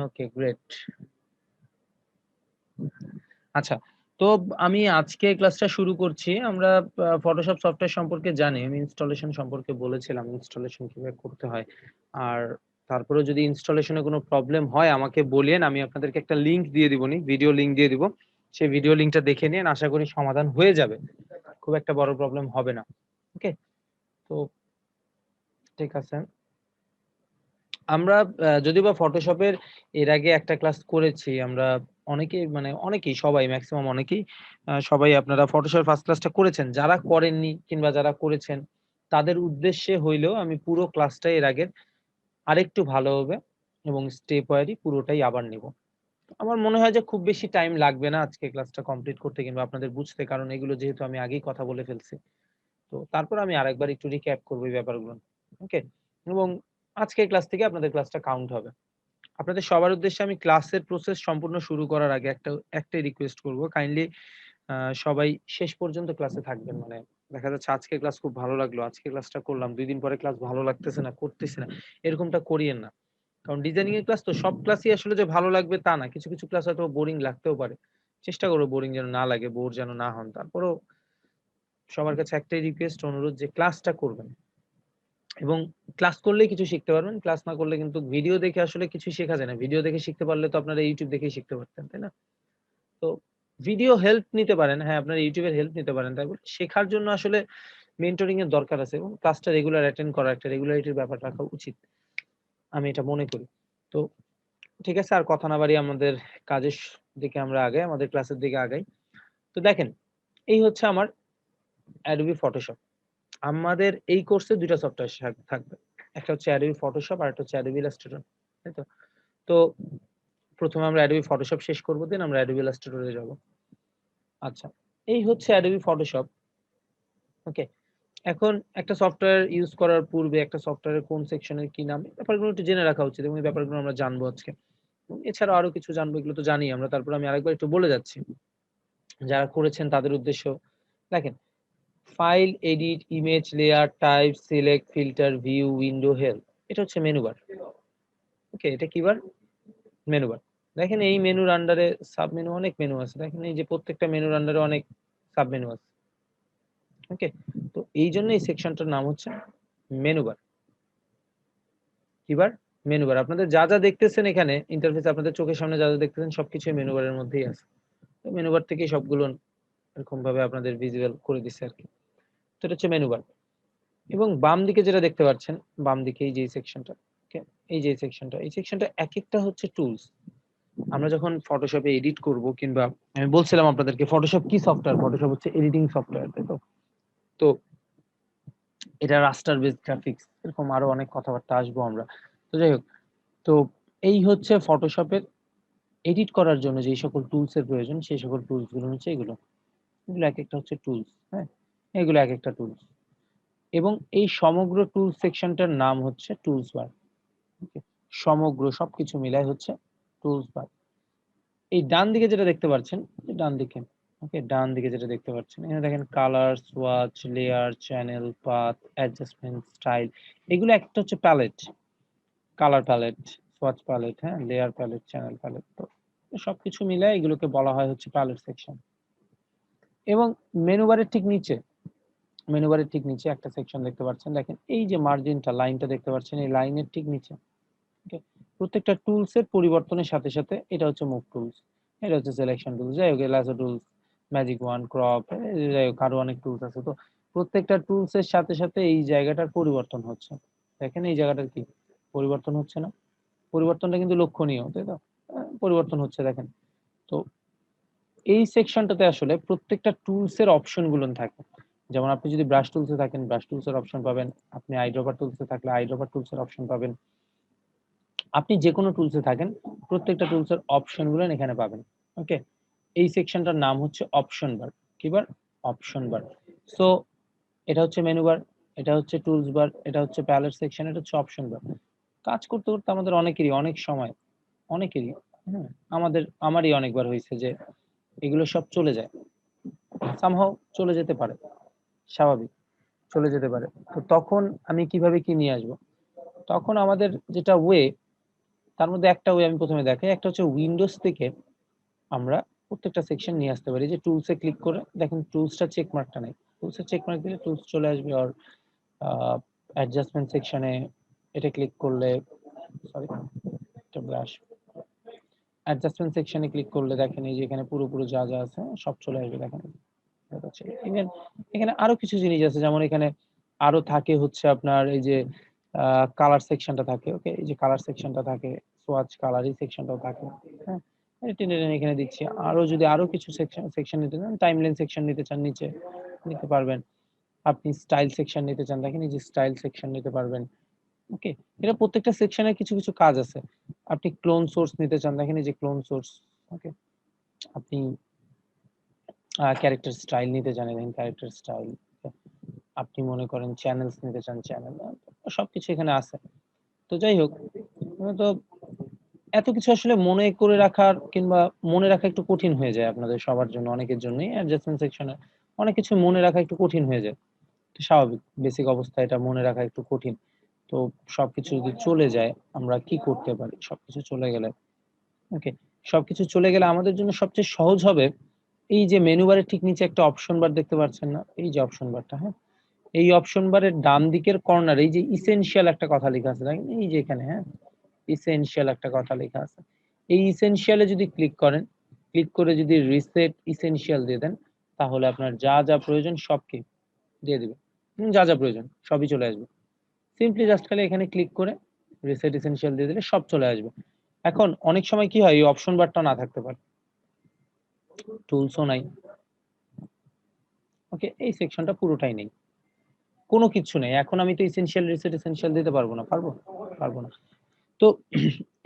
ওকে, great. আচ্ছা, তো আমি আজকে ক্লাসটা শুরু করছি। আমরা ফটোশপ সফটওয়্যার সম্পর্কে জানি। আমি ইনস্টলেশন সম্পর্কে বলেছিলাম, ইনস্টলেশন কিভাবে করতে হয়। আর তারপরেও যদি ইনস্টলেশনে কোনো প্রবলেম হয় আমাকে বলিয়েন। আমি আপনাদেরকে একটা লিংক দিয়ে দিবনি, ভিডিও লিংক দিয়ে দিব। সেই ভিডিও লিংকটা দেখে নিন। আশা করি সমাধান হয়ে যাবে। খুব একটা বড় প্রবলেম হবে না। ওকে? তো ঠিক আছে। আমরা যদিওবা ফটোশপের এর আগে একটা ক্লাস করেছি। আমরা অনেকেই সবাই মেক্সিমাম অনেকেই সবাই আপনারা ফটোশপের ফার্স্ট ক্লাসটা করেছেন। যারা করেননি কিংবা যারা করেছেন তাদের উদ্দেশ্যে হইলেও আমি পুরো ক্লাসটা এর আগের আরেকটু ভালোভাবে এবং স্টেপ ওয়াইজই পুরোটাই আবার নিব। আমার মনে হয় যে খুব বেশি টাইম লাগবে না আজকে ক্লাসটা কমপ্লিট করতে কিংবা আপনাদের বুঝতে, কারণ এগুলো যেহেতু আমি আগেই কথা বলে ফেলছি। তো তারপর আমি আরেকবার একটু রিক্যাপ করব এই ব্যাপারগুলো। ওকে? এবং আজকের ক্লাস থেকে আপনাদের ক্লাসটা কাউন্ট হবে। আপনাদের সবার উদ্দেশ্যে আমি ক্লাসের প্রসেস সম্পূর্ণ শুরু করার আগে একটাই রিকোয়েস্ট করব। কাইন্ডলি সবাই শেষ পর্যন্ত ক্লাসে থাকবেন। মানে দেখা যাচ্ছে আজকে ক্লাস খুব ভালো লাগলো। আজকে ক্লাসটা করলাম। ২ দিন পরে ক্লাস ভালো লাগতেছে না, করতেছি না। এরকমটা করিয়েন না। কারণ ডিজাইনিং এর ক্লাস তো সব ক্লাসই আসলে যে ভালো লাগবে তা না। কিছু, কিছু ক্লাস হয়তো বোরিং লাগতেও পারে। চেষ্টা করব বোরিং যেন না লাগে, বোর যেন না হন। তারপরেও সবার কাছে একটাই রিকোয়েস্ট, অনুরোধ যে ক্লাসটা করবেন। এবং ক্লাস করলেই কিছু শিখতে পারবেন। ক্লাস না করলে কিন্তু ভিডিও দেখে আসলে কিছু শেখা যায় না। ভিডিও দেখে শিখতে পারলে তো আপনারা YouTube দেখেই শিখতে পারতেন, তাই না? তো ভিডিও হেল্প নিতে পারেন। হ্যাঁ, আপনারা YouTube এর হেল্প নিতে পারেন। তাই বলে শেখার জন্য আসলে মেন্টরিং এর দরকার আছে এবং ক্লাসটা রেগুলার অ্যাটেন্ড করা, একটা রেগুলারিটির ব্যাপার রাখা উচিত। আমি এটা মনে করি। তো ঠিক আছে, আর কথা না বাড়িয়ে আমাদের কাজের দিকে আমরা আগাই, আমাদের ক্লাসের দিকে আগাই। তো দেখেন, এই হচ্ছে আমার Adobe Photoshop। আমাদের এই কোর্সে ২ টা সফটওয়্যার থাকবে। একটা হচ্ছে Adobe Photoshop আর একটা হচ্ছে Adobe Illustrator। তাই তো? তো ১ম এ আমরা Adobe Photoshop শেষ করব, দেন আমরা Adobe Illustrator এ যাব। আচ্ছা, এই হচ্ছে Adobe Photoshop। ওকে? এখন একটা সফটওয়্যার ইউজ করার পূর্বে একটা সফটওয়্যারের কোন সেকশনের কি নাম, এই ব্যাপারগুলো একটু জেনে রাখা উচিত এবং এই ব্যাপারগুলো আমরা জানবো আজকে। এবং এছাড়াও আরো কিছু জানবো, এগুলো তো জানি আমরা। তারপরে আমি আরেকবার একটু বলে যাচ্ছি। যারা করেছেন তাদের উদ্দেশ্য। দেখেন, file, edit, image, layer, type, select, filter, view, window, help. এটা হচ্ছে মেনু বার। ওকে? এটা কি বার? Menu bar. দেখেন এই মেনুর আন্ডারে সাব মেনু, অনেক মেনু আছে। দেখেন এই যে প্রত্যেকটা মেনুর আন্ডারে অনেক সাব মেনু আছে। ওকে? তো এইজন্য এই সেকশনটার নাম হচ্ছে মেনু বার। কি বার? Menu bar. আপনাদের যা, যা দেখতেছেন এখানে ইন্টারফেসে আপনাদের চোখের সামনে যা, যা দেখতেছেন সবকিছুই মেনু বারের মধ্যেই আছে। তো মেনু বার থেকেই সবগুলো এরকম ভাবে আপনাদের ভিজুয়াল করে দিছে আরকি। তো এটা হচ্ছে মেনু বার। এবং বাম দিকে যেটা দেখতে পাচ্ছেন, বাম দিকে এই যে সেকশনটা, ওকে? এই যে সেকশনটা, এই সেকশনটা একেকটা হচ্ছে টুলস। আমরা যখন ফটোশপে এডিট করব কিংবা আমি বলছিলাম আপনাদেরকে ফটোশপ কি সফটওয়্যার? ফটোশপ হচ্ছে এডিটিং সফটওয়্যার, তাই তো? তো এটা রাস্টার বেসড গ্রাফিক্স, এরকম আরো অনেক কথাবার্তা আসবো আমরা। তো যাই হোক, তো এই হচ্ছে ফটোশপের এডিট করার জন্য যেই সকল টুলস এর প্রয়োজন সেই সকল টুলস গুলো হচ্ছে এগুলো। এগুলো একেকটা হচ্ছে টুলস, হ্যাঁ? এগুলো একেকটা টুলস। এবং এই সমগ্র টুলস সেকশনটার নাম হচ্ছে টুলস বার। ওকে? সমগ্র সবকিছু মিলায় হচ্ছে টুলস বার। এই ডান দিকে যেটা দেখতে পাচ্ছেন, ডান দিকে, ওকে? ডান দিকে যেটা দেখতে পাচ্ছেন, এখানে দেখেন colour, swatch, layer, channel, path, adjustment, style. এগুলো একটা হচ্ছে palette, colour palette, swatch palette, হ্যাঁ? Layer palette, channel palette. তো সবকিছু মিলায় এগুলোকে বলা হয় হচ্ছে প্যালেট সেকশন। এবং মেনু বারের ঠিক নিচে, মেনু বারের ঠিক নিচে একটা সেকশন দেখতে পাচ্ছেন। দেখেন এই যে মার্জিনটা, লাইনটা দেখতে পাচ্ছেন, এই লাইনের ঠিক নিচে, ওকে? প্রত্যেকটা টুলস এর পরিবর্তনের সাথে, সাথে এটা হচ্ছে মুভ টুলস, এটা হচ্ছে সিলেকশন টুলস, যাই হোক lasso tools, magic one, crop, যাই হোক আরো অনেক টুলস আছে। তো প্রত্যেকটা টুলস এর সাথে, সাথে এই জায়গাটার পরিবর্তন হচ্ছে। দেখেন এই জায়গাটার কি পরিবর্তন হচ্ছে না? পরিবর্তনটা কিন্তু লক্ষণীয়, তাই তো? পরিবর্তন হচ্ছে দেখেন। তো এই সেকশনটাতে আসলে প্রত্যেকটা টুলস এর অপশন গুলো থাকে। যেমন আপনি যদি ব্রাশ টুলসে থাকেন, ব্রাশ টুলস এর অপশন পাবেন। আপনি আইড্রপার টুলসে থাকলে আইড্রপার টুলস এর অপশন পাবেন। আপনি যেকোনো টুলসে থাকেন, প্রত্যেকটা টুলসের অপশন গুলো এখানে পাবেন। ওকে? এই সেকশনটার নাম হচ্ছে অপশন বার। কি বার? অপশন বার। সো এটা হচ্ছে মেনু বার, এটা হচ্ছে টুলস বার, এটা হচ্ছে প্যালেট সেকশন, এটা হচ্ছে অপশন বার। কাজ করতে, করতে আমাদের অনেকেরই অনেক সময়, অনেকেরই, হ্যাঁ, আমারই অনেকবার হয়েছে যে এগুলো সব চলে যায়। সামহাও চলে যেতে পারে, স্বাভাবিক, চলে যেতে পারে। তো তখন আমি কিভাবে কি নিয়ে আসবো? তখন আমাদের যেটা ওয়ে, তার মধ্যে একটা ওয়ে আমি প্রথমে দেখাই, একটা হচ্ছে উইন্ডোজ থেকে আমরা প্রত্যেকটা সেকশন নিয়ে আসতে পারি। যে টুলসে ক্লিক করে দেখেন টুলসটা চেক মার্কটা নাই। টুলসে চেক মার্ক দিলে টুলস চলে আসবে। আর অ্যাডজাস্টমেন্ট সেকশনে এটা ক্লিক করলে সরি একটা ব্রাশ অ্যাডজাস্টমেন্ট সেকশনে ক্লিক করলে দেখেন এই যে এখানে পুরো যা আছে সব চলে আসবে। দেখেন ইভেন এখানে আরো কিছু জিনিস আছে, যেমন এখানে আরো থাকে হচ্ছে আপনার এই যে কালার সেকশনটা থাকে। ওকে, এই যে কালার সেকশনটা থাকে, সোয়াচ কালার এই সেকশনটাও থাকে। হ্যাঁ, টেনে টেনে এখানে দিচ্ছি। আরো যদি আরো কিছু সেকশন নিতে চান, টাইমলাইন সেকশন নিতে চান নিচে নিতে পারবেন। আপনি স্টাইল সেকশন নিতে চান, দেখেন এই যে স্টাইল সেকশন নিতে পারবেন। ওকে, এটা প্রত্যেকটা সেকশনের কিছু কাজ আছে। আপনি ক্লোন সোর্স নিতে চান, দেখেন এই যে ক্লোন সোর্স। ওকে, আপনি ক্যারেক্টার স্টাইল নিতে চান, দেখেন ক্যারেক্টার স্টাইল। আপনি মনে করেন চ্যানেলস নিতে চান, চ্যানেল, সবকিছু এখানে আছে। তো যাই হোক, তো এত কিছু আসলে মনে করে রাখার কিংবা মনে রাখা একটু কঠিন হয়ে যায় আপনাদের সবার জন্য, অনেকের জন্যই অ্যাডজাস্টমেন্ট সেকশনে অনেক কিছু মনে রাখা একটু কঠিন হয়ে যায়। স্বাভাবিক, বেসিক অবস্থা এটা মনে রাখা একটু কঠিন। তো সবকিছু যদি চলে যায় আমরা কি করতে পারি? সবকিছু চলে গেলে ওকে, সবকিছু চলে গেলে আমাদের জন্য সবচেয়ে সহজ হবে এই যে মেনু বারের ঠিক নিচে একটা অপশন বার দেখতে পাচ্ছেন না? এই যে অপশন বারটা, হ্যাঁ? এই অপশন বারের ডান দিকের কর্নারে এই যে ইসেনশিয়াল একটা কথা লেখা আছে, দেখেন এই যে এখানে, হ্যাঁ? ইসেনশিয়াল একটা কথা লেখা আছে। এই ইসেনশিয়ালে যদি ক্লিক করেন, ক্লিক করে যদি রিসেট ইসেনশিয়াল দিয়ে দেন, তাহলে আপনার যা প্রয়োজন সব কি দিয়ে দিবে। যা প্রয়োজন সবই চলে আসবে। সিম্পলি জাস্ট খালি এখানে ক্লিক করে রিসেট এসেনশিয়াল দিয়ে দিলে সব চলে আসবে। এখন অনেক সময় কি হয়, এই অপশন বারটা না থাকতে পারে, টুলসও নাই। ওকে, এই সেকশনটা পুরোটাই নেই, কোনো কিছু নেই। এখন আমি তো এসেনশিয়াল রিসেট এসেনশিয়াল দিতে পারবো না, পারবো না। তো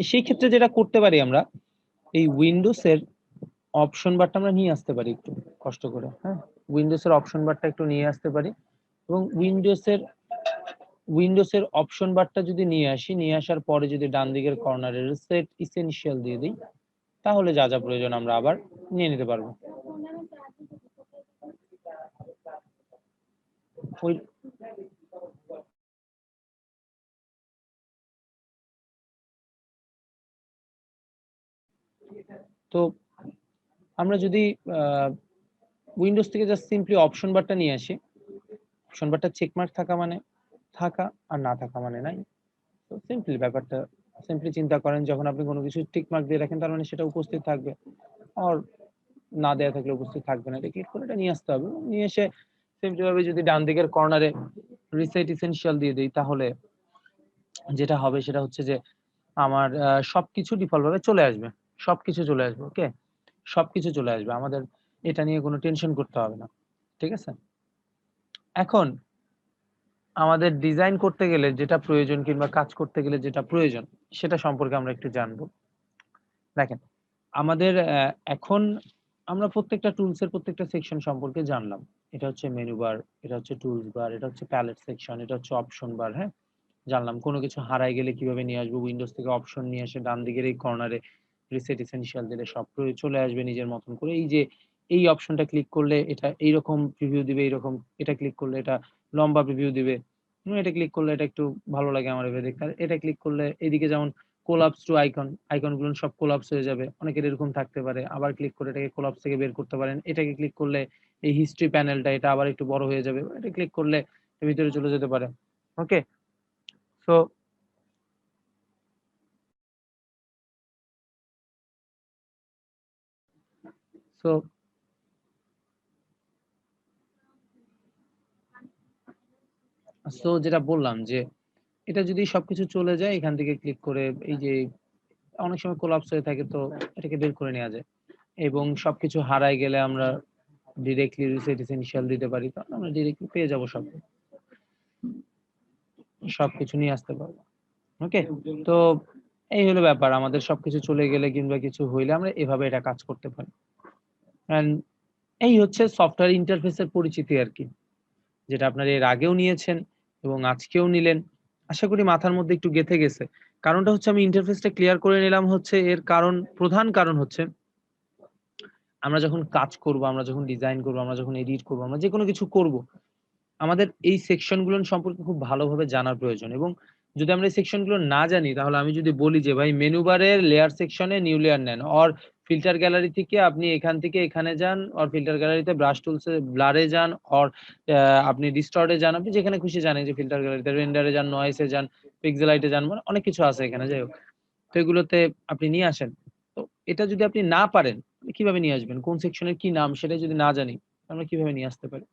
সেই ক্ষেত্রে যেটা করতে পারি আমরা, এই উইন্ডোজের অপশন বারটা আমরা নিয়ে আসতে পারি একটু কষ্ট করে। হ্যাঁ, উইন্ডোজের অপশন বারটা একটু নিয়ে আসতে পারি এবং উইন্ডোজের অপশন বারটা যদি নিয়ে আসি, নিয়ে আসার পরে যদি ডান দিকের কর্নারে রিসেট ইসেনশিয়াল দিয়ে দিই, তাহলে যা প্রয়োজন আমরা আবার নিয়ে নিতে পারবো। ওই তো আমরা যদি উইন্ডোজ থেকে জাস্ট সিম্পলি অপশন বারটা নিয়ে আসি, অপশন বারটা চেকমার্ক থাকা মানে থাকা, আর না থাকা মানে নাই। তো সিম্পলি ব্যাপারটা সিম্পলি চিন্তা করেন, যখন আপনি কোনো কিছু টিক মার্ক দিয়ে রাখেন তার মানে সেটা উপস্থিত থাকবে, আর না দেয়া থাকলে উপস্থিত থাকবে না। এটা ক্লিক করে এটা নিয়ে আসতে হবে। নিয়ে এসে সিম্পলি ভাবে যদি ডান দিকের কর্নারে রিসেট ইসেনশিয়াল দিয়ে দিই, তাহলে যেটা হবে সেটা হচ্ছে যে আমার সবকিছু ডিফল্ট ভাবে চলে আসবে। সবকিছু চলে আসবে। ওকে, সবকিছু চলে আসবে, আমাদের এটা নিয়ে কোনো টেনশন করতে হবে না। ঠিক আছে? এখন আমাদের ডিজাইন করতে গেলে যেটা প্রয়োজন কিংবা কাজ করতে গেলে যেটা প্রয়োজন, সেটা সম্পর্কে আমরা একটু জানবো। দেখেন, আমাদের এখন আমরা প্রত্যেকটা টুলসের প্রত্যেকটা সেকশন সম্পর্কে জানলাম। এটা হচ্ছে মেনু বার, এটা হচ্ছে টুলস বার, এটা হচ্ছে প্যালেট সেকশন, এটা হচ্ছে অপশন বার। হ্যাঁ, জানলাম কোনো কিছু হারায় গেলে কিভাবে নিয়ে আসবো, উইন্ডোজ থেকে অপশন নিয়ে এসে ডান দিকের এই কর্নারে রিসেট এসেনশিয়াল দিলে সব চলে আসবে নিজের মতন করে। এই যে এই অপশনটা ক্লিক করলে এটা এইরকম প্রিভিউ দিবে, এইরকম এটা ক্লিক করলে এটা লম্বা প্রিভিউ দিবে, এটা ক্লিক করলে এটা একটু ভালো লাগে আমার এভাবে দেখতে। আর এটা ক্লিক করলে এদিকে যেমন কোলাপস টু আইকন, আইকন গুলো সব কোলাপস হয়ে যাবে, অনেকের এরকম থাকতে পারে। আবার ক্লিক করে এটাকে কোলাপস থেকে বের করতে পারেন। এটাকে ক্লিক করলে এই হিস্ট্রি প্যানেলটা এটা আবার একটু বড় হয়ে যাবে, এটা ক্লিক করলে এর ভিতরে চলে যেতে পারে। ওকে, সো সো সো যেটা বললাম যে এটা যদি সবকিছু চলে যায় এখান থেকে ক্লিক করে, এই যে অনেক সময় কোলাপস হয়ে থাকে, তো এটাকে বের করে নেওয়া যায়। এবং সবকিছু হারায় গেলে আমরা ডিরেক্টলি রিসেট এসেনশিয়াল দিতে পারি, তাহলে আমরা ডিরেক্টলি পেয়ে যাবো সবকিছু নিয়ে আসতে পারবো। ওকে, তো এই হলো ব্যাপার, আমাদের সবকিছু চলে গেলে কিংবা কিছু হইলে আমরা এভাবে এটা কাজ করতে পারি। এন্ড এই হচ্ছে সফটওয়্যার ইন্টারফেসের পরিচিতি আর কি, যেটা আপনারা এর আগেও নিয়েছেন এবং আজকেও নিলেন। আশা করি মাথার মধ্যে একটু গেঁথে গেছে। কারণটা হচ্ছে আমি ইন্টারফেসটা ক্লিয়ার করে নিলাম, হচ্ছে এর কারণ, প্রধান কারণ হচ্ছে আমরা যখন কাজ করব, আমরা যখন ডিজাইন করব, আমরা যখন এডিট করব, আমরা যেকোনো কিছু করব, আমাদের এই সেকশন গুলো সম্পর্কে খুব ভালোভাবে জানার প্রয়োজন। এবং যদি আমরা এই সেকশনগুলো না জানি তাহলে আমি যদি বলি যে ভাই মেনু বারের লেয়ার সেকশনে নিউ লেয়ার নেন, অর ফিল্টার গ্যালারি থেকে আপনি এখান থেকে এখানে যান, অর ফিল্টার গ্যালারিতে ব্রাশ টুলসে ব্লারে যান, অর আপনি ডিস্টর্টে যান, আপনি যেখানে খুশি জানেন যে ফিল্টার গ্যালারিতে রেন্ডারে যান, নয়েসে যান, পিক্সেলাইটে যান, মানে অনেক কিছু আছে এখানে, যাই হোক। তো এগুলোতে আপনি নিয়ে আসেন। তো এটা যদি আপনি না পারেন কিভাবে নিয়ে আসবেন? কোন সেকশনের কি নাম সেটা যদি না জানি আমরা কিভাবে নিয়ে আসতে পারি?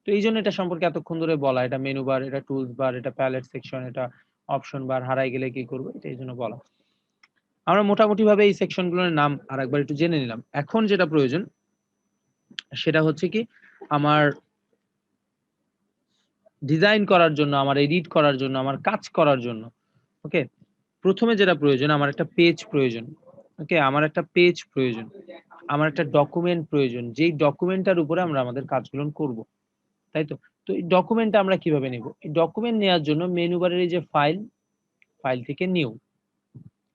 তো এইজন্য এটা সম্পর্কে এতক্ষণ ধরে বলা। এটা মেনু বার, এটা টুলস বার, এটা প্যালেট সেকশন, এটা অপশন বার, হারায় গেলে কি করব? এটা এইজন্য বলা। আমরা মোটামুটি ভাবে এই সেকশন গুলোর নাম আরেকবার একটু জেনে নিলাম। এখন যেটা প্রয়োজন সেটা হচ্ছে কি আমার ডিজাইন করার জন্য, আমার এডিট করার জন্য, আমার কাজ করার জন্য, ওকে? প্রথমে যেটা প্রয়োজন আমার একটা পেজ প্রয়োজন। ওকে? আমার একটা পেজ প্রয়োজন। আমার একটা ডকুমেন্ট প্রয়োজন। যেই ডকুমেন্টটার উপরে আমরা আমাদের কাজগুলো করব। তাই তো? তো এই ডকুমেন্টটা আমরা কিভাবে নেব? এই ডকুমেন্ট নেয়ার জন্য মেনু বারের এই যে ফাইল, ফাইল থেকে নিউ।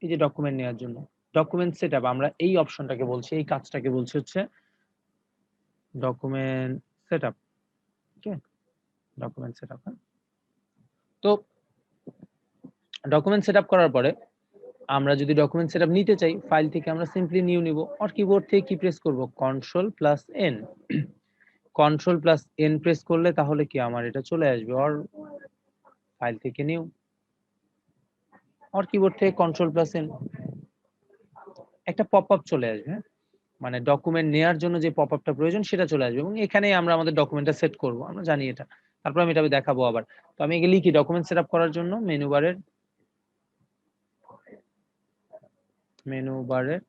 এই যে ডকুমেন্ট নেয়ার জন্য। ডকুমেন্ট সেটআপ আমরা এই অপশনটাকে বলছি, এই কাজটাকে বলছি হচ্ছে ডকুমেন্ট সেটআপ। ওকে? ডকুমেন্ট সেটআপ, হ্যাঁ? তো ডকুমেন্ট সেটআপ করার পরে আমরা যদি ডকুমেন্ট সেটআপ নিতে চাই, ফাইল থেকে আমরা সিম্পলি নিউ নিব। আর কিবোর্ড থেকে কি প্রেস করব? Control plus N. Control plus N press করলে তাহলে কি আমার এটা চলে আসবে। আর ফাইল থেকে নিউ। আর কিবোর্ড থেকে কন্ট্রোল প্লাস এন। একটা পপআপ চলে আসবে, হ্যাঁ? মানে ডকুমেন্ট নেয়ার জন্য যে পপআপটা প্রয়োজন সেটা চলে আসবে এবং এখানেই আমরা আমাদের ডকুমেন্টটা সেট করব। আমরা জানি এটা। তারপর আমি এটা দেখাবো আবার। তো আমি এগুলি লিখি ডকুমেন্ট সেটআপ করার জন্য মেনু বারের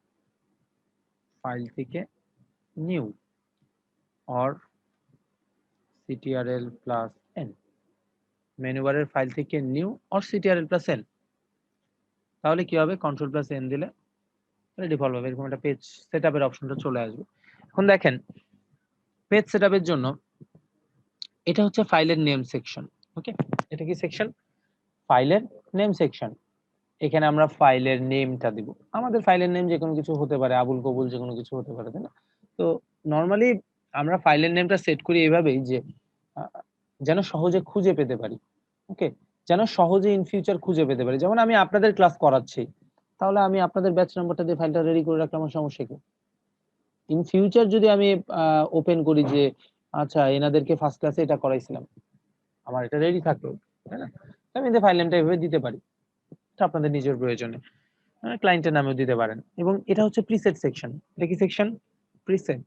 ফাইল থেকে new or ctrl plus N. Menu বারের ফাইল থেকে new or ctrl plus N. তাহলে কি হবে? কন্ট্রোল প্লাস এন দিলে ডিফল্ট ভাবে এরকম একটা পেজ সেটআপের অপশনটা চলে আসবে। এখন দেখেন পেজ সেটআপের জন্য এটা হচ্ছে ফাইলের নেম সেকশন। ওকে? এটা কি সেকশন? ফাইলের নেম সেকশন। এখানে আমরা ফাইলের নেমটা দিব। আমাদের ফাইলের নেম যেকোনো কিছু হতে পারে, আবুল কবুল যেকোনো কিছু হতে পারে, তাই না? তো নরমালি আমরা ফাইলের নেমটা সেট করি এভাবেই যে আ যেন সহজে খুঁজে পেতে পারি। ওকে? যেন সহজে ইন ফিউচার খুঁজে পেতে পারি। যেমন আমি আপনাদের ক্লাস করাচ্ছি। তাহলে আমি আপনাদের ব্যাচ নাম্বারটা দিয়ে ফাইলটা রেডি করে রাখলে আমার সমস্যা কি? ইন ফিউচার যদি আমি ওপেন করি যে আচ্ছা এনাদেরকে ফার্স্ট ক্লাসে এটা করাইছিলাম। আমার এটা রেডি থাকলো। তাই না? আমি এদের ফাইল নেমটা এভাবে দিতে পারি। এটা আপনাদের নিজের প্রয়োজনে। ক্লায়েন্টের নামেও দিতে পারেন। এবং এটা হচ্ছে প্রিসেট সেকশন। এটা কি সেকশন? প্রিসেট।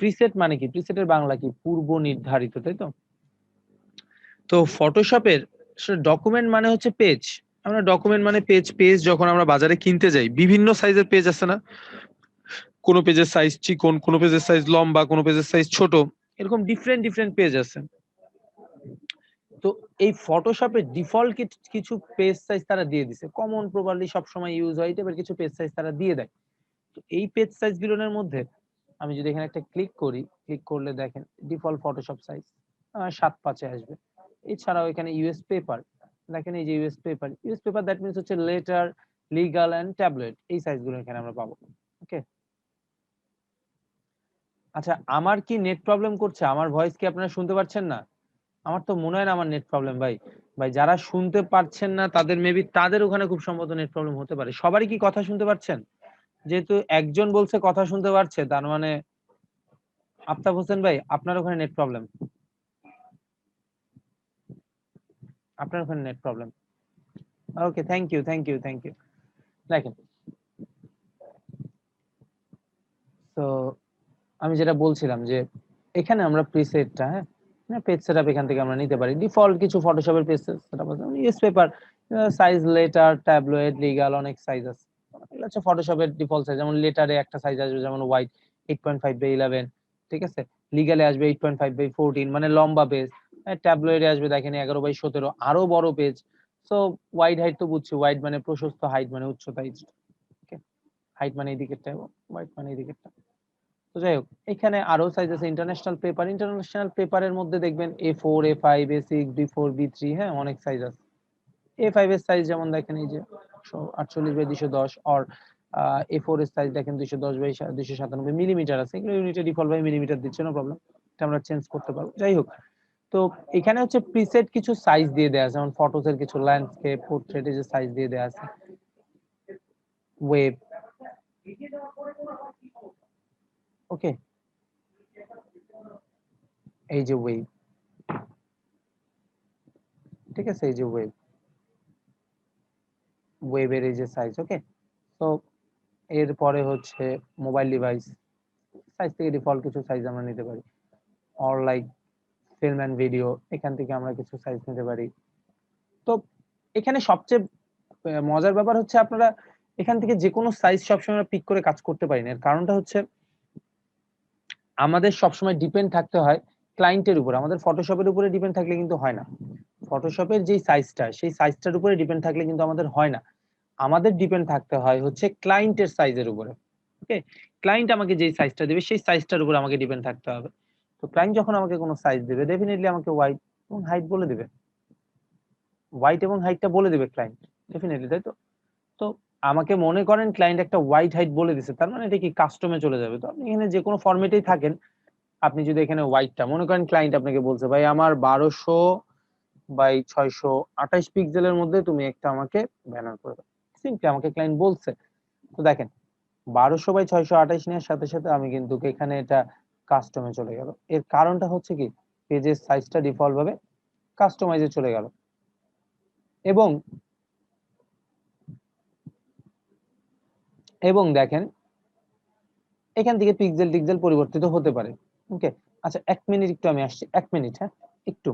প্রিসেট মানে কি? প্রিসেটের বাংলা কি? পূর্ব নির্ধারিত, তাই তো? তো ফটোশপের ডকুমেন্ট মানে হচ্ছে পেজ। আমরা ডকুমেন্ট মানে পেজ, পেজ যখন আমরা বাজারে কিনতে যাই বিভিন্ন সাইজের পেজ আছে না? কোন পেজের সাইজ চিকন, কোন পেজের সাইজ লম্বা, কোন পেজের সাইজ ছোট। এরকম ডিফারেন্ট পেজ আছে। তো এই ফটোশপে ডিফল্ট কিছু পেজ সাইজ তারা দিয়ে দিছে। কমন প্রবাবলি সবসময় ইউজ হয় এই টাইপের কিছু পেজ সাইজ তারা দিয়ে দেয়। তো এই পেজ সাইজ গুলোর মধ্যে আমি যদি এখানে একটা ক্লিক করি, ক্লিক করলে দেখেন ডিফল্ট ফটোশপ সাইজ 7:5 এ আসবে। এছাড়াও এখানে ইউএস পেপার, দেখেন এই যে ইউএস পেপার দ্যাট মিন্স হচ্ছে লেটার, লিগ্যাল এন্ড ট্যাবলেট, এই সাইজ গুলো এখানে আমরা পাবো। ওকে? আচ্ছা আমার কি নেট প্রবলেম করছে? আমার ভয়েস কি আপনারা শুনতে পাচ্ছেন না? আমার তো মনে হয় না আমার নেট প্রবলেম ভাই। ভাই যারা শুনতে পারছেন না তাদের মেবি তাদের ওখানে খুব সম্ভবত নেট প্রবলেম হতে পারে। সবারই কি কথা শুনতে পাচ্ছেন? যেহেতু একজন বলছে কথা শুনতে পারছে তার মানে আফতাব হোসেন ভাই আপনার ওখানে নেট প্রবলেম। আপনার ওখানে net problem. Okay, thank you. দেখেন। তো আমি যেটা বলছিলাম যে এখানে আমরা প্রিসেটটা, হ্যাঁ? পেজ সেটআপ এখান থেকে আমরা নিতে পারি। ডিফল্ট কিছু ফটোশপের পেজ সেটআপ আছে। US paper, size letter, tabloid, legal অনেক সাইজ আছে। এগুলো হচ্ছে ফটোশপের ডিফল্ট সাইজ। যেমন লেটারে একটা সাইজ আসবে যেমন হোয়াইট 8.5/11, ঠিক আছে? লিগ্যালে আসবে 8.5/14 মানে লম্বা পেজ। ট্যাবলয়েডে আসবে দেখেন 11/17 আরো বড় পেজ। সো ওয়াইড হাইট তো বুঝছি, ওয়াইড মানে প্রশস্ত, হাইট মানে উচ্চতা। ওকে? হাইট মানে এই দিকেরটা এবং ওয়াইড মানে এই দিকেরটা। তো যাই হোক এখানে আরো সাইজ আছে ইন্টারন্যাশনাল পেপারের মধ্যে দেখবেন A4, A5, A6, B4, B3, হ্যাঁ অনেক সাইজ আছে। A5 এর সাইজ যেমন দেখেন এই যে 48/210 অর A4 এর সাইজ দেখেন 210/297 মিলিমিটার আছে। এগুলো ইউনিটে ডিফল্ট ভাবে মিলিমিটার দিচ্ছে, নো প্রবলেম। এটা আমরা চেঞ্জ করতে পারবো। যাই হোক, তো তো এখানে হচ্ছে প্রিসেট কিছু সাইজ দিয়ে দেওয়া আছে, যেমন ফটোসের কিছু ল্যান্ডস্কেপ, পোর্ট্রেটের যে সাইজ দিয়ে দেওয়া আছে, ওয়েব, ওকে, এই যে ওয়েব, ঠিক আছে, এই যে ওয়েব, ওয়েবের এই যে সাইজ, ওকে। তো এরপরে হচ্ছে মোবাইল ডিভাইস সাইজ থেকে ডিফল্ট কিছু সাইজ আমরা নিতে পারি, or like film and video, এখান থেকে আমরা কিছু সাইজ নিতে পারি। তো এখানে সবচেয়ে মজার ব্যাপার হচ্ছে আপনারা এখান থেকে যে কোনো সাইজ সবসময় পিক করে কাজ করতে পারি না। এর কারণটা হচ্ছে আমাদের সবসময় ডিপেন্ড থাকতে হয় ক্লায়েন্টের উপর। আমাদের ফটোশপের উপরে ডিপেন্ড থাকলে কিন্তু হয় না। ফটোশপের যেই সাইজটা, সেই সাইজটার উপরে ডিপেন্ড থাকলে কিন্তু আমাদের হয় না। আমাদের ডিপেন্ড থাকতে হয় হচ্ছে ক্লায়েন্টের সাইজের উপরে। ওকে? ক্লায়েন্ট আমাকে যেই সাইজটা দিবে সেই সাইজটার উপর আমাকে ডিপেন্ড থাকতে হবে। তো ক্লায়েন্ট যখন আমাকে কোনো সাইজ দিবে ডেফিনিটলি আমাকে ওয়াইড এবং হাইট বলে দিবে। ওয়াইড এবং হাইটটা বলে দিবে ক্লায়েন্ট। ডেফিনিটলি, তাই তো? তো আমাকে মনে করেন ক্লায়েন্ট একটা ওয়াইড হাইট বলে দিছে। তার মানে এটা কি কাস্টমে চলে যাবে। তো আপনি এখানে যেকোনো ফরম্যাটেই থাকেন, আপনি যদি এখানে ওয়াইডটা মনে করেন ক্লায়েন্ট আপনাকে বলছে, "ভাই আমার 1200 বাই 628 পিক্সেলের মধ্যে তুমি একটা আমাকে ব্যানার করে দাও।" সিম্পলি আমাকে ক্লায়েন্ট বলছে। তো দেখেন 1200 বাই 628 নেওয়ার সাথে, সাথে আমি কিন্তু এখানে এটা কাস্টমে চলে গেল। এর কারণটা হচ্ছে কি পেজের সাইজটা ডিফল্ট ভাবে কাস্টমাইজে চলে গেল। এবং দেখেন এখান থেকে পিক্সেল টিক্সেল পরিবর্তিত হতে পারে। ওকে, আচ্ছা 1 মিনিট একটু আমি আসছি, 1 মিনিট, হ্যাঁ একটু।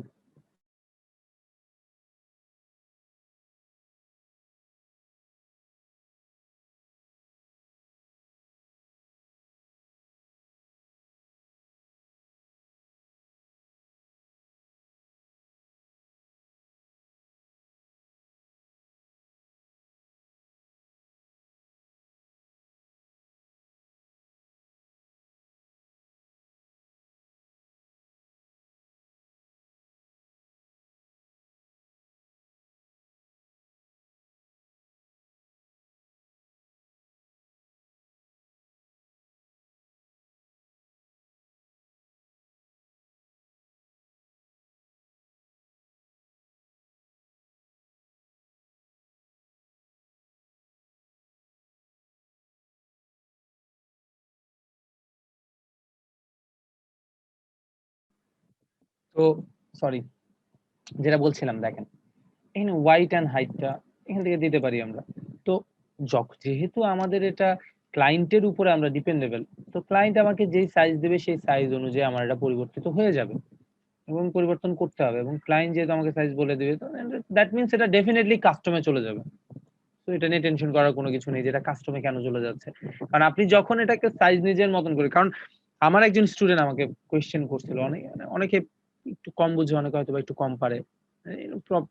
তো সরি, যেটা বলছিলাম দেখেন এখানে হোয়াইট এন্ড হাইটটা এখান থেকে দিতে পারি আমরা। তো যেহেতু আমাদের এটা ক্লায়েন্টের উপরে আমরা ডিপেন্ডেবল, তো ক্লায়েন্ট আমাকে যেই সাইজ দেবে সেই সাইজ অনুযায়ী আমার এটা পরিবর্তিত হয়ে যাবে এবং পরিবর্তন করতে হবে। এবং ক্লায়েন্ট যেহেতু আমাকে সাইজ বলে দিবে, তো দ্যাট মিনস এটা ডেফিনেটলি কাস্টমে চলে যাবে। তো এটা নিয়ে টেনশন করার কোনো কিছু নেই, যেটা কাস্টমে কেন চলে যাচ্ছে। কারণ আপনি যখন এটাকে সাইজ নিজের মতন করে, কারণ আমার একজন স্টুডেন্ট আমাকে কোয়েশ্চেন করছিল, অনেকে একটু কম বুঝে, অনেকে হয়তো একটু কম পারে,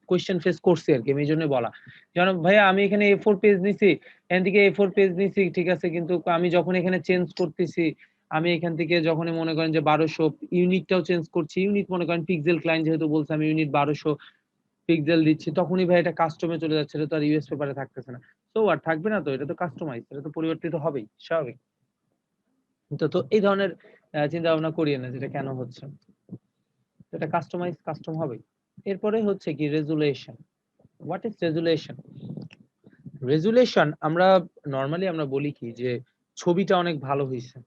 কোয়েশ্চেন ফেস করছি আর কি, আমি এই জন্য বলা। যেমন ভাইয়া আমি এখানে A4 পেজ নিছি, এখান থেকে A4 পেজ নিছি, ঠিক আছে, কিন্তু আমি যখন এখানে চেঞ্জ করতেছি, আমি এখান থেকে যখনই মনে করেন যে 1200 ইউনিটটাও চেঞ্জ করছি, ইউনিট মনে করেন পিক্সেল ক্লায়েন্ট যেহেতু বলছে আমি ইউনিট 1200 পিক্সেল দিচ্ছি, তখনই ভাই এটা কাস্টমে চলে যাচ্ছে, এটা তো আর ইউএস পেপারে থাকতেছে না। তো আর থাকবে না, তো এটা তো কাস্টমাইজ, এটা তো পরিবর্তিত হবেই, স্বাভাবিক। তো এই ধরনের চিন্তা ভাবনা করিয়ে না যেটা কেন হচ্ছে, এটা কাস্টমাইজ কাস্টম হবেই। এরপরে হচ্ছে কি resolution. What is resolution? Resolution আমরা নরমালি আমরা বলি কি যে ছবিটা অনেক ভালো হইছে,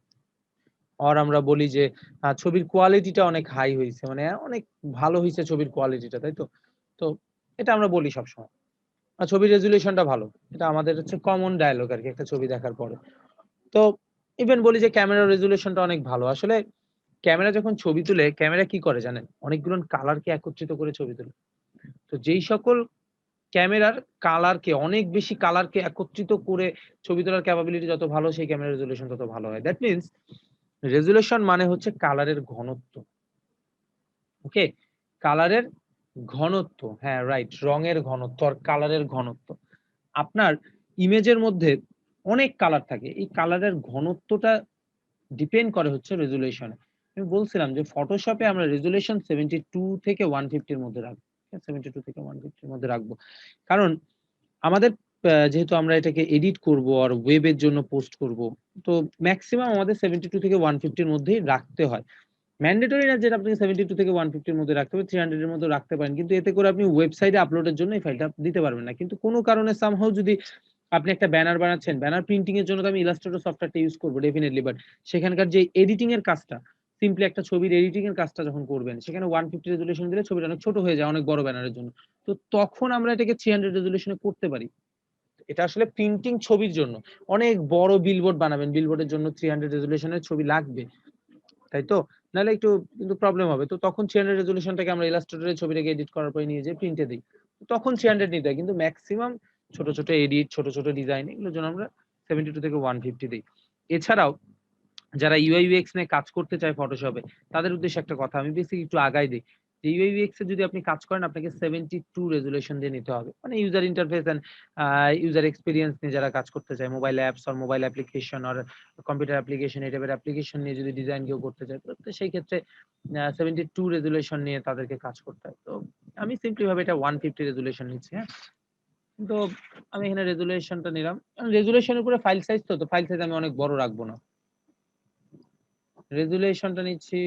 আর আমরা বলি যে ছবির কোয়ালিটিটা অনেক হাই হইছে, মানে অনেক ভালো হইছে ছবির কোয়ালিটিটা, তাই তো? তো এটা আমরা বলি সবসময়। ছবির রেজুলেশনটা ভালো। এটা আমাদের হচ্ছে কমন ডায়ালগ আরকি একটা ছবি দেখার পরে। তো ইভেন বলি যে ক্যামেরার রেজুলেশনটা অনেক ভালো। আসলে ক্যামেরা যখন ছবি তুলে, ক্যামেরা কি করে জানেন? অনেকগুলো কালারকে একত্রিত করে ছবি তোলে। তো যেই সকল ক্যামেরার কালারকে অনেক বেশি কালারকে একত্রিত করে ছবি তোলার ক্যাপাবিলিটি যত ভালো, সেই ক্যামেরার রেজোলিউশন তত ভালো হয়। দ্যাট মিনস রেজোলিউশন মানে হচ্ছে কালারের ঘনত্ব। ওকে? কালারের ঘনত্ব। হ্যাঁ, রাইট। রঙের ঘনত্ব আর কালারের ঘনত্ব। আপনার ইমেজের মধ্যে অনেক কালার থাকে। এই কালারের ঘনত্বটা ডিপেন্ড করে হচ্ছে রেজোলিউশনে। আমি বলছিলাম যে ফটোশপে আমরা রেজোলিউশন 72 থেকে 150 এর মধ্যে রাখবো। 72 থেকে 150 এর মধ্যে রাখবো। কারণ আমাদের যেহেতু আমরা এটাকে এডিট করব আর ওয়েবের জন্য পোস্ট করব, তো মেক্সিমাম আমাদের 72 থেকে 150 এর মধ্যেই রাখতে হয়। ম্যান্ডেটরি না যেটা আপনি 72 থেকে 150 এর মধ্যে রাখতে হবে, 300 এর মধ্যে রাখতে পারেন। কিন্তু এতে করে আপনি ওয়েবসাইটে আপলোডের জন্য এই ফাইলটা দিতে পারবেন না। কিন্তু কোনো কারণে সামহাউ যদি আপনি একটা ব্যানার বানাচ্ছেন, ব্যানার প্রিন্টিং এর জন্য তো আমি ইলাস্ট্রেটর সফটওয়্যারটা ইউজ করব ডেফিনিটলি। বাট সেখানকার যে এডিটিং এর কাজটা, সিম্পলি একটা ছবির এডিটিং এর কাজটা যখন করবেন, সেখানে 150 রেজোলিউশন দিলে ছবিটা অনেক ছোট হয়ে যায় অনেক বড় ব্যানারের জন্য। তো তখন আমরা এটাকে 300 রেজোলিউশন এ করতে পারি। এটা আসলে প্রিন্টিং ছবির জন্য। অনেক বড় বিলবোর্ড বানাবেন, বিলবোর্ডের জন্য 300 রেজোলিউশন এর ছবি লাগবে। তাই তো? নাহলে একটু কিন্তু প্রবলেম হবে। তো তখন 300 রেজোলিউশনটাকে আমরা ইলাস্ট্রেটর এ ছবিটাকে এডিট করার পরে নিয়ে যেয়ে প্রিন্টে দেই। তখন 300 নিতে হয়। কিন্তু মেক্সিমাম ছোট, ছোট এডিট, ছোট, ছোট ডিজাইন এগুলোর জন্য আমরা 72 থেকে 150 দেই। এছাড়াও যারা UI UX নিয়ে কাজ করতে চায় ফটোশপে, তাদের উদ্দেশ্যে একটা কথা আমি বেসিক একটু আগাই দেই। যে UI UX এ যদি আপনি কাজ করেন আপনাকে 72 রেজোলিউশন দিয়ে নিতে হবে। মানে user interface and user experience নিয়ে যারা কাজ করতে চায়, mobile apps or mobile application or computer application এই টাইপের অ্যাপ্লিকেশন নিয়ে যদি ডিজাইন কেউ করতে চায়, তো সেই ক্ষেত্রে 72 রেজোলিউশন নিয়ে তাদেরকে কাজ করতে হয়। তো আমি সিম্পলি ভাবে এটা 150 রেজোলিউশন নিচ্ছি, হ্যাঁ? তো আমি এখানে রেজোলিউশনটা নিলাম। রেজোলিউশনের উপরে ফাইল সাইজ তো ফাইল সাইজ আমি অনেক বড় রাখবো না। রেজোলিউশনটা নিচ্ছি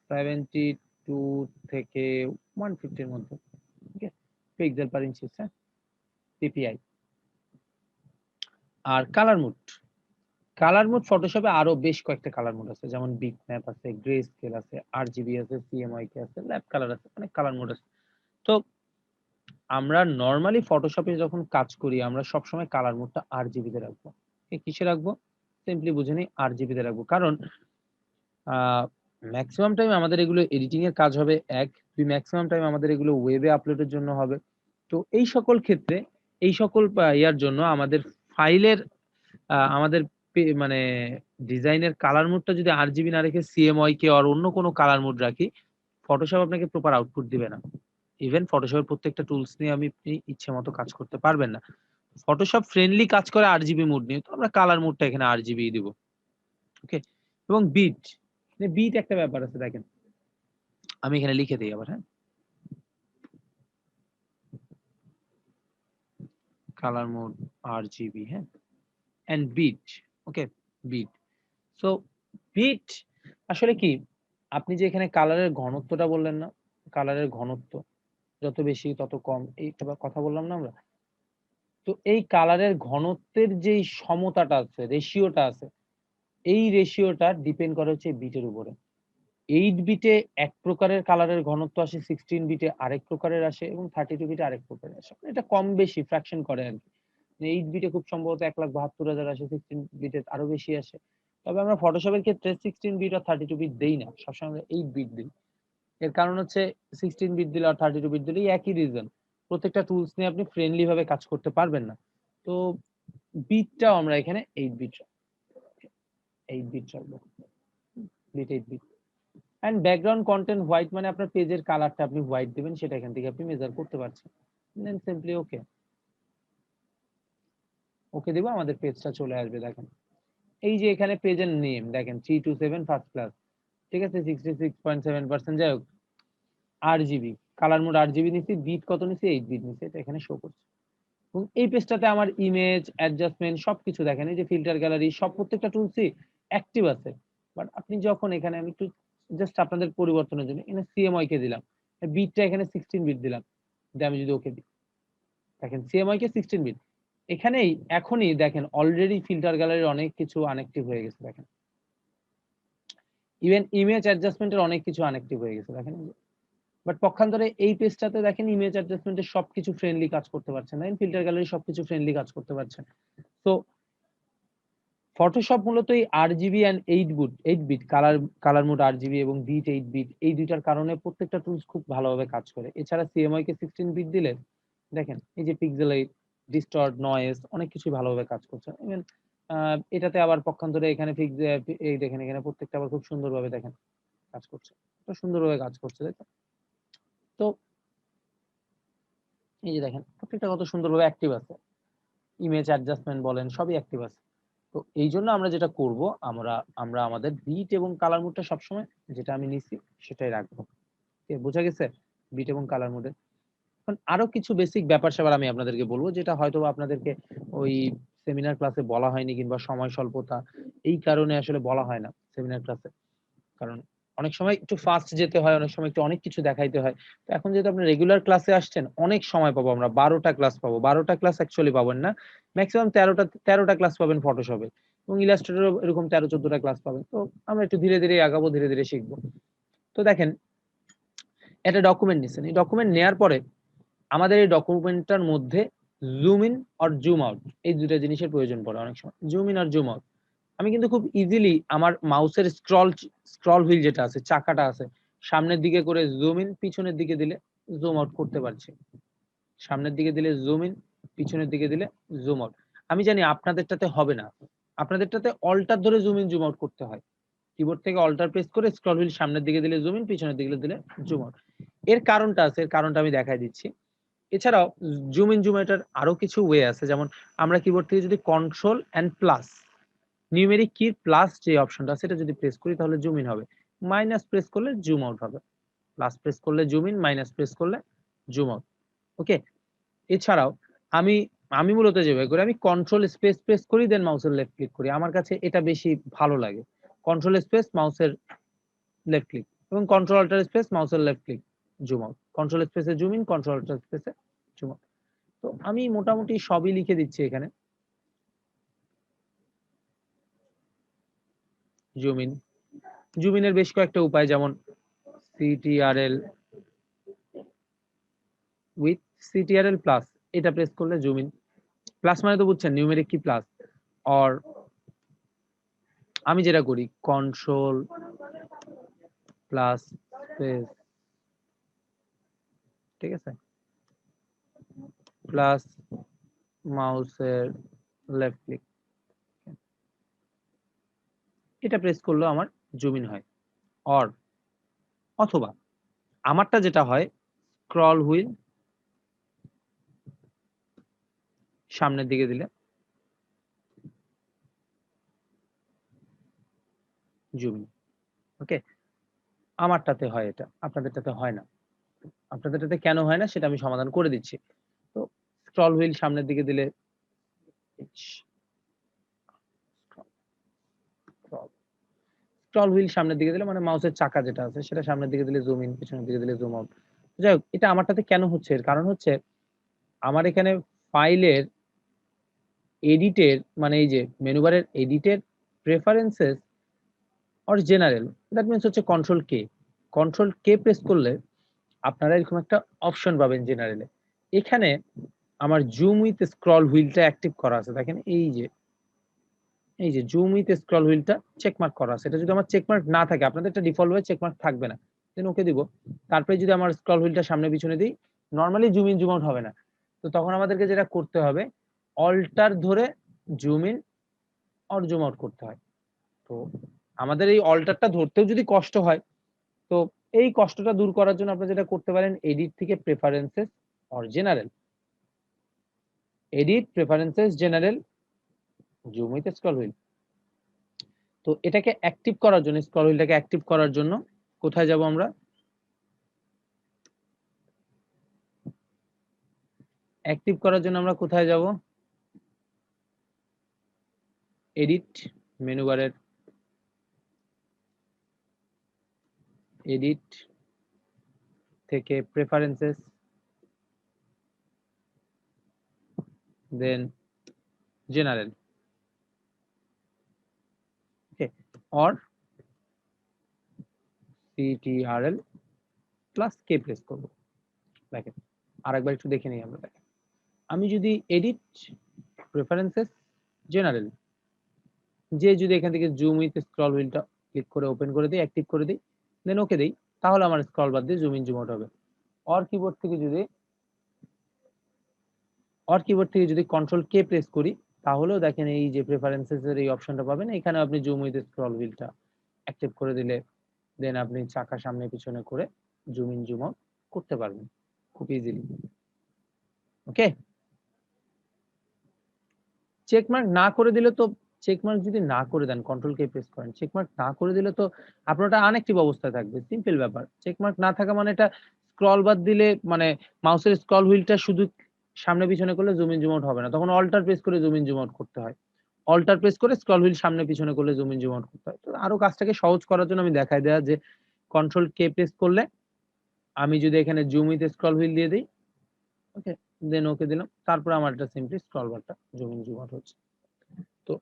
72 থেকে 150 এর মধ্যে। ওকে? পিক্সেল পার ইঞ্চ, হ্যাঁ? পিপিআই। আর কালার মোড। কালার মোড ফটোশপে আরো বেশ কয়েকটা কালার মোড আছে। যেমন বিটম্যাপ আছে, গ্রে স্কেল আছে, আরজিবি আছে, সিএমওয়াইকে আছে, ল্যাব কালার আছে। অনেক কালার মোড আছে। তো আমরা নরমালি ফটোশপে যখন কাজ করি আমরা সবসময় কালার মোডটা আরজিবি তে রাখবো। কিসে রাখবো? সিম্পলি বুঝে নিই আরজিবি তে রাখবো। কারণ আ মেক্সিমাম টাইম আমাদের এগুলো এডিটিং এর কাজ হবে ১, ২ মেক্সিমাম টাইম আমাদের এগুলো ওয়েবে আপলোডের জন্য হবে। তো এই সকল ক্ষেত্রে এই সকল ইয়ার জন্য আমাদের ফাইলের আমাদের মানে ডিজাইনের কালার মোডটা যদি আরজিবি না রেখে সিএমওয়াইকে অর অন্য কোনো কালার মোড রাখি, ফটোশপ আপনাকে প্রপার আউটপুট দিবে না। ইভেন ফটোশপের প্রত্যেকটা টুলস নিয়ে আপনি ইচ্ছেমতো কাজ করতে পারবেন না। ফটোশপ ফ্রেন্ডলি কাজ করে আরজিবি মোড নিয়ে। তো আমরা কালার মোডটা এখানে আরজিবি দিব। ওকে? এবং বিট, বিট একটা ব্যাপার আছে দেখেন। আমি এখানে লিখে দেই আবার, হ্যাঁ? কালার মোড আরজিবি, হ্যাঁ? And bit, okay? Bit. So bit আসলে কি? আপনি যে এখানে কালারের ঘনত্বটা বললেন না? কালারের ঘনত্ব যত বেশি তত কম এই কথা বললাম না আমরা? তো এই কালারের ঘনত্বের যেই সমতাটা আছে, রেশিওটা আছে, এই রেশিওটা ডিপেন্ড করে হচ্ছে বিটের উপরে। 8 বিটে এক প্রকারের কালারের ঘনত্ব আসে, 16 বিটে আরেক প্রকারের আসে এবং 32 বিটে আরেক প্রকারের আসে। এটা কম বেশি ফ্র্যাকশন করে আরকি। 8 বিটে খুব সম্ভবত ১,৭২,০০০ আসে, 16 বিটে আরো বেশি আসে। তবে আমরা ফটোশপের ক্ষেত্রে 16 বিট আর 32 বিট দেই না। সবসময় আমরা 8 বিট দেই। এর কারণ হচ্ছে 16 বিট দিলে আর 32 বিট দিলেই একই রিজন। প্রত্যেকটা টুলস নিয়ে আপনি ফ্রেন্ডলি ভাবে কাজ করতে পারবেন না। তো বিটটাও আমরা এখানে 8 বিট 8 বিট রাখবো। Bit 8 bit. And background content white মানে আপনার পেজের কালারটা আপনি হোয়াইট দিবেন সেটা এখান থেকে আপনি মেজার করতে পারছেন। দেন সিম্পলি ওকে। ওকে দিব আমাদের পেজটা চলে আসবে দেখেন। এই যে এখানে পেজের নেম দেখেন 327 ফার্স্ট ক্লাস। ঠিক আছে? 66.7% যাই হোক। আরজিবি কালার মোড আরজিবি নিছি, বিট কত নিছি? 8 বিট নিছি। এটা এখানে শো করছে। এবং এই পেজটাতে আমার ইমেজ, অ্যাডজাস্টমেন্ট সবকিছু দেখেন। এই যে ফিল্টার গ্যালারি সব প্রত্যেকটা টুলসই অ্যাক্টিভ আছে। বাট আপনি যখন এখানে আমি একটু জাস্ট আপনাদের পরিবর্তনের জন্য এখানে সিএমওয়াই কে দিলাম। বিটটা এখানে 16 বিট দিলাম। দিয়ে আমি যদি ওকে দিই। দেখেন সিএমওয়াই কে 16 বিট। এখানেই এখনই দেখেন অলরেডি ফিল্টার গ্যালারির অনেক কিছু আনঅ্যাক্টিভ হয়ে গেছে দেখেন। ইভেন ইমেজ অ্যাডজাস্টমেন্ট এর অনেক কিছু আনঅ্যাক্টিভ হয়ে গেছে দেখেন। বাট পক্ষান্তরে এই পেজটাতে দেখেন ইমেজ অ্যাডজাস্টমেন্ট এর সবকিছু ফ্রেন্ডলি কাজ করতে পারছেন। দেখেন ফিল্টার গ্যালারি সবকিছু ফ্রেন্ডলি কাজ করতে পারছেন। তো ফটোশপ মূলত এই RGB and 8 bit colour mode RGB এবং বিট 8 বিট এই ২ টার কারণে প্রত্যেকটা টুলস খুব ভালোভাবে কাজ করে। এছাড়া সিএমওয়াই কে 16 বিট দিলে দেখেন এই যে পিক্সেলাইট, ডিস্টর্ট, নয়েজ অনেক কিছুই ভালোভাবে কাজ করছে। ইভেন এটাতে আবার পক্ষান্তরে এখানে এই দেখেন এখানে প্রত্যেকটা আবার খুব সুন্দরভাবে দেখেন কাজ করছে। তো সুন্দরভাবে কাজ করছে, তাই তো? তো এই যে দেখেন প্রত্যেকটা কত সুন্দরভাবে অ্যাক্টিভ আছে। ইমেজ অ্যাডজাস্টমেন্ট বলেন সবই অ্যাক্টিভ আছে। তো এইজন্য আমরা যেটা করব আমরা আমরা আমাদের বিট এবং কালার মোডটা সবসময় যেটা আমি নিছি সেটাই রাখবো। বোঝা গেছে? বিট এবং কালার মোডে। এখন আরো কিছু বেসিক ব্যাপার-স্যাপার আমি আপনাদেরকে বলব যেটা হয়তোবা আপনাদেরকে ওই সেমিনার ক্লাসে বলা হয়নি কিংবা সময় স্বল্পতা এই কারণে আসলে বলা হয় না সেমিনার ক্লাসে। কারণ অনেক সময় একটু ফাস্ট যেতে হয়, অনেক সময় একটু অনেক কিছু দেখাইতে হয়। তো এখন যেহেতু আপনি রেগুলার ক্লাসে আসছেন, অনেক সময় পাবো আমরা। 12টা ক্লাস পাবো। 12টা ক্লাস অ্যাকচুয়ালি পাবেন না। মেক্সিমাম 13টা ক্লাস পাবেন ফটোশপে এবং ইলাস্ট্রেটরেও এরকম 13-14টা ক্লাস পাবেন। তো আমরা একটু ধীরে, ধীরে আগাবো, ধীরে, ধীরে শিখব। তো দেখেন, একটা ডকুমেন্ট নিছেন। এই ডকুমেন্ট নেয়ার পরে আমাদের এই ডকুমেন্টটার মধ্যে zoom in or zoom out এই ২টা জিনিসের প্রয়োজন পড়ে অনেক সময়। জুম ইন আর জুম আউট। আমি কিন্তু খুব ইজিলি আমার মাউসের স্ক্রল হুইল যেটা আছে, চাকাটা আছে, সামনের দিকে করে জুম ইন, পিছনের দিকে দিলে জুম আউট করতে পারছি। সামনের দিকে দিলে জুম ইন, পিছনের দিকে দিলে জুম আউট। আমি জানি আপনাদেরটাতে হবে না। আপনাদেরটাতে অল্টার ধরে জুম ইন জুম আউট করতে হয়। কিবোর্ড থেকে অল্টার প্রেস করে স্ক্রল হুইল সামনের দিকে দিলে জুম ইন, পিছনের দিকে দিলে জুম আউট। এর কারণটা আছে, এর কারণটা আমি দেখাই দিচ্ছি। এছাড়াও জুম ইন জুম আউটের আরো কিছু ওয়ে আছে। যেমন আমরা কিবোর্ড থেকে যদি কন্ট্রোল এন্ড প্লাস, নিউমেরিক কির প্লাস যে অপশনটা সেটা যদি প্রেস করি তাহলে জুম ইন হবে। মাইনাস প্রেস করলে জুম আউট হবে। প্লাস প্রেস করলে জুম ইন, মাইনাস প্রেস করলে জুম আউট। ওকে? এছাড়াও আমি আমি মূলত যেভাবে করি, আমি কন্ট্রোল স্পেস প্রেস করি, দেন মাউসের লেফট ক্লিক করি। আমার কাছে এটা বেশি ভালো লাগে। কন্ট্রোল স্পেস মাউসের লেফট ক্লিক এবং কন্ট্রোল অল্টার স্পেস মাউসের left click, zoom out. Control স্পেসে জুম ইন, কন্ট্রোল অল্টার স্পেসে জুম আউট। তো আমি মোটামুটি সবই লিখে দিচ্ছি এখানে। জুম ইন, জুম ইনের বেশ কয়েকটা উপায়, যেমন CTRL উইথ, CTRL প্লাস, এটা প্রেস করলে জুম ইন। প্লাস মানে তো বুঝছেন, নিউমেরিক কি প্লাস। অর আমি যেটা করি কন্ট্রোল প্লাস স্পেস, ঠিক আছে, প্লাস মাউসের লেফট ক্লিক, এটা প্রেস করলেও আমার জুম ইন হয়। অর অথবা আমারটা যেটা হয়, স্ক্রল হুইল সামনের দিকে দিলে জুম ইন। ওকে? আমারটাতে হয় এটা, আপনাদেরটাতে হয় না। আপনাদেরটাতে কেন হয় না সেটা আমি সমাধান করে দিচ্ছি। তো স্ক্রল হুইল সামনের দিকে দিলে স্ক্রল হুইল সামনের দিকে দিলে মানে মাউসের চাকা যেটা আছে সেটা সামনের দিকে দিলে জুম ইন, পিছনের দিকে দিলে জুম আউট। যাই হোক, এটা আমারটাতে কেন হচ্ছে, এর কারণ হচ্ছে আমার এখানে ফাইলের এডিটের, মানে এই যে মেনু বারের এডিটের preferences or general, that means হচ্ছে control K. Control K press করলে আপনারা এরকম একটা অপশন পাবেন জেনারেলে। এখানে আমার জুম উইথ স্ক্রল হুইলটা অ্যাক্টিভ করা আছে। দেখেন এই যে জুম উইথ স্ক্রল হুইলটা চেকমার্ক করা আছে। এটা যদি আমার চেকমার্ক না থাকে, আপনাদের এটা ডিফল্ট ভাবে চেকমার্ক থাকবে না। দেন ওকে দিব। তারপরে যদি আমার স্ক্রল হুইলটা সামনে পিছনে দিই, normally zoom in zoom out হবে না। তো তখন আমাদেরকে যেটা করতে হবে, অল্টার ধরে zoom in or zoom out করতে হয়। তো আমাদের এই অল্টারটা ধরতেও যদি কষ্ট হয়, তো এই কষ্টটা দূর করার জন্য আপনি যেটা করতে পারেন, এডিট থেকে preferences or general, edit preferences general zoom with scroll wheel. তো এটাকে অ্যাক্টিভ করার জন্য, স্ক্রল হুইলটাকে অ্যাক্টিভ করার জন্য কোথায় যাব আমরা? অ্যাক্টিভ করার জন্য আমরা কোথায় যাব? এডিট, মেনু বারের এডিট থেকে preferences, then general, okay, or CTRL plus K press করব। দেখেন আরেকবার একটু দেখে নিই আমরা। দেখেন, আমি যদি এডিট প্রেফারেন্সেস জেনারেল, যে যদি এখান থেকে জুম উইথ স্ক্রল হুইলটা ক্লিক করে ওপেন করে দিই, অ্যাক্টিভ করে দিই, দেন ওকে দেই, তাহলে আমার স্ক্রল বার দিয়ে জুম ইন জুম আউট হবে। অর কিবোর্ড থেকে যদি কন্ট্রোল কে প্রেস করি, তাহলেও দেখেন এই যে প্রেফারেন্সেস এর এই অপশনটা পাবেন। এখানে আপনি জুম উইথ স্ক্রল হুইলটা অ্যাক্টিভ করে দিলে দেন আপনি চাকা সামনে পিছনে করে জুম ইন জুম আউট করতে পারবেন খুব ইজিলি। ওকে? চেকমার্ক না করে দিলে তো, চেকমার্ক যদি না করে দেন, কন্ট্রোল কে প্রেস করেন, চেকমার্ক না করে দিলে তো আপনার ওটা আনঅ্যাক্টিভ অবস্থায় থাকবে। সিম্পল ব্যাপার। চেকমার্ক না থাকা মানে এটা স্ক্রল বার দিলে, মানে মাউসের স্ক্রল হুইলটা শুধু সামনে পিছনে করলে জুম ইন জুম আউট হবে না। তখন অল্টার প্রেস করে জুম ইন জুম আউট করতে হয়। অল্টার প্রেস করে স্ক্রল হুইল সামনে পিছনে করলে জুম ইন জুম আউট করতে হয়। তো আরো কাজটাকে সহজ করার জন্য আমি দেখাই দেয়া যে কন্ট্রোল কে প্রেস করলে আমি যদি এখানে জুম উইথ স্ক্রল হুইল দিয়ে দিই, ওকে, দেন ওকে দিলাম, তারপর আমার এটা সিম্পলি স্ক্রল বারটা জুম ইন জুম আউট হচ্ছে। তো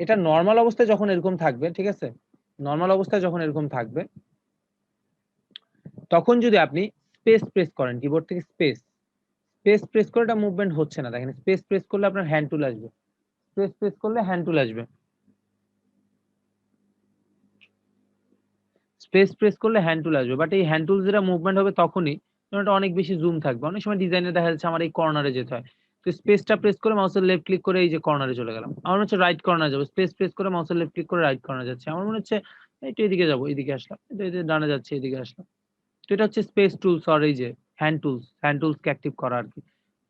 এটা নর্মাল অবস্থায় যখন এরকম থাকবে, ঠিক আছে, নর্মাল অবস্থায় যখন এরকম থাকবে, তখন যদি আপনি স্পেস প্রেস করেন, কিবোর্ড থেকে স্পেস প্রেস করে এটা মুভমেন্ট হচ্ছে না, দেখেন স্পেস প্রেস করলে আপনার হ্যান্ড টুল আসবে, স্পেস প্রেস করলে হ্যান্ড টুল আসবে, স্পেস প্রেস করলে হ্যান্ড টুল আসবে, বাট এই হ্যান্ড টুল যেটা মুভমেন্ট হবে তখনই যখন এটা অনেক বেশি জুম থাকবে। অনেক সময় ডিজাইনে দেখা যাচ্ছে আমার এই কর্নারে যেতে হয়, তো স্পেসটা প্রেস করে মাউসের লেফট ক্লিক করে এই যে কর্নারে চলে গেলাম, আমার মনে হচ্ছে রাইট কর্নার যাবো, স্পেস প্রেস করে মাউসের লেফট ক্লিক করে রাইট কর্নার যাচ্ছে, আমার মনে হচ্ছে একটু এদিকে যাবো, এদিকে আসলাম, এটা ডানে যাচ্ছে, এদিকে আসলাম। তো এটা হচ্ছে স্পেস টুলস আর এই যে হ্যান্ড টুলসকে অ্যাক্টিভ করা আর কি,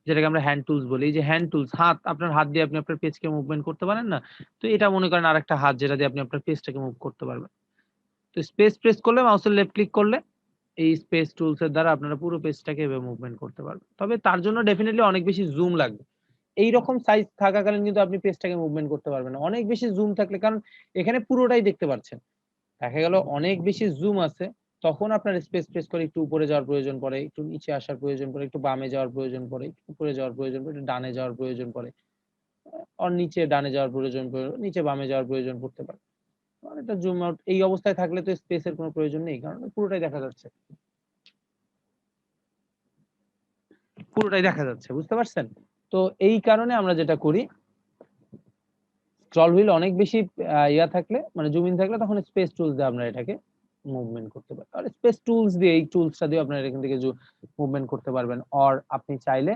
যেটাকে আমরা হ্যান্ড টুলস বলি। এই যে হ্যান্ড টুলস, হাত, আপনার হাত দিয়ে আপনি আপনার পেজকে মুভমেন্ট করতে পারেন না, তো এটা মনে করেন আরেকটা হাত যেটা দিয়ে আপনি আপনার পেজটাকে মুভ করতে পারবেন। তো স্পেস প্রেস করলে মাউসের লেফট ক্লিক করলে এই স্পেস টুলস এর দ্বারা আপনারা পুরো পেজটাকে এভাবে মুভমেন্ট করতে পারবেন। তবে তার জন্য ডেফিনিটলি অনেক বেশি জুম লাগবে। এই রকম সাইজ থাকাকালীন কিন্তু আপনি পেজটাকে মুভমেন্ট করতে পারবেন না অনেক বেশি জুম থাকলে, কারণ এখানে পুরোটাই দেখতে পাচ্ছেন। দেখা গেল অনেক বেশি জুম আছে, তখন আপনার স্পেস প্রেস করে একটু উপরে যাওয়ার প্রয়োজন পড়ে, একটু নিচে আসার প্রয়োজন পড়ে, একটু বামে যাওয়ার প্রয়োজন পড়ে, একটু উপরে যাওয়ার প্রয়োজন পড়ে, একটু ডানে যাওয়ার প্রয়োজন পড়ে, আর নিচে ডানে যাওয়ার প্রয়োজন পড়ে, নিচে বামে যাওয়ার প্রয়োজন পড়তে পারে। আর এটা জুম আউট এই অবস্থায় থাকলে তো স্পেসের কোনো প্রয়োজন নেই, কারণ পুরোটাই দেখা যাচ্ছে, পুরোটাই দেখা যাচ্ছে, বুঝতে পারছেন? তো এই কারণে আমরা যেটা করি, স্ক্রল হুইল অনেক বেশি ইয়া থাকলে, মানে জুম ইন থাকলে, তখন স্পেস টুলস দিয়ে আমরা এটাকে মুভমেন্ট করতে পারি। আর স্পেস টুলস দিয়ে, এই টুলসটা দিয়ে আপনারা এখান থেকে মুভমেন্ট করতে পারবেন। আর আপনি চাইলে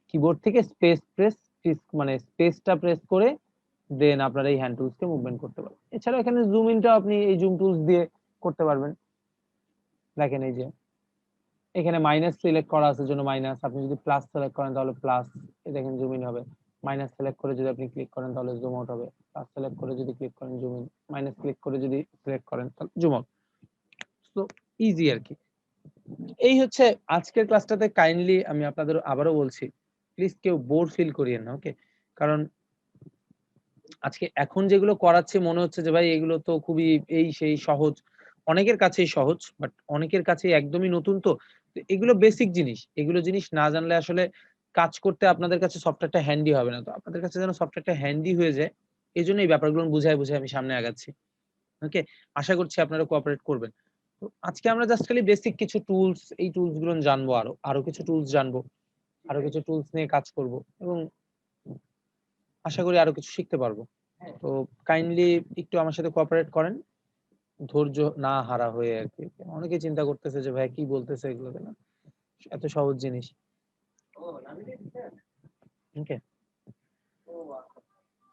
কিবোর্ড থেকে স্পেস প্রেস, মানে স্পেসটা প্রেস করে দেন আপনারা এই হ্যান্ড টুলসকে মুভমেন্ট করতে পারবেন। এছাড়া এখানে জুম ইনটা আপনি এই জুম টুলস দিয়ে করতে পারবেন। দেখেন এই যে এখানে মাইনাস সিলেক্ট করা আছে জন্য মাইনাস, আপনি যদি প্লাস সিলেক্ট করেন তাহলে প্লাস, এই দেখেন জুম ইন হবে। মাইনাস সিলেক্ট করে যদি আপনি ক্লিক করেন তাহলে জুম আউট হবে, প্লাস সিলেক্ট করে যদি ক্লিক করেন জুম ইন, মাইনাস ক্লিক করে যদি সিলেক্ট করেন তাহলে জুম আউট। সো ইজি আর কি। এই হচ্ছে আজকের ক্লাসটাতে। কাইন্ডলি আমি আপনাদের আবারও বলছি, প্লিজ কেউ বোর ফিল করিয়েন না, ওকে? কারণ আজকে এখন যেগুলো করাচ্ছে মনে হচ্ছে যে ভাই এগুলো তো খুবই এই সেই সহজ, অনেকের কাছেই সহজ, বাট অনেকের কাছে একদমই নতুন। তো এগুলো বেসিক জিনিস, এগুলো জিনিস না জানলে আসলে কাজ করতে আপনাদের কাছে সফটওয়্যারটা হ্যান্ডি হবে না। তো আপনাদের কাছে যেন সফটওয়্যারটা হ্যান্ডি হয়ে যায়, এই জন্য এই ব্যাপারগুলো বুঝাই আমি সামনে আগাচ্ছি, ওকে? আশা করছি আপনারা কোঅপারেট করবেন। তো আজকে আমরা জাস্ট খালি বেসিক কিছু টুলস, এই টুলস গুলো জানবো, আরো কিছু টুলস জানবো, আরো কিছু টুলস নিয়ে কাজ করব, এবং আশা করি আরো কিছু শিখতে পারবো। তো কাইন্ডলি একটু আমার সাথে কোঅপারেট করেন, ধৈর্য না হারা হয়ে আর কি। অনেকে চিন্তা করতেছে যে ভাই কি বলতেছে এগুলো, না এত সহজ জিনিস, ওকে?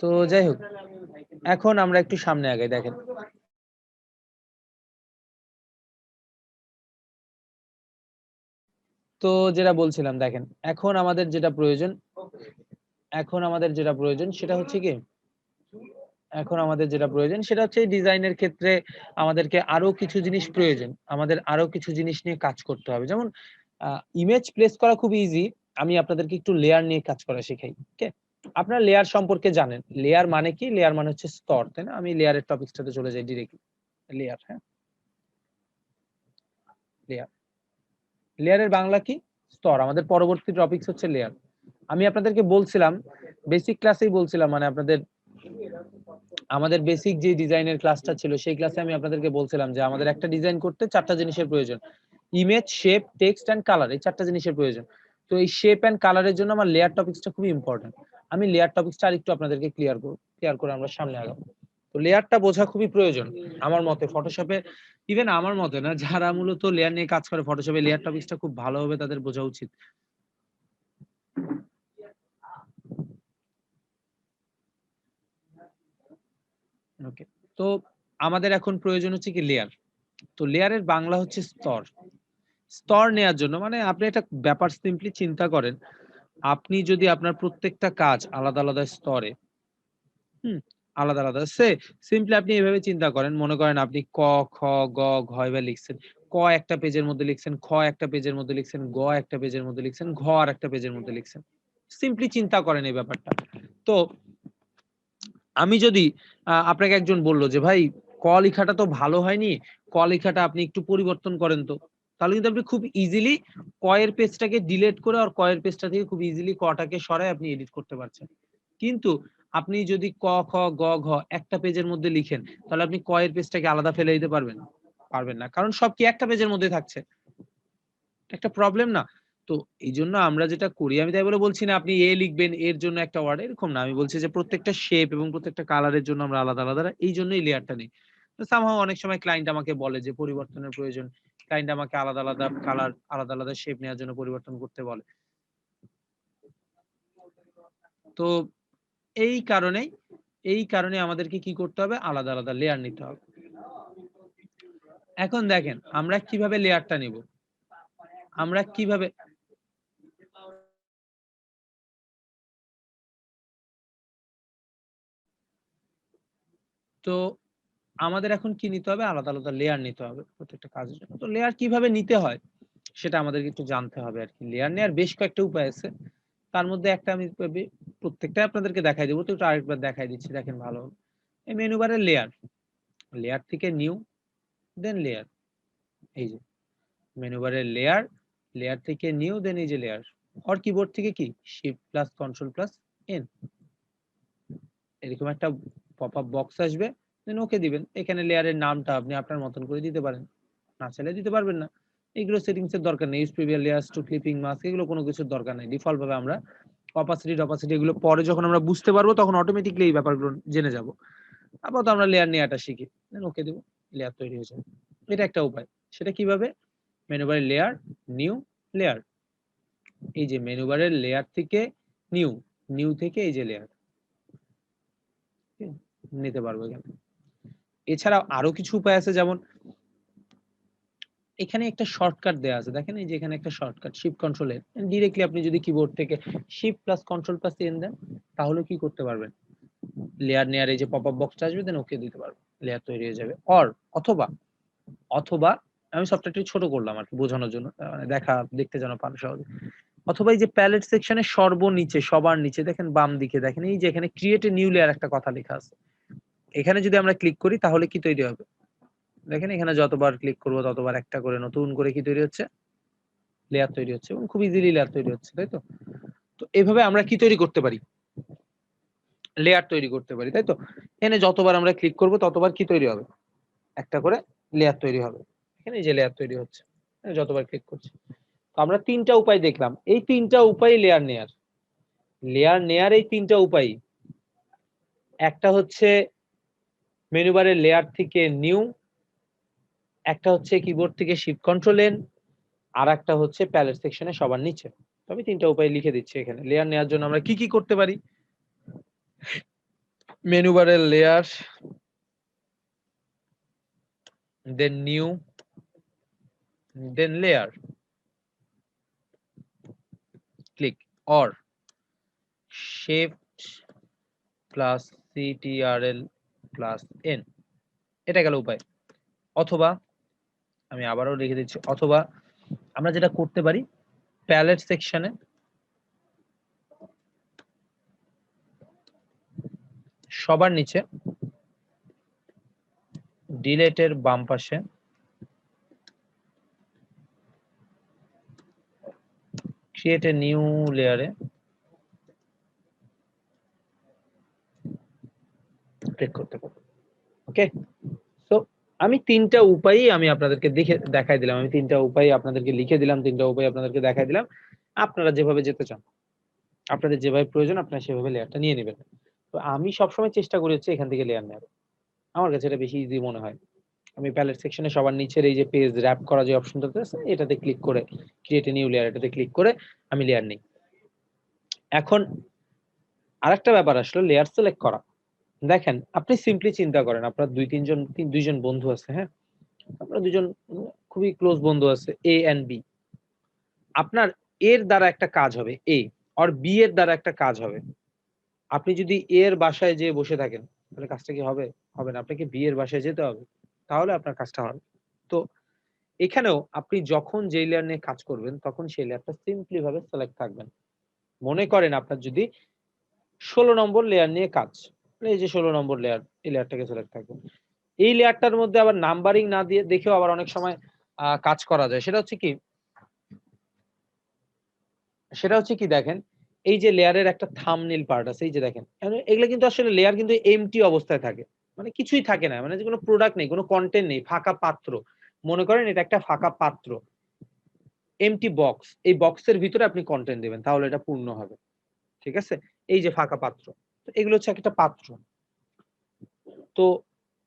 তো যাই হোক, এখন আমরা একটু সামনে আগাই। দেখেন তো যেটা বলছিলাম, দেখেন এখন আমাদের যেটা প্রয়োজন, সেটা হচ্ছে কি, এখন আমাদের যেটা প্রয়োজন সেটা হচ্ছে ডিজাইনের ক্ষেত্রে আমাদেরকে আরো কিছু জিনিস প্রয়োজন, আমাদের আরো কিছু জিনিস নিয়ে কাজ করতে হবে। যেমন ইমেজ প্লেস করা খুব ইজি, আমি আপনাদেরকে একটু লেয়ার নিয়ে কাজ করা শেখাই, ওকে? আপনারা লেয়ার সম্পর্কে জানেন, লেয়ার মানে কি? লেয়ার মানে হচ্ছে স্তর, তাই না? আমি লেয়ারের টপিকসটাতে চলে যাই ডিরেক্টলি। লেয়ার, হ্যাঁ, লেয়ার, লেয়ারের বাংলা কি? স্তর। আমাদের পরবর্তী টপিকস হচ্ছে লেয়ার। আমি আপনাদেরকে বলছিলাম বেসিক ক্লাসেই বলছিলাম, মানে আপনাদের আমাদের বেসিক যে ডিজাইনের ক্লাসটা ছিল সেই ক্লাসে আমি আপনাদেরকে বলছিলাম যে আমাদের একটা ডিজাইন করতে চারটা জিনিসের প্রয়োজন, image, shape, text and colour, এই চারটা জিনিসের প্রয়োজন। তো এই শেপ এন্ড কালারের জন্য আমার লেয়ার টপিকসটা খুবই ইম্পর্টেন্ট। আমি লেয়ার টপিকসটা আরেকটু আপনাদেরকে ক্লিয়ার করে আমরা সামনে আগাবো। তো লেয়ারটা বোঝা খুবই প্রয়োজন আমার মতে ফটোশপে, ইভেন আমার মতে না, যারা মূলত লেয়ার নিয়ে কাজ করে ফটোশপে, লেয়ার টপিকসটা খুব ভালোভাবে তাদের বোঝা উচিত, ওকে? তো আমাদের এখন প্রয়োজন হচ্ছে কি লেয়ার। তো লেয়ারের বাংলা হচ্ছে স্তর। স্তর নেয়ার জন্য মানে আপনি একটা ব্যাপার সিম্পলি চিন্তা করেন, আপনি যদি আপনার প্রত্যেকটা কাজ আলাদা আলাদা স্তরে, হুম, আলাদা আলাদা সিম্পলি আপনি এভাবে চিন্তা করেন, মনে করেন আপনি ক, খ, গ, ঘ এভাবে লিখছেন। ক একটা পেজের মধ্যে লিখছেন, খ একটা পেজের মধ্যে লিখছেন, গ একটা পেজের মধ্যে লিখছেন, ঘ আর একটা পেজের মধ্যে লিখছেন। সিম্পলি চিন্তা করেন এই ব্যাপারটা। তো আমি যদি আপনাকে একজন বলল যে ভাই ক ক লেখাটা তো ভালো হয়নি, ক লেখাটা আপনি একটু পরিবর্তন করেন তো, তাহলে কিন্তু আপনি খুব ইজিলি ক এর পেজটাকে ডিলিট করে আর ক এর পেজটা থেকে খুব ইজিলি কটাকে সরায় আপনি এডিট করতে পারছেন। কিন্তু আপনি যদি ক, খ, গ, ঘ একটা পেজের মধ্যে লিখেন, তাহলে আপনি ক এর পেজটাকে আলাদা ফেলে দিতে পারবেন? পারবেন না, কারণ সব কি একটা পেজের মধ্যে থাকছে। একটা প্রবলেম না? তো এইজন্য আমরা যেটা করি, আমি তাই বলে বলছি না আপনি এ লিখবেন, এর জন্য একটা ওয়ার্ড, এরকম না। আমি বলছি যে প্রত্যেকটা শেপ এবং প্রত্যেকটা কালারের জন্য আমরা আলাদা, আলাদা এইজন্যই লেয়ারটা নেই। তো somehow অনেক সময় ক্লায়েন্ট আমাকে বলে যে পরিবর্তনের প্রয়োজন। ক্লায়েন্ট আমাকে আলাদা, আলাদা কালার, আলাদা, আলাদা শেপ নেওয়ার জন্য পরিবর্তন করতে বলে। তো এই কারণেই, এই কারণে আমাদেরকে কি করতে হবে? আলাদা, আলাদা লেয়ার নিতে হবে। এখন দেখেন আমরা কিভাবে লেয়ারটা নিব? আমরা কিভাবে তো আমাদের এখন কি নিতে হবে? আলাদা, আলাদা লেয়ার নিতে হবে প্রত্যেকটা কাজের জন্য। তো লেয়ার কিভাবে নিতে হয় সেটা আমাদেরকে একটু জানতে হবে আরকি। লেয়ার নেয়ার বেশ কয়েকটা উপায় আছে। তার মধ্যে একটা আমি প্রত্যেকটাই আপনাদেরকে দেখাই দেব। তো একটু আরেকবার দেখাই দিচ্ছি, দেখেন ভালো হবে। এই মেনু বারে লেয়ার, লেয়ার থেকে নিউ, দেন লেয়ার। এই যে মেনু বারে লেয়ার, লেয়ার থেকে নিউ, দেন এই যে লেয়ার। আর কিবোর্ড থেকে কি shift plus control plus N, এরকম একটা পপআপ বক্স আসবে, দেন ওকে দিবেন। এখানে লেয়ারের নামটা আপনি আপনার মতন করে দিতে পারেন, না চাইলে দিতে পারবেন না। এগুলো সেটিংস এর দরকার নেই। Use previous layers to clipping mask, এগুলো কোনো কিছুর দরকার নেই। ডিফল্ট ভাবে আমরা অপাসিটি টপাসিটি এগুলো পরে যখন আমরা বুঝতে পারবো তখন অটোমেটিক্যালি এই ব্যাপারগুলো জেনে যাব। আপাতত আমরা লেয়ার নেওয়াটা শিখি, দেন ওকে দেব, লেয়ার তৈরি হয়ে যাবে। এটা একটা উপায়। সেটা কিভাবে? মেনু বারে লেয়ার, নিউ, লেয়ার। এই যে মেনু বারের লেয়ার থেকে নিউ, নিউ থেকে এই যে লেয়ার নিতে পারবো এখানে। এছাড়াও আরো কিছু উপায় আছে, যেমন এখানে একটা শর্টকাট দেয়া আছে, দেখেন এই যে এখানে একটা শর্টকাট শিফট কন্ট্রোল এর, ডিরেক্টলি আপনি যদি কিবোর্ড থেকে shift plus control plus N দেন, তাহলে কি করতে পারবেন? লেয়ার নেয়ার এই যে পপআপ বক্সটা আসবে, দেন ওকে দিতে পারবেন, লেয়ার তৈরি হয়ে যাবে। অর অথবা, অথবা আমি সফটওয়্যারটি ছোট করলাম আর কি বোঝানোর জন্য, মানে দেখতে যেন পান সহজে। অথবা এই যে প্যালেট সেকশনের সর্বনিচে, সবার নিচে দেখেন বাম দিকে, দেখেন এই যে এখানে ক্রিয়েট এ নিউ লেয়ার একটা কথা লেখা আছে। এখানে যদি আমরা ক্লিক করি তাহলে কি তৈরি হবে? দেখেন এখানে যতবার ক্লিক করব ততবার একটা করে নতুন করে কি তৈরি হচ্ছে? লেয়ার তৈরি হচ্ছে, এবং খুব ইজিলি লেয়ার তৈরি হচ্ছে, তাই তো? তো এভাবে আমরা কি তৈরি করতে পারি? লেয়ার তৈরি করতে পারি, তাই তো? এখানে যতবার আমরা ক্লিক করব ততবার কি তৈরি হবে? একটা করে লেয়ার তৈরি হবে। এখানে এই যে লেয়ার তৈরি হচ্ছে, যতবার ক্লিক করছি। তো আমরা তিনটা উপায় দেখলাম। এই তিনটা উপায় লেয়ার নেয়ার। লেয়ার নেয়ার এই তিনটা উপায়। একটা হচ্ছে মেনু বারের লেয়ার থেকে নিউ, একটা হচ্ছে কিবোর্ড থেকে শিফট কন্ট্রোল এন, আর একটা হচ্ছে প্যালেট সেকশনে সবার নিচে। তো আমি তিনটা উপায় লিখে দিচ্ছি এখানে। লেয়ার নেয়ার জন্য আমরা কি কি করতে পারি? মেনু বারের layer, then new, then layer, click, or shift plus CTRL plus N, এটা গেল উপায়। অথবা আমি আবারও লিখে দিচ্ছি, অথবা আমরা যেটা করতে পারি প্যালেট সেকশনে সবার নিচে ডিলেটের বাম পাশে ক্রিয়েট এ নিউ লেয়ারে ক্লিক করতে পারবো। ওকে, তো আমি তিনটা উপায়ই আমি আপনাদেরকে দেখাই দিলাম। আমি তিনটা উপায় আপনাদেরকে লিখে দিলাম, তিনটা উপায় আপনাদেরকে দেখাই দিলাম। আপনারা যেভাবে যেতে চান, আপনাদের যেভাবে প্রয়োজন আপনারা সেভাবে লেয়ারটা নিয়ে নেবেন। তো আমি সবসময় চেষ্টা করি হচ্ছে এখান থেকে লেয়ার নেওয়ার। আমার কাছে এটা বেশি ইজি মনে হয়। আমি প্যালেট সেকশনে সবার নিচের এই যে পেজ র‍্যাপ করা যে অপশনটাতে আছে, এটাতে ক্লিক করে ক্রিয়েট এ নিউ লেয়ার, এটাতে ক্লিক করে আমি লেয়ার নেই। এখন আরেকটা ব্যাপার আসলো লেয়ার সিলেক্ট করা। দেখেন আপনি সিম্পলি চিন্তা করেন, আপনার দুইজন বন্ধু আছে, হ্যাঁ? আপনার দুজন খুবই ক্লোজ বন্ধু আছে, এ এন্ড বি। আপনার এর দ্বারা একটা কাজ হবে এ, আর বি এর দ্বারা একটা কাজ হবে। আপনি যদি এ এর বাসায় যেয়ে বসে থাকেন, তাহলে কাজটা কি হবে? হবে না। আপনাকে বি এর বাসায় যেতে হবে। তাহলে আপনার কাজটা হবে। তো এখানেও আপনি যখন যেই লেয়ার নিয়ে কাজ করবেন, তখন সেই লেয়ারটা সিম্পলি ভাবে সিলেক্ট থাকবেন। মনে করেন আপনার যদি ১৬ নম্বর লেয়ার নিয়ে কাজ, এই যে ১৬ নম্বর লেয়ার, এই লেয়ারটাকে সিলেক্ট থাকবেন। এই লেয়ারটার মধ্যে আবার নাম্বারিং না দিয়ে দেখেও আবার অনেক সময় কাজ করা যায়। সেটা হচ্ছে কি দেখেন, এই যে লেয়ারের একটা থাম্বনেইল পার্ট আছে, এই যে দেখেন। এগুলা কিন্তু আসলে লেয়ার কিন্তু এম্পটি অবস্থায় থাকে। মানে কিছুই থাকে না। মানে যে কোনো প্রোডাক্ট নেই, কোনো কনটেন্ট নেই, ফাঁকা পাত্র। মনে করেন এটা একটা ফাঁকা পাত্র। Empty box. এই বক্সের ভিতরে আপনি কনটেন্ট দিবেন। তাহলে এটা পূর্ণ হবে। ঠিক আছে? এই যে ফাঁকা পাত্র। তো এগুলো হচ্ছে একটা পাত্র। তো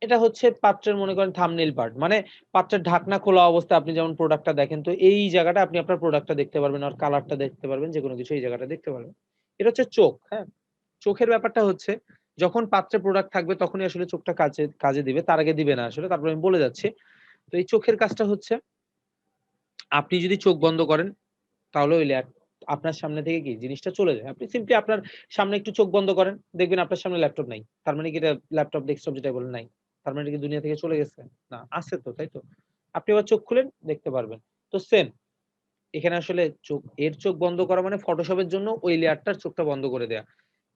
এটা হচ্ছে পাত্রের মনে করেন থাম্বনেইল পার্ট। মানে পাত্রের ঢাকনা খোলা অবস্থায় আপনি যেমন প্রোডাক্টটা দেখেন, তো এই জায়গাটা আপনি আপনার প্রোডাক্টটা দেখতে পারবেন আর কালারটা দেখতে পারবেন, যেকোনো কিছু এই জায়গাটা দেখতে পারবেন। এটা হচ্ছে চোখ, হ্যাঁ? চোখের ব্যাপারটা হচ্ছে যখন পাত্রে প্রোডাক্ট থাকবে তখনই আসলে চোখটা কাজে দিবে। তার আগে দিবে না আসলে। তারপর আমি বলে যাচ্ছি। তো এই চোখের কাজটা হচ্ছে আপনি যদি চোখ বন্ধ করেন তাহলে ওই আপনার সামনে থেকে কি জিনিসটা চলে যায়। আপনি সিম্পলি আপনার সামনে একটু চোখ বন্ধ করেন। দেখবেন আপনার সামনে ল্যাপটপ নাই। তার মানে কি এটা ল্যাপটপ, ডেস্কটপ যেটাই বলেন নাই। তার মানে এটা কি দুনিয়া থেকে চলে গেছে? না, আছে তো, তাই তো? আপনি আবার চোখ খুলেন, দেখতে পারবেন। তো সেম এখানে আসলে এর চোখ বন্ধ করা মানে Photoshop এর জন্য ওই লেয়ারটার চোখটা বন্ধ করে দেয়া।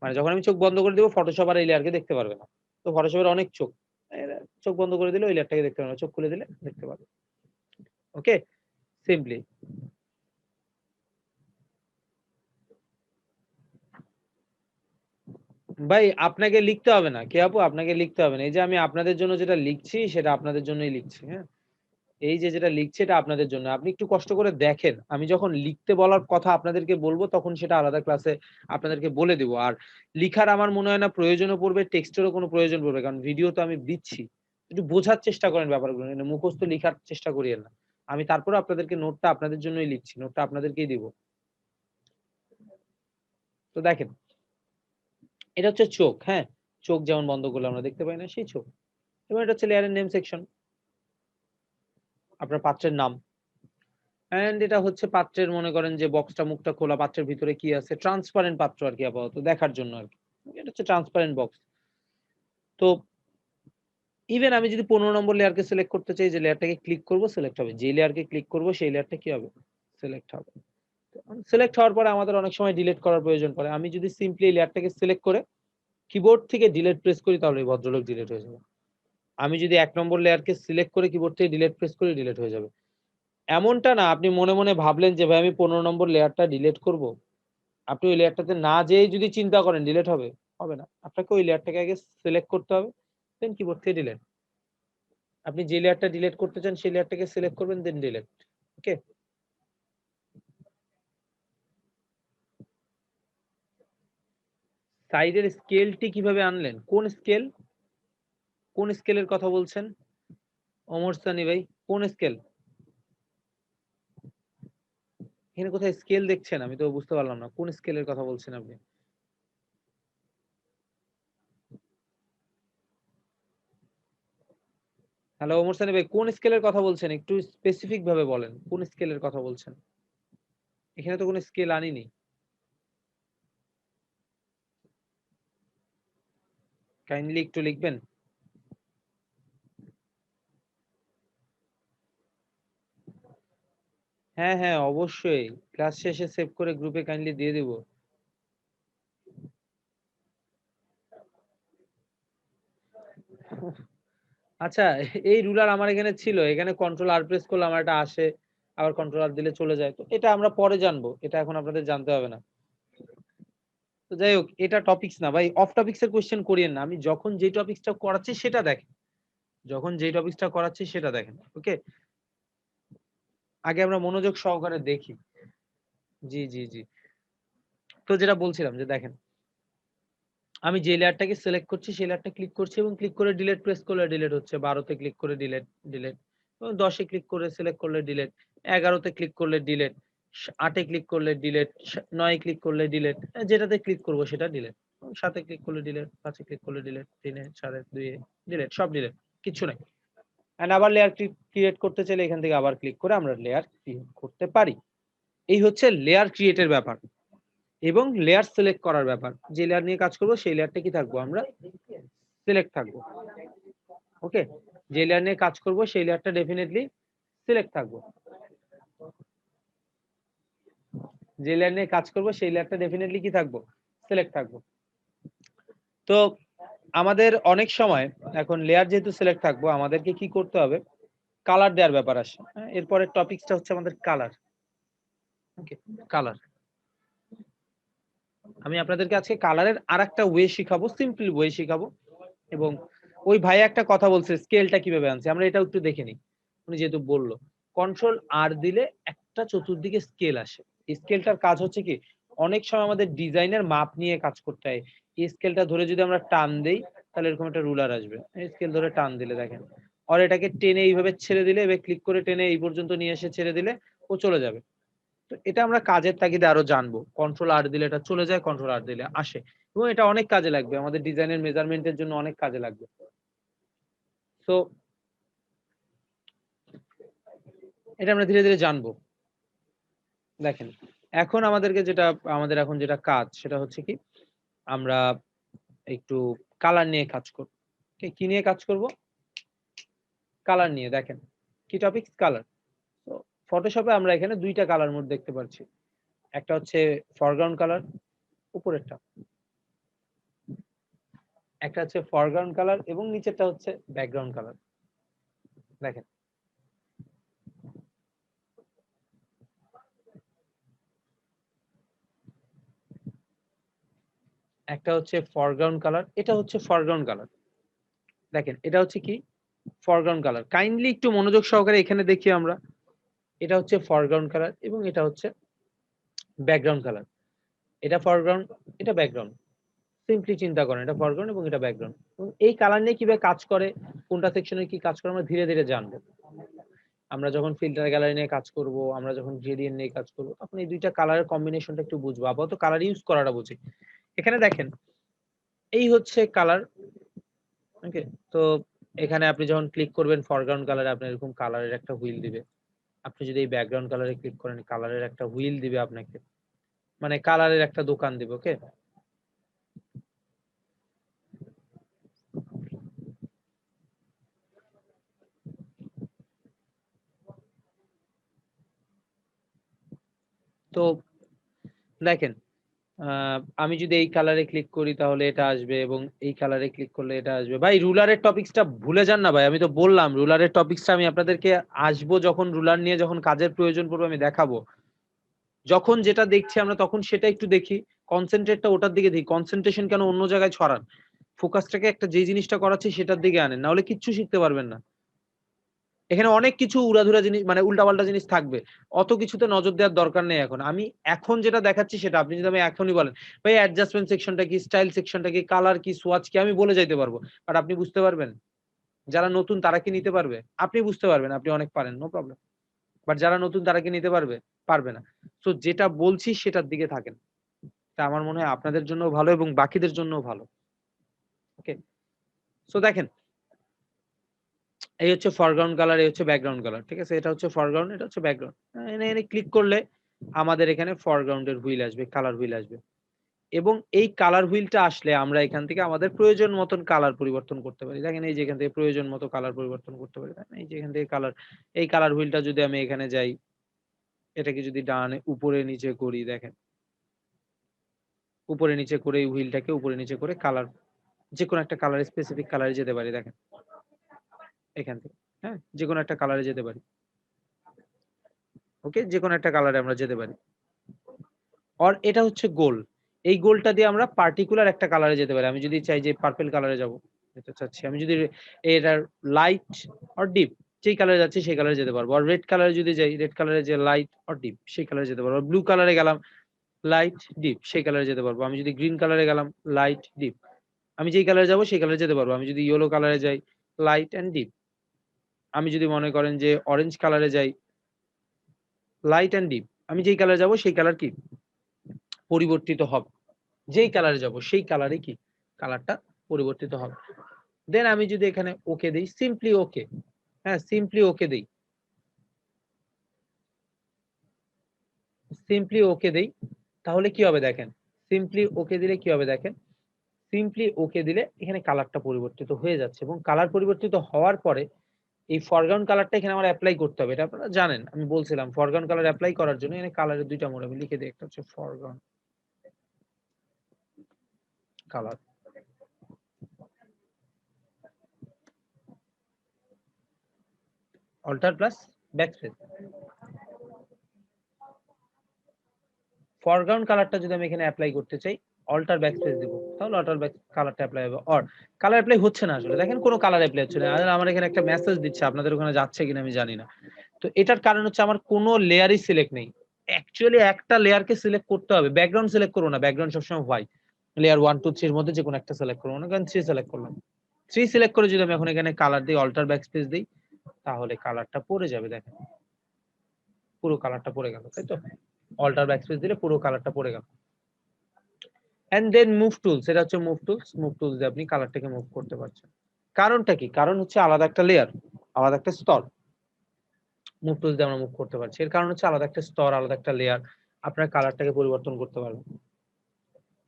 মানে যখন আমি চোখ বন্ধ করে দিব Photoshop আর এই লেয়ারকে দেখতে পারবে না। তো Photoshop এর অনেক চোখ। চোখ বন্ধ করে দিলে ওই লেয়ারটাকে দেখতে পারবে না। চোখ খুলে দিলে দেখতে পারবে। ওকে? সিম্পলি। ভাই আপনাকে লিখতে হবে না। কে আপু আপনাকে লিখতে হবে না। এই যে আমি আপনাদের জন্য যেটা লিখছি সেটা আপনাদের জন্যই লিখছি, হ্যাঁ? এই যে যেটা লিখছি এটা আপনাদের জন্য। আপনি একটু কষ্ট করে দেখেন। আমি যখন লিখতে বলার কথা আপনাদেরকে বলব তখন সেটা আলাদা ক্লাসে আপনাদেরকে বলে দিব। আর লিখার আমার মনে হয় না প্রয়োজনও পড়বে, টেক্সটেরও কোনো প্রয়োজন পড়বে। কারণ ভিডিও তো আমি দিচ্ছি। একটু বোঝার চেষ্টা করেন ব্যাপারগুলো। মুখস্থ লিখার চেষ্টা করিয়েন না। আমি তারপরেও আপনাদেরকে নোটটা আপনাদের জন্যই লিখছি। নোটটা আপনাদেরকেই দিব। তো দেখেন, এটা হচ্ছে চোখ, হ্যাঁ? চোখ যেমন বন্ধ করলে আমরা দেখতে পাই না সেই চোখ। এবং এটা হচ্ছে লেয়ারের নেম সেকশন। আপনার পাত্রের নাম। অ্যান্ড এটা হচ্ছে পাত্রের মনে করেন যে বক্সটা মুখটা খোলা, পাত্রের ভিতরে কি আছে? ট্রান্সপারেন্ট পাত্র আরকি আপাতত দেখার জন্য আরকি। এটা হচ্ছে ট্রান্সপারেন্ট বক্স। তো ইভেন আমি যদি ১৫ নম্বর লেয়ারকে সিলেক্ট করতে চাই, যে লেয়ারটাকে ক্লিক করব সিলেক্ট হবে। যে লেয়ারকে ক্লিক করব সেই লেয়ারটা কি হবে? সিলেক্ট হবে। সিলেক্ট হওয়ার পরে আমাদের অনেক সময় ডিলিট করার প্রয়োজন পড়ে। আমি যদি সিম্পলি এই লেয়ারটাকে সিলেক্ট করে কিবোর্ড থেকে ডিলিট প্রেস করি তাহলে এই ভদ্রলোক ডিলিট হয়ে যাবে। আমি যদি ১ নম্বর লেয়ারকে সিলেক্ট করে কিবোর্ড থেকে ডিলিট প্রেস করি ডিলিট হয়ে যাবে। এমনটা না আপনি মনে, মনে ভাবলেন যে ভাই আমি ১৫ নম্বর লেয়ারটা ডিলিট করব। আপনি ওই লেয়ারটাতে না যেয়েই যদি চিন্তা করেন ডিলিট হবে, হবে না। আপনাকে ওই লেয়ারটাকে আগে সিলেক্ট করতে হবে। দেন কিবোর্ড থেকে ডিলিট। আপনি যে লেয়ারটা ডিলিট করতে চান সেই লেয়ারটাকে সিলেক্ট করবেন দেন ডিলিট। ওকে? সাইজের স্কেলটি কিভাবে আনলেন? কোন স্কেল? কোন স্কেলের কথা বলছেন? ওমর সানি ভাই, কোন স্কেল? এখানে কোথায় স্কেল দেখছেন? আমি তো বুঝতে পারলাম না। কোন স্কেলের কথা বলছেন আপনি? হ্যালো ওমর সানি ভাই, কোন স্কেলের কথা বলছেন? একটু স্পেসিফিক ভাবে বলেন। কোন স্কেলের কথা বলছেন? এখানে তো কোন স্কেল আনিনি। কাইন্ডলি একটু লিখবেন? হ্যাঁ, হ্যাঁ, অবশ্যই। ক্লাস শেষে সেভ করে গ্রুপে কাইন্ডলি দিয়ে দিব। আচ্ছা, এই রুলার আমার এখানে ছিল। এখানে কন্ট্রোল আর প্রেস করলে আমার এটা আসে। আবার কন্ট্রোল আর দিলে চলে যায়। তো এটা আমরা পরে জানবো। এটা এখন আপনাদের জানতে হবে না। তো যাই হোক, এটা টপিকস না ভাই। অফ টপিকস এর কোয়েশ্চেন করিয়েন না। আমি যখন যে টপিকসটা করাচ্ছি সেটা দেখেন। যখন যেই টপিকসটা করাচ্ছি সেটা দেখেন। ওকে? আগে আমরা মনোযোগ সহকারে দেখি। জি, জি, জি। তো যেটা বলছিলাম যে দেখেন, আমি যে লেয়ারটাকে সিলেক্ট করছি সেই লেয়ারটা ক্লিক করছি এবং ক্লিক করে ডিলিট প্রেস করলে ডিলিট হচ্ছে। ১২ তে ক্লিক করে ডিলিট। ১০ এ ক্লিক করে সিলেক্ট করলে ডিলিট। ১১ তে ক্লিক করলে ডিলিট। ৮ এ ক্লিক করলে ডিলিট। ৯ এ ক্লিক করলে ডিলিট। যেটাতে ক্লিক করব সেটা ডিলিট। ৭ এ ক্লিক করলে ডিলিট, ৫ এ ক্লিক করলে ডিলিট, ৩ এ, ৪ এ, ২ এ ডিলিট, সব ডিলিট। কিচ্ছু নাই। অ্যান্ড আবার লেয়ার ক্রিয়েট করতে চাইলে এখান থেকে আবার ক্লিক করে আমরা লেয়ার ক্রিয়েট করতে পারি। এই হচ্ছে লেয়ার ক্রিয়েট এর ব্যাপার। এবং লেয়ার সিলেক্ট করার ব্যাপার। যে লেয়ার নিয়ে কাজ করব সেই লেয়ারটা কি থাকবো আমরা? সিলেক্ট থাকবো। ওকে? যে লেয়ার নিয়ে কাজ করব সেই লেয়ারটা ডেফিনিটলি সিলেক্ট থাকবো। যে লেয়ার নিয়ে কাজ করব সেই লেয়ারটা ডেফিনিটলি কি থাকবো? সিলেক্ট থাকবো। তো আমাদের অনেক সময় এখন লেয়ার যেহেতু সিলেক্ট থাকবো আমাদেরকে কি করতে হবে, কালার দেওয়ার ব্যাপার আসে। এরপরের টপিকসটা হচ্ছে আমাদের কালার। ওকে, কালার। আমি আপনাদেরকে আজকে কালারের আরেকটা ওয়ে শিখাবো, সিম্পল ওয়ে শিখাবো। এবং ওই ভাই একটা কথা বলছে স্কেলটা কিভাবে আনছে, আমরা এটাও একটু দেখে নিই। উনি যেহেতু বললো কন্ট্রোল আর দিলে একটা চতুর্দিকে স্কেল আসে। এই স্কেলটার কাজ হচ্ছে কি, অনেক সময় আমাদের ডিজাইনের মাপ নিয়ে কাজ করতে হয়। এই স্কেলটা ধরে যদি আমরা টান দেই তাহলে এরকম একটা রুলার আসবে। এই স্কেল ধরে টান দিলে দেখেন, আর এটাকে টেনে এইভাবে ছেড়ে দিলে, এবার ক্লিক করে টেনে এই পর্যন্ত নিয়ে এসে ছেড়ে দিলে ও চলে যাবে। তো এটা আমরা কাজের তাগিদে আরো জানবো। কন্ট্রোল আর দিলে এটা চলে যায়, কন্ট্রোল আর দিলে আসে। এবং এটা অনেক কাজে লাগবে, আমাদের ডিজাইনের মেজারমেন্টের জন্য অনেক কাজে লাগবে। তো এটা আমরা ধীরে ধীরে জানবো। দেখেন, এখন আমাদেরকে যেটা, আমাদের এখন যেটা কাজ সেটা হচ্ছে কি, আমরা একটু কালার নিয়ে কাজ করব। কি নিয়ে কাজ করব? কালার নিয়ে। দেখেন কি টপিক, কালার। তো ফটোশপে আমরা এখানে দুইটা কালার মোড দেখতে পাচ্ছি। একটা হচ্ছে ফরগ্রাউন্ড কালার, উপরেরটা। একটা হচ্ছে ফরগ্রাউন্ড কালার এবং নিচেরটা হচ্ছে ব্যাকগ্রাউন্ড কালার। দেখেন, একটা হচ্ছে ফরগ্রাউন্ড কালার, এটা হচ্ছে ফরগ্রাউন্ড কালার। দেখেন এটা হচ্ছে কি, ফরগ্রাউন্ড কালার। কাইন্ডলি একটু মনোযোগ সহকারে এখানে দেখি আমরা। এটা হচ্ছে ফরগ্রাউন্ড কালার এবং এটা হচ্ছে ব্যাকগ্রাউন্ড কালার। এটা ফরগ্রাউন্ড, এটা ব্যাকগ্রাউন্ড। সিম্পলি চিন্তা করেন, এটা ফরগ্রাউন্ড এবং এটা ব্যাকগ্রাউন্ড। এবং এই কালার নিয়ে কিভাবে কাজ করে, কোনটা সেকশনে কি কাজ করে আমরা ধীরে ধীরে জানবো। আমরা যখন ফিল্টার গ্যালারি নিয়ে কাজ করব, আমরা যখন গ্রেডিয়েন্ট নিয়ে কাজ করব, তখন এই দুইটা কালারের কম্বিনেশনটা একটু বুঝবো। আপাতত কালার ইউজ করাটা বুঝি। এখানে দেখেন, এই হচ্ছে কালার। ওকে, তো এখানে আপনি যখন ক্লিক করবেন ফরগ্রাউন্ড কালারে, আপনার এরকম কালারের একটা হুইল দিবে। আপনি যদি এই ব্যাকগ্রাউন্ড কালারে ক্লিক করেন, কালারের একটা হুইল দিবে আপনাকে, মানে কালারের একটা দোকান দিবে। ওকে, তো দেখেন, আমি যদি এই কালারে ক্লিক করি তাহলে এটা আসবে এবং এই কালারে ক্লিক করলে এটা আসবে। ভাই রুলারের টপিকসটা ভুলে যান না ভাই, আমি তো বললাম রুলারের টপিকসটা আমি আপনাদেরকে আসবো যখন রুলার নিয়ে যখন কাজের প্রয়োজন পড়বে আমি দেখাবো। যখন যেটা দেখছি আমরা তখন সেটা একটু দেখি, কনসেনট্রেটটা ওটার দিকে দিই। কনসেনট্রেশন কেন অন্য জায়গায় ছড়ান? ফোকাসটাকে একটা যে জিনিসটা করাচ্ছি সেটার দিকে আনেন, না হলে কিচ্ছু শিখতে পারবেন না। এখানে অনেক কিছু উড়াধুরা জিনিস মানে উল্টাপাল্টা জিনিস থাকবে। অত কিছুতে নজর দেওয়ার দরকার নেই এখন। আমি এখন যেটা দেখাচ্ছি সেটা আপনি যদি আমি এখনই বলেন, ভাই অ্যাডজাস্টমেন্ট সেকশনটা কি, স্টাইল সেকশনটা কি, কালার কি, সোয়াচ কি, আমি বলে যাইতে পারবো। বাট আপনি বুঝতে পারবেন? যারা নতুন তারা কি নিতে পারবে? আপনি বুঝতে পারবেন, আপনি অনেক পারেন, নো প্রবলেম। বাট যারা নতুন তারা কি নিতে পারবে? পারবে না। সো যেটা বলছি সেটার দিকে থাকেন। তা আমার মনে হয় আপনাদের জন্যও ভালো এবং বাকিদের জন্যও ভালো। ওকে? সো দেখেন, এই হচ্ছে ফরগ্রাউন্ড কালার, এই হচ্ছে ব্যাকগ্রাউন্ড কালার। ঠিক আছে? এটা হচ্ছে ফরগ্রাউন্ড, এটা হচ্ছে ব্যাকগ্রাউন্ড। এনে ক্লিক করলে আমাদের এখানে ফরগ্রাউন্ড এর হুইল আসবে, কালার হুইল আসবে। এবং এই কালার হুইলটা আসলে আমরা এখান থেকে আমাদের প্রয়োজন মতন কালার পরিবর্তন করতে পারি। দেখেন এই যে এখান থেকে প্রয়োজন মতো কালার পরিবর্তন করতে পারি। দেখেন এই যে এখান থেকে কালার, এই কালার হুইলটা যদি আমি এখানে যাই, এটাকে যদি ডানে উপরে নিচে করি, দেখেন উপরে নিচে করে এই হুইলটাকে উপরে নিচে করে কালার, যেকোনো একটা কালার, স্পেসিফিক কালারে যেতে পারি। দেখেন এখান থেকে, হ্যাঁ? যেকোনো একটা কালারে যেতে পারি। ওকে? যেকোনো একটা কালারে আমরা যেতে পারি। আর এটা হচ্ছে গোল। এই গোলটা দিয়ে আমরা পার্টিকুলার একটা কালারে যেতে পারি। আমি যদি চাই যে পার্পল কালারে যাবো, যেতে চাচ্ছি। আমি যদি এটার লাইট অর ডিপ যেই কালারে যাচ্ছি সেই কালারে যেতে পারবো। আর রেড কালারে যদি যাই, রেড কালারে যে লাইট অর ডিপ সেই কালারে যেতে পারবো। ব্লু কালারে গেলাম, লাইট ডিপ সেই কালারে যেতে পারবো। আমি যদি গ্রিন কালারে গেলাম, লাইট ডিপ। আমি যেই কালারে যাবো সেই কালারে যেতে পারবো। আমি যদি ইয়েলো কালারে যাই, লাইট অ্যান্ড ডিপ। আমি যদি মনে করেন যে অরেঞ্জ কালারে যাই, লাইট অ্যান্ড ডিপ। আমি যেই কালারে যাবো সেই কালার কি পরিবর্তিত হবে। যেই কালারে যাব সেই কালারে কি কালারটা পরিবর্তিত হবে। দেন আমি যদি এখানে ওকে দেই, সিম্পলি ওকে, হ্যাঁ সিম্পলি ওকে দেই, সিম্পলি ওকে দেই, তাহলে কি হবে দেখেন, সিম্পলি ওকে দিলে কি হবে দেখেন, সিম্পলি ওকে দিলে এখানে কালারটা পরিবর্তিত হয়ে যাচ্ছে এবং কালার পরিবর্তিত হওয়ার পরে এই ফরগ্রাউন্ড কালারটা এখানে আমার এপ্লাই করতে হবে। এটা আপনারা জানেন, আমি বলছিলাম ফরগ্রাউন্ড কালার এপ্লাই করার জন্য এখানে কালারের দুইটা মোড আমি লিখে দিই। একটা হচ্ছে foreground colour, alter plus backspace. Foreground কালারটা যদি আমি এখানে অ্যাপ্লাই করতে চাই, অল্টার ব্যাকস্পেস দিব, তাহলে অল্টার ব্যাক কালারটা অ্যাপ্লাই হবে। অর কালার অ্যাপ্লাই হচ্ছে না আসলে, দেখেন কোনো কালার অ্যাপ্লাই হচ্ছে না। আর আমার এখানে একটা মেসেজ দিচ্ছে, আপনাদের ওখানে যাচ্ছে কিনা আমি জানি না। তো এটার কারণ হচ্ছে আমার কোনো লেয়ারই সিলেক্ট নেই। অ্যাকচুয়ালি একটা লেয়ারকে সিলেক্ট করতে হবে, ব্যাকগ্রাউন্ড সিলেক্ট করব না, ব্যাকগ্রাউন্ড সবসময় হোয়াইট। লেয়ার 1 2 3 এর মধ্যে যে কোনো একটা সিলেক্ট করব, মনে করেন 3 সিলেক্ট করলাম। 3 সিলেক্ট করে যদি আমি এখন এখানে কালার দিই, অল্টার ব্যাকস্পেস দিই, তাহলে কালারটা পড়ে যাবে। দেখেন পুরো কালারটা পড়ে গেল, তাই তো? অল্টার ব্যাকস্পেস দিলে পুরো কালারটা পড়ে গেল। এন্ড দেন মুভ টুলস, এটা হচ্ছে মুভ টুলস। মুভ টুলস দিয়ে আপনি কালারটাকে মুভ করতে পারছেন। কারণটা কি? কারণ হচ্ছে আলাদা একটা লেয়ার, আলাদা একটা স্তর। মুভ টুলস দিয়ে আমরা মুভ করতে পারছি। এর কারণ হচ্ছে আলাদা একটা স্তর, আলাদা একটা লেয়ার। আপনার কালারটাকে পরিবর্তন করতে পারবেন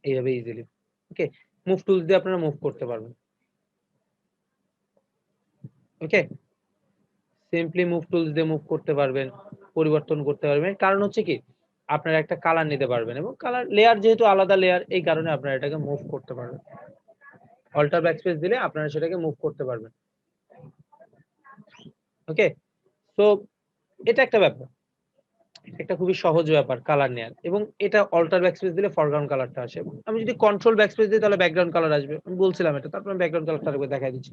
এইভাবে ইজিলি। ওকে, মুভ টুলস দিয়ে আপনারা মুভ করতে পারবেন। ওকে, সিম্পলি মুভ টুলস দিয়ে মুভ করতে পারবেন, পরিবর্তন করতে পারবেন। কারণ হচ্ছে কি, আপনারা একটা কালার নিতে পারবেন এবং কালার লেয়ার যেহেতু আলাদা লেয়ার, এই কারণে আপনারা এটাকে মুভ করতে পারবেন। অল্টার ব্যাকস্পেস দিলে আপনারা সেটাকে মুভ করতে পারবেন। ওকে, তো এটা একটা ব্যাপার, একটা খুবই সহজ ব্যাপার কালার নেয়ার। এবং এটা অল্টার ব্যাকস্পেস দিলে ফরগ্রাউন্ড কালারটা আসে। আমি যদি কন্ট্রোল ব্যাকস্পেস দিই তাহলে ব্যাকগ্রাউন্ড কালার আসবে। আমি বলছিলাম এটা, তারপর আমি ব্যাকগ্রাউন্ড কালারটা আরেকবার দেখাই দিচ্ছি।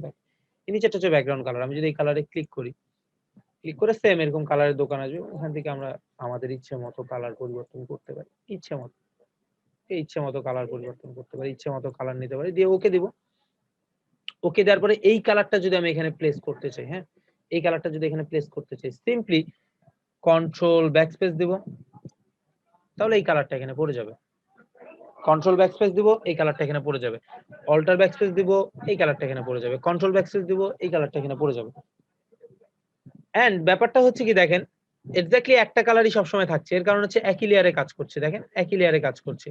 এই নিচেরটা হচ্ছে ব্যাকগ্রাউন্ড কালার। আমি যদি এই কালারে ক্লিক করি, ক্লিক করে সেম এরকম কালারের দোকান আসবে। ওখান থেকে আমরা আমাদের ইচ্ছে মতো কালার পরিবর্তন করতে পারি, ইচ্ছে মতো। ইচ্ছে মতো কালার পরিবর্তন করতে পারি, ইচ্ছে মতো কালার নিতে পারি, দিয়ে ওকে দিব। ওকে দেওয়ার পরে এই কালারটা যদি আমি এখানে প্লেস করতে চাই, হ্যাঁ, এই কালারটা যদি এখানে প্লেস করতে চাই, সিম্পলি কন্ট্রোল ব্যাকস্পেস দিব, তাহলে এই কালারটা এখানে পড়ে যাবে। কন্ট্রোল ব্যাকস্পেস দিব, এই কালারটা এখানে পড়ে যাবে। অল্টার ব্যাকস্পেস দিব, এই কালারটা এখানে পড়ে যাবে। কন্ট্রোল ব্যাকস্পেস দিব, এই কালারটা এখানে পড়ে যাবে। এন্ড ব্যাপারটা হচ্ছে কি, দেখেন এক্স্যাক্টলি একটা কালারই সবসময় থাকছে। এর কারণ হচ্ছে একই লেয়ারে কাজ করছে। দেখেন একই লেয়ারে কাজ করছে,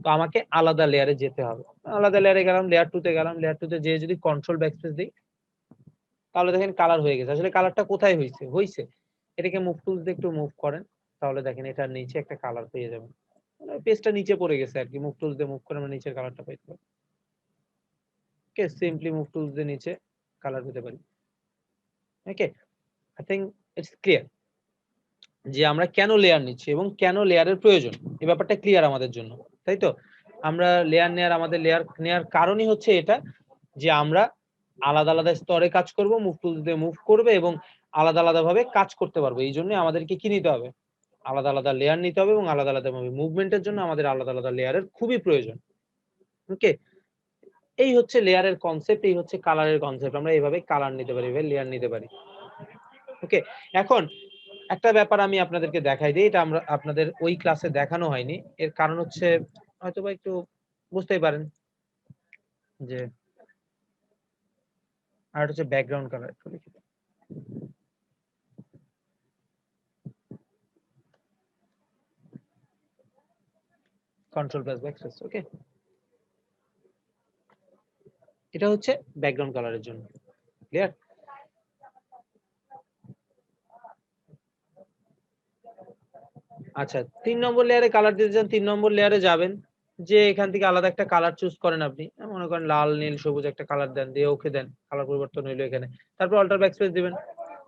তো আমাকে আলাদা লেয়ারে যেতে হবে। আলাদা লেয়ারে গেলাম, লেয়ার 2 তে গেলাম। লেয়ার 2 তে যেয়ে যদি কন্ট্রোল ব্যাকস্পেস দিই, তাহলে দেখেন কালার হয়ে গেছে। আসলে কালারটা কোথায় হইছে? হইছে এটাকে মুভ টুলস দিয়ে একটু মুভ করেন, তাহলে দেখেন এটার নিচে একটা কালার পেয়ে যাবেন। মানে পেজটা নিচে পড়ে গেছে আরকি। মুভ টুলস দিয়ে মুভ করে আমরা নিচের কালারটা পাইতে পারি। ওকে, সিম্পলি মুভ টুলস দিয়ে নিচে কালার পেতে পারি। ওকে, আই থিংক ইটস ক্লিয়ার যে আমরা কেন লেয়ার নিচ্ছি এবং কেন লেয়ারের প্রয়োজন। এই ব্যাপারটা ক্লিয়ার আমাদের জন্য, তাই তো? আমরা লেয়ার নেয়ার, আমাদের লেয়ার নেয়ার কারণই হচ্ছে এটা, যে আমরা আলাদা আলাদা স্তরে কাজ করব, মুভ টুলস দিয়ে মুভ করবে এবং আলাদা আলাদা ভাবে কাজ করতে পারবো। এই জন্য আমাদেরকে কি নিতে হবে? আলাদা আলাদা লেয়ার নিতে হবে এবং আলাদা আলাদা ভাবে মুভমেন্টের জন্য আমাদের আলাদা আলাদা লেয়ারের খুবই প্রয়োজন। ওকে, এই হচ্ছে লেয়ারের কনসেপ্ট, এই হচ্ছে কালারের কনসেপ্ট। আমরা এইভাবে কালার নিতে পারি, এভাবে লেয়ার নিতে পারি। ওকে, এখন একটা ব্যাপার আমি আপনাদেরকে দেখাই দিই। এটা আমরা আপনাদের ওই ক্লাসে দেখানো হয়নি। এর কারণ হচ্ছে হয়তোবা একটু বুঝতেই পারেন যে, আর হচ্ছে ব্যাকগ্রাউন্ড কালার একটু লিখে দিই। Control plus backspace. ওকে, এটা হচ্ছে ব্যাকগ্রাউন্ড কালারের জন্য। ক্লিয়ার? আচ্ছা, ৩ নম্বর লেয়ারে কালার দিতে চান, ৩ নম্বর লেয়ারে যাবেন। যে এখান থেকে আলাদা একটা কালার চুজ করেন আপনি। মনে করেন লাল, নীল, সবুজ একটা কালার দেন, দিয়ে ওকে দেন। কালার পরিবর্তন হইলো এখানে। তারপর অল্টার ব্যাকস্পেস দিবেন।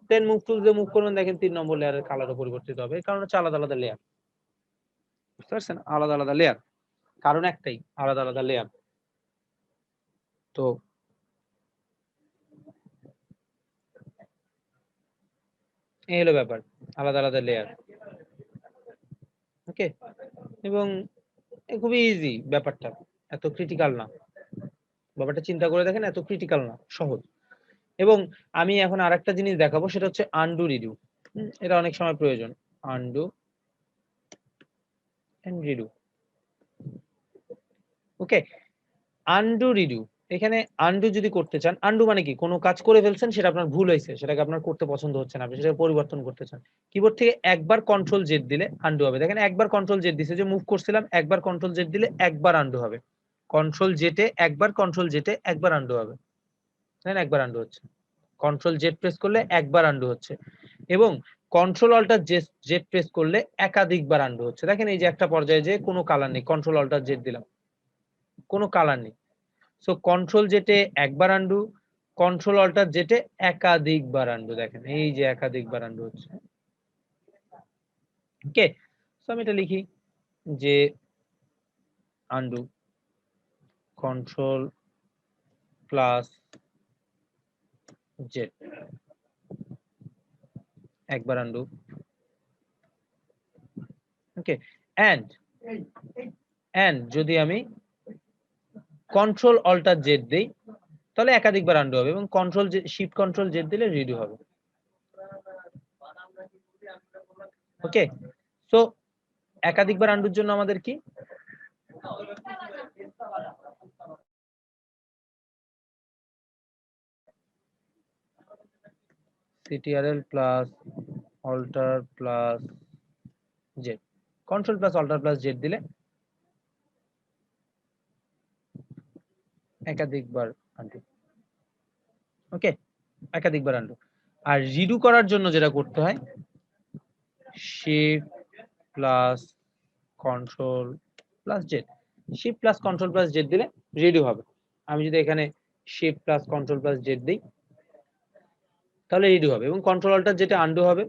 দেন মুভ টুলস দিয়ে মুভ করবেন, দেখেন ৩ নম্বর লেয়ারের কালারও পরিবর্তিত হবে। এর কারণ হচ্ছে আলাদা আলাদা লেয়ার। বুঝতে পারছেন? আলাদা আলাদা লেয়ার। কারণ একটাই, আলাদা আলাদা লেয়ার। তো এই হলো ব্যাপার। আলাদা আলাদা লেয়ার। ওকে? এবং খুবই ইজি ব্যাপারটা। এত ক্রিটিক্যাল না। ব্যাপারটা চিন্তা করে দেখেন, এত ক্রিটিক্যাল না, সহজ। এবং আমি এখন আরেকটা জিনিস দেখাবো, সেটা হচ্ছে আনডু রিডু। এটা অনেক সময় প্রয়োজন। Undo and redo. Okay, undo redo. এখানে আনডু যদি করতে চান, আনডু মানে কি? কোন কাজ করে ফেলছেন, সেটা আপনার ভুল হইছে, সেটাকে আপনার করতে পছন্দ হচ্ছে না, আপনি সেটাকে পরিবর্তন করতে চান। কিবোর্ড থেকে একবার কন্ট্রোল জেড দিলে আনডু হবে। দেখেন একবার কন্ট্রোল জেড দিছে, যে মুভ করছিলাম, একবার কন্ট্রোল জেড দিলে একবার আনডু হবে। কন্ট্রোল জেটে একবার, কন্ট্রোল জেটে একবার আনডু হবে। দেখেন একবার আনডু হচ্ছে। কন্ট্রোল জেড প্রেস করলে একবার আনডু হচ্ছে এবং কন্ট্রোল অল্টার জেড প্রেস করলে একাধিকবার আনডু হচ্ছে। দেখেন এই যে একটা পর্যায়ে যে কোনো কালার নেই, কন্ট্রোল অল্টার জেড দিলাম, কোনো কালার নেই। সো কন্ট্রোল জেটে একবার আনডু, কন্ট্রোল অল্টার জেটে একাধিকবার আনডু, দেখেন এই যে একাধিকবার আনডু হচ্ছে। ওকে, সো আমি এটা লিখি যে আনডু কন্ট্রোল প্লাস জেড, একবার আনডু। ওকে, এন্ড যদি আমি কন্ট্রোল অল্টার জেড দেই তাহলে একাধিকবার আনডু হবে, এবং কন্ট্রোল শিফট কন্ট্রোল জেড দিলে রিডু হবে। ওকে, সো একাধিকবার আনডুর জন্য আমাদের কি ctrl plus alter plus Z, control plus alter plus Z দিলে একাধিকবার আনডু। ওকে, একাধিকবার আনডু। আর রিডু করার জন্য যেটা করতে হয় shift plus control plus Z, shift plus control plus Z দিলে রিডু হবে। আমি যদি এখানে shift plus control plus Z দিই তাহলে রিডু হবে, এবং কন্ট্রোল অল্টার যেটা আনডু হবে,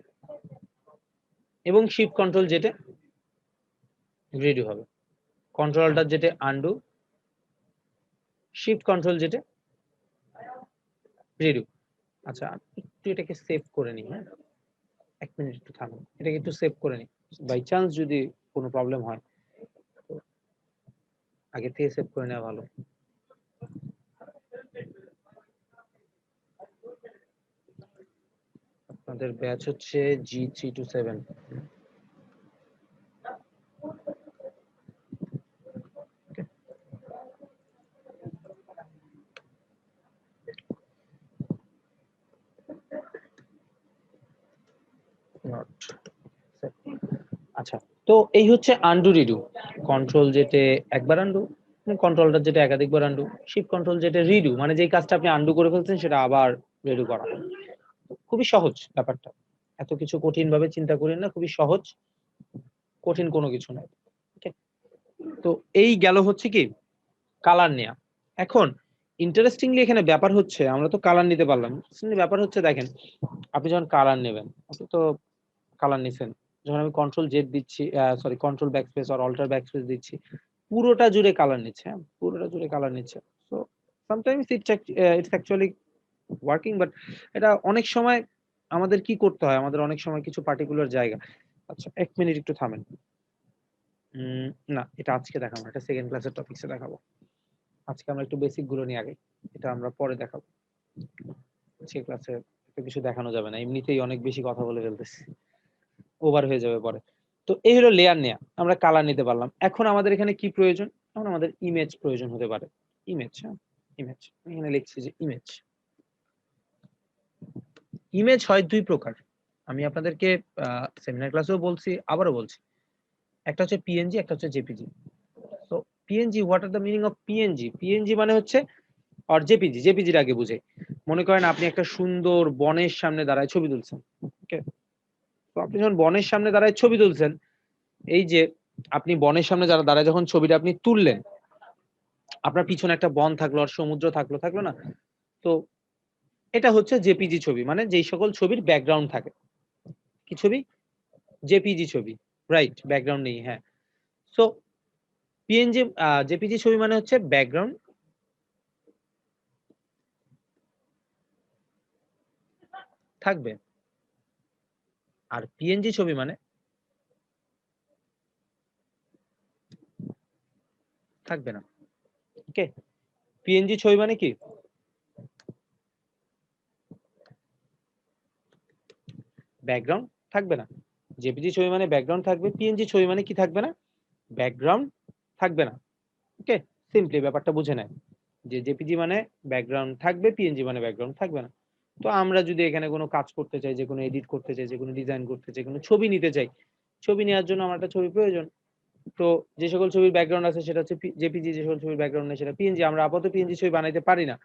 এবং শিফট কন্ট্রোল যেটা রিডু হবে। কন্ট্রোল অল্টার যেটা আনডু, শিফট কন্ট্রোল যেটা রিডু। আচ্ছা, একটু এটাকে সেভ করে নিই। হ্যাঁ, এক মিনিট একটু থাকুন, এটাকে একটু সেভ করে নিই, বাই চান্স যদি কোনো প্রবলেম হয় আগে থেকে সেভ করে নেওয়া ভালো। আপনাদের ব্যাচ হচ্ছে G327। আচ্ছা, তো এই হচ্ছে আন্ডু রিডু। কন্ট্রোল যেটা একবার আন্ডু, কন্ট্রোলটা যেটা একাধিকবার আন্ডু, শিফট কন্ট্রোল যেটা রিডু, মানে যেই কাজটা আপনি আন্ডু করে ফেলছেন সেটা আবার রিডু করা। খুবই সহজ ব্যাপারটা, এত কিছু কঠিন ভাবে চিন্তা করেন না, খুবই সহজ, কঠিন কোনো কিছু নাই। ওকে, তো এই গেল হচ্ছে কি কালার নেয়া। এখন ইন্টারেস্টিংলি এখানে ব্যাপার হচ্ছে, আমরা তো কালার নিতে পারলাম, ব্যাপার হচ্ছে দেখেন আপনি যখন কালার নেবেন, আপনি তো কালার নিছেন, যখন আমি কন্ট্রোল জেড দিচ্ছি, সরি কন্ট্রোল ব্যাকস্পেস আর অল্টার ব্যাকস্পেস দিচ্ছি, পুরোটা জুড়ে কালার নিচ্ছে, হ্যাঁ পুরোটা জুড়ে কালার নিচ্ছে। So sometimes it's actually working, but এটা অনেক সময় আমাদের কি করতে হয়, আমাদের অনেক সময় কিছু পার্টিকুলার জায়গা। আচ্ছা এক মিনিট একটু থামেন। না, এটা আজকে দেখাবো, এটা সেকেন্ড ক্লাসের টপিকসে দেখাবো। আজকে আমরা একটু বেসিক গুলো নিয়ে আগে, এটা আমরা পরে দেখাবো। সে ক্লাসে কিছু দেখানো যাবে না, এমনিতেই অনেক বেশি কথা বলে ফেলতেছি, ওভার হয়ে যাবে পরে। তো এই হলো লেয়ার নেয়া, আমরা কালার নিতে পারলাম। এখন আমাদের এখানে কি প্রয়োজন, এখন আমাদের ইমেজ প্রয়োজন হতে পারে। ইমেজ, হ্যাঁ ইমেজ, এখানে লিখছি যে ইমেজ। ইমেজ হয় দুই প্রকার, আমি আপনাদেরকে সেমিনার ক্লাসেও বলছি, আবারও বলছি। একটা হচ্ছে পিএনজি, একটা হচ্ছে জেপিজি। তো PNG, what are the meaning of PNG? PNG মানে হচ্ছে, আর জেপিজি, জেপিজির আগে বুঝে, মনে করেন আপনি একটা সুন্দর বনের সামনে দাঁড়ায় ছবি তুলছেন। ওকে, তো আপনি যখন বনের সামনে দাঁড়ায় ছবি তুলছেন, এই যে আপনি বনের সামনে যারা দাঁড়ায় যখন ছবিটা আপনি তুললেন, আপনার পিছনে একটা বন থাকলো আর সমুদ্র থাকলো, থাকলো না? তো এটা হচ্ছে জেপিজি ছবি, মানে যেই সকল ছবির ব্যাকগ্রাউন্ড থাকে। কি ছবি? জেপিজি ছবি, রাইট, ব্যাকগ্রাউন্ড নেই, হ্যাঁ। সো পিএনজি, জেপিজি ছবি মানে হচ্ছে ব্যাকগ্রাউন্ড থাকবে, আর পিএনজি ছবি মানে থাকবে না। ওকে, পিএনজি ছবি মানে কি, ব্যাকগ্রাউন্ড থাকবে না। জেপিজি ছবি মানে ব্যাকগ্রাউন্ড থাকবে, পিএনজি ছবি মানে কি থাকবে না, ব্যাকগ্রাউন্ড থাকবে না। ওকে, সিম্পলি ব্যাপারটা বুঝে নেয় যে জেপিজি মানে ব্যাকগ্রাউন্ড থাকবে, পিএনজি মানে ব্যাকগ্রাউন্ড থাকবে না। তো আমরা যদি এখানে কোনো কাজ করতে চাই, যে কোনো এডিট করতে চাই, যে কোনো ডিজাইন করতে চাই, কোনো ছবি নিতে চাই, ছবি নেওয়ার জন্য আমার একটা ছবি প্রয়োজন। তো যে সকল ছবির ব্যাকগ্রাউন্ড আছে সেটা হচ্ছে জেপিজি, যে সকল ছবির ব্যাকগ্রাউন্ড নেই সেটা পিএনজি। আমরা আপাতত পিএনজি ছবি বানাইতে পারি না,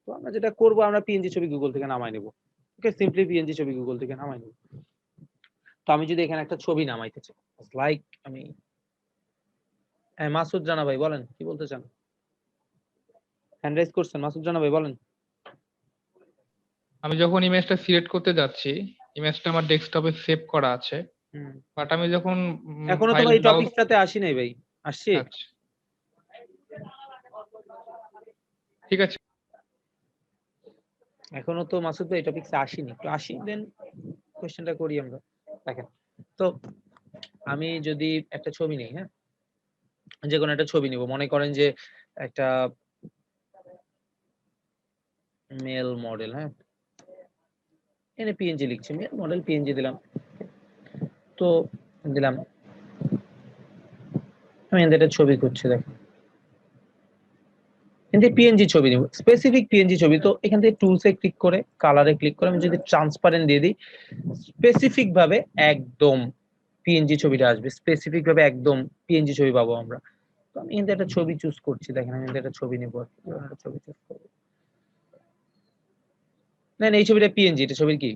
তো আমরা যেটা করব, আমরা পিএনজি ছবি গুগল থেকে নামাই নেব। ওকে, সিম্পলি পিএনজি ছবি গুগল থেকে নামাই নেব। তো আমি যদি এখানে একটা ছবি নামাইতে চাই, লাইক আমি, হ্যাঁ মাসুদ রানা ভাই বলেন কি বলতে চান, হ্যান্ড রাইজ করছেন, মাসুদ রানা ভাই বলেন। আমি যখন ইমেজটা সিলেক্ট করতে যাচ্ছি, ইমেজটা আমার ডেস্কটপে সেভ করা আছে, বাট আমি যখন এখনো তো ফাইল ভাই ব্রাউজ, টপিকটাতে আসি নাই ভাই, আসছি? আচ্ছা ঠিক আছে, এখনো তো মাসুদ ভাই টপিকসে আসিনি, একটু আসি দেন কোশ্চেনটা করি আমরা। দেখেন, তো আমি যদি একটা ছবি নিই, হ্যাঁ, যে কোনো একটা ছবি নিব, মনে করেন যে একটা মেল মডেল, হ্যাঁ, এনে পিএনজি লিখছি, মেল মডেল পিএনজি দিলাম, তো দিলাম, আমি এখান থেকে একটা ছবি করছি, দেখেন কিন্তু পিএনজি ছবি নিব, স্পেসিফিক পিএনজি ছবি। তো এখান থেকে টুলসে ক্লিক করে কালারে ক্লিক করে আমি যদি ট্রান্সপারেন্ট দিয়ে দিই, স্পেসিফিক ভাবে একদম পিএনজি ছবিটা আসবে, স্পেসিফিক ভাবে একদম পিএনজি ছবি পাবো আমরা। তো আমি এখান থেকে একটা ছবি চুজ করছি, দেখেন আমি এখান থেকে একটা ছবি নিব, একটা ছবি চুজ করব, না এই ছবিটা পিএনজি, এটা ছবির কি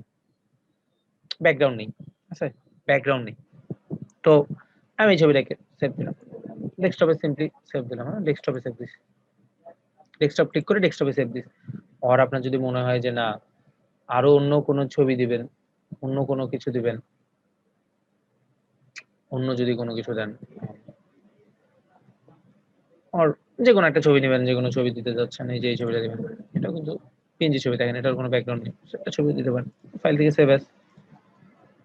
ব্যাকগ্রাউন্ড নেই, আচ্ছা ব্যাকগ্রাউন্ড নেই, তো আমি এই ছবিটাকে সেভ দিলাম, ডেস্কটপে সিম্পলি সেভ দিলাম, হ্যাঁ ডেস্কটপে সেভ দিছি, ডেস্কটপ ক্লিক করে ডেস্কটপে সেভ দিছি। আর আপনার যদি মনে হয় যে না আরো অন্য কোনো ছবি দিবেন, অন্য কোনো কিছু দিবেন, অন্য যদি কোনো কিছু দেন, আর যে কোনো একটা ছবি নেবেন, যে কোনো ছবি দিতে যাচ্ছেন, এই যে এই ছবিটা দিবেন, এটা কিন্তু পিএনজি ছবি, দেখেন এটার কোনো ব্যাকগ্রাউন্ড নেই, একটা ছবি দিতে পারেন, ফাইল থেকে সেভ অ্যাজ,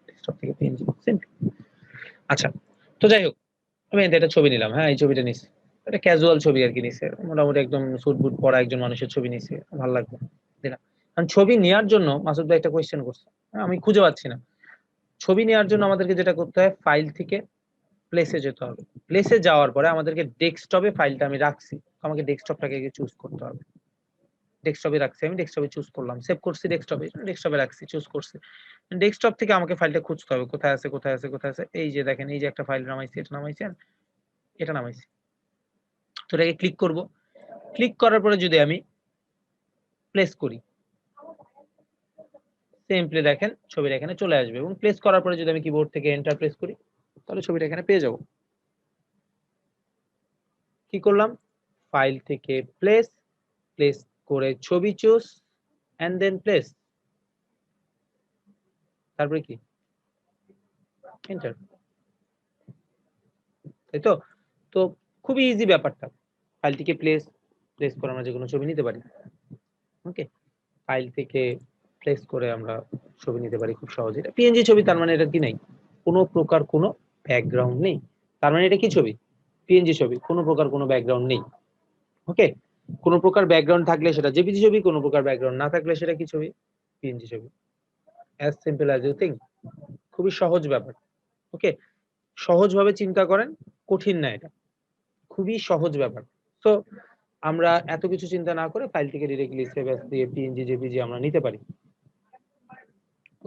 ডেস্কটপ থেকে পিএনজি সিম্পল। আচ্ছা, তো যাই হোক, আমি এখান থেকে একটা ছবি নিলাম, হ্যাঁ এই ছবিটা নিছি, এটা ক্যাজুয়াল ছবি আর কি নিছে, মোটামুটি একদম স্যুট বুট পরা একজন মানুষের ছবি নিছে, ভালো লাগবে দিলাম। কারণ ছবি নেওয়ার জন্য মাসুদ ভাই একটা কোয়েশ্চেন করছে, হ্যাঁ, আমি খুঁজে পাচ্ছি না। ছবি নেওয়ার জন্য আমাদেরকে যেটা করতে হয়, ফাইল থেকে প্লেসে যেতে হবে, প্লেসে যাওয়ার পরে আমাদেরকে ডেস্কটপে ফাইলটা আমি রাখছি, আমাকে ডেস্কটপটাকে চুজ করতে হবে, ডেস্কটপে রাখছি, আমি ডেস্কটপে চুজ করলাম, সেভ করছি ডেস্কটপে, ডেস্কটপে রাখছি, চুজ করছি, ডেস্কটপ থেকে আমাকে ফাইলটা খুঁজতে হবে, কোথায় আছে কোথায় আছে কোথায় আছে, এই যে দেখেন এই যে একটা ফাইল নামাইছি, এটা নামাইছি, এটা নামাইছি, তো এটাকে ক্লিক করব, ক্লিক করার পরে যদি আমি প্লেস করি, সিম্পলি দেখেন ছবিটা এখানে চলে আসবে, এবং প্লেস করার পরে যদি আমি কিবোর্ড থেকে এন্টার প্রেস করি, তাহলে ছবিটা এখানে পেয়ে যাব। কি করলাম, ফাইল থেকে প্লেস, প্লেস করে ছবি চুজ এন্ড দেন প্লেস, তারপরে কি এন্টার, তাই তো। তো খুবই ইজি ব্যাপারটা, ফাইল থেকে প্লেস, প্লেস করে আমরা যে কোনো ছবি নিতে পারি, ওকে, ফাইল থেকে প্লেস করে আমরা ছবি নিতে পারি খুব সহজে। এটা পিএনজি ছবি, তার মানে এটা কি নাই, কোনো প্রকার কোনো ব্যাকগ্রাউন্ড নেই, তার মানে এটা কি ছবি, পিএনজি ছবি, কোনো প্রকার কোনো ব্যাকগ্রাউন্ড নেই, ওকে। কোনো প্রকার ব্যাকগ্রাউন্ড থাকলে সেটা জেপিজি ছবি, কোনো প্রকার ব্যাকগ্রাউন্ড না থাকলে সেটা কি ছবি, পিএনজি ছবি, as simple as you think, খুবই সহজ ব্যাপার, ওকে। সহজভাবে চিন্তা করেন, কঠিন না, এটা খুবই সহজ ব্যাপার। তো আমরা এত কিছু চিন্তা না করে ফাইল থেকে ডিরেক্টলি সেভ অ্যাজ দিয়ে পিএনজি জেপিজি আমরা নিতে পারি,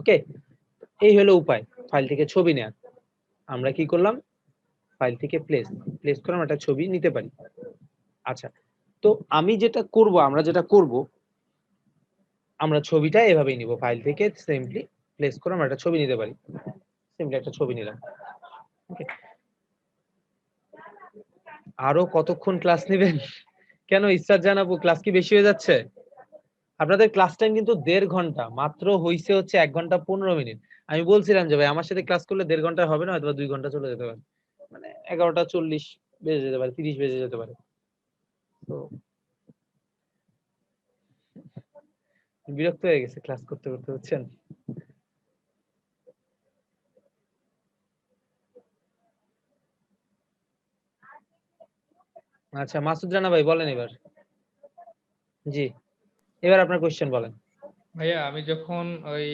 ওকে। এই হলো উপায় ফাইল থেকে ছবি নেওয়ার। আমরা কি করলাম, ফাইল থেকে প্লেস, প্লেস করে আমরা একটা ছবি নিতে পারি। আচ্ছা, তো আমি যেটা করব, আমরা যেটা করব, আমরা ছবিটা এভাবেই নিব, ফাইল থেকে সিম্পলি প্লেস করে আমরা একটা ছবি নিতে পারি, সিম্পলি একটা ছবি নিলাম, ওকে। আরো কতক্ষণ ক্লাস নেবেন, কেন ইসরাত জানাবো, ক্লাস কি বেশি হয়ে যাচ্ছে? আপনাদের ক্লাস টাইম কিন্তু 1.5 ঘন্টা, মাত্র হইছে হচ্ছে 1 ঘন্টা 15 মিনিট। আমি বলছিলাম যে ভাই আমার সাথে ক্লাস করলে 1.5 ঘন্টা হবে না, হয়তো 2 ঘন্টা চলে যেতে পারে, মানে 11টা 40 বেজে যেতে পারে, 30 বেজে যেতে পারে। তো বিরক্ত হয়ে গেছে ক্লাস করতে করতে, বুঝছেন। আচ্ছা মাসুদ রানা ভাই বলেন এবার, জি এবার আপনার কোশ্চেন বলেন। ভাইয়া আমি যখন ওই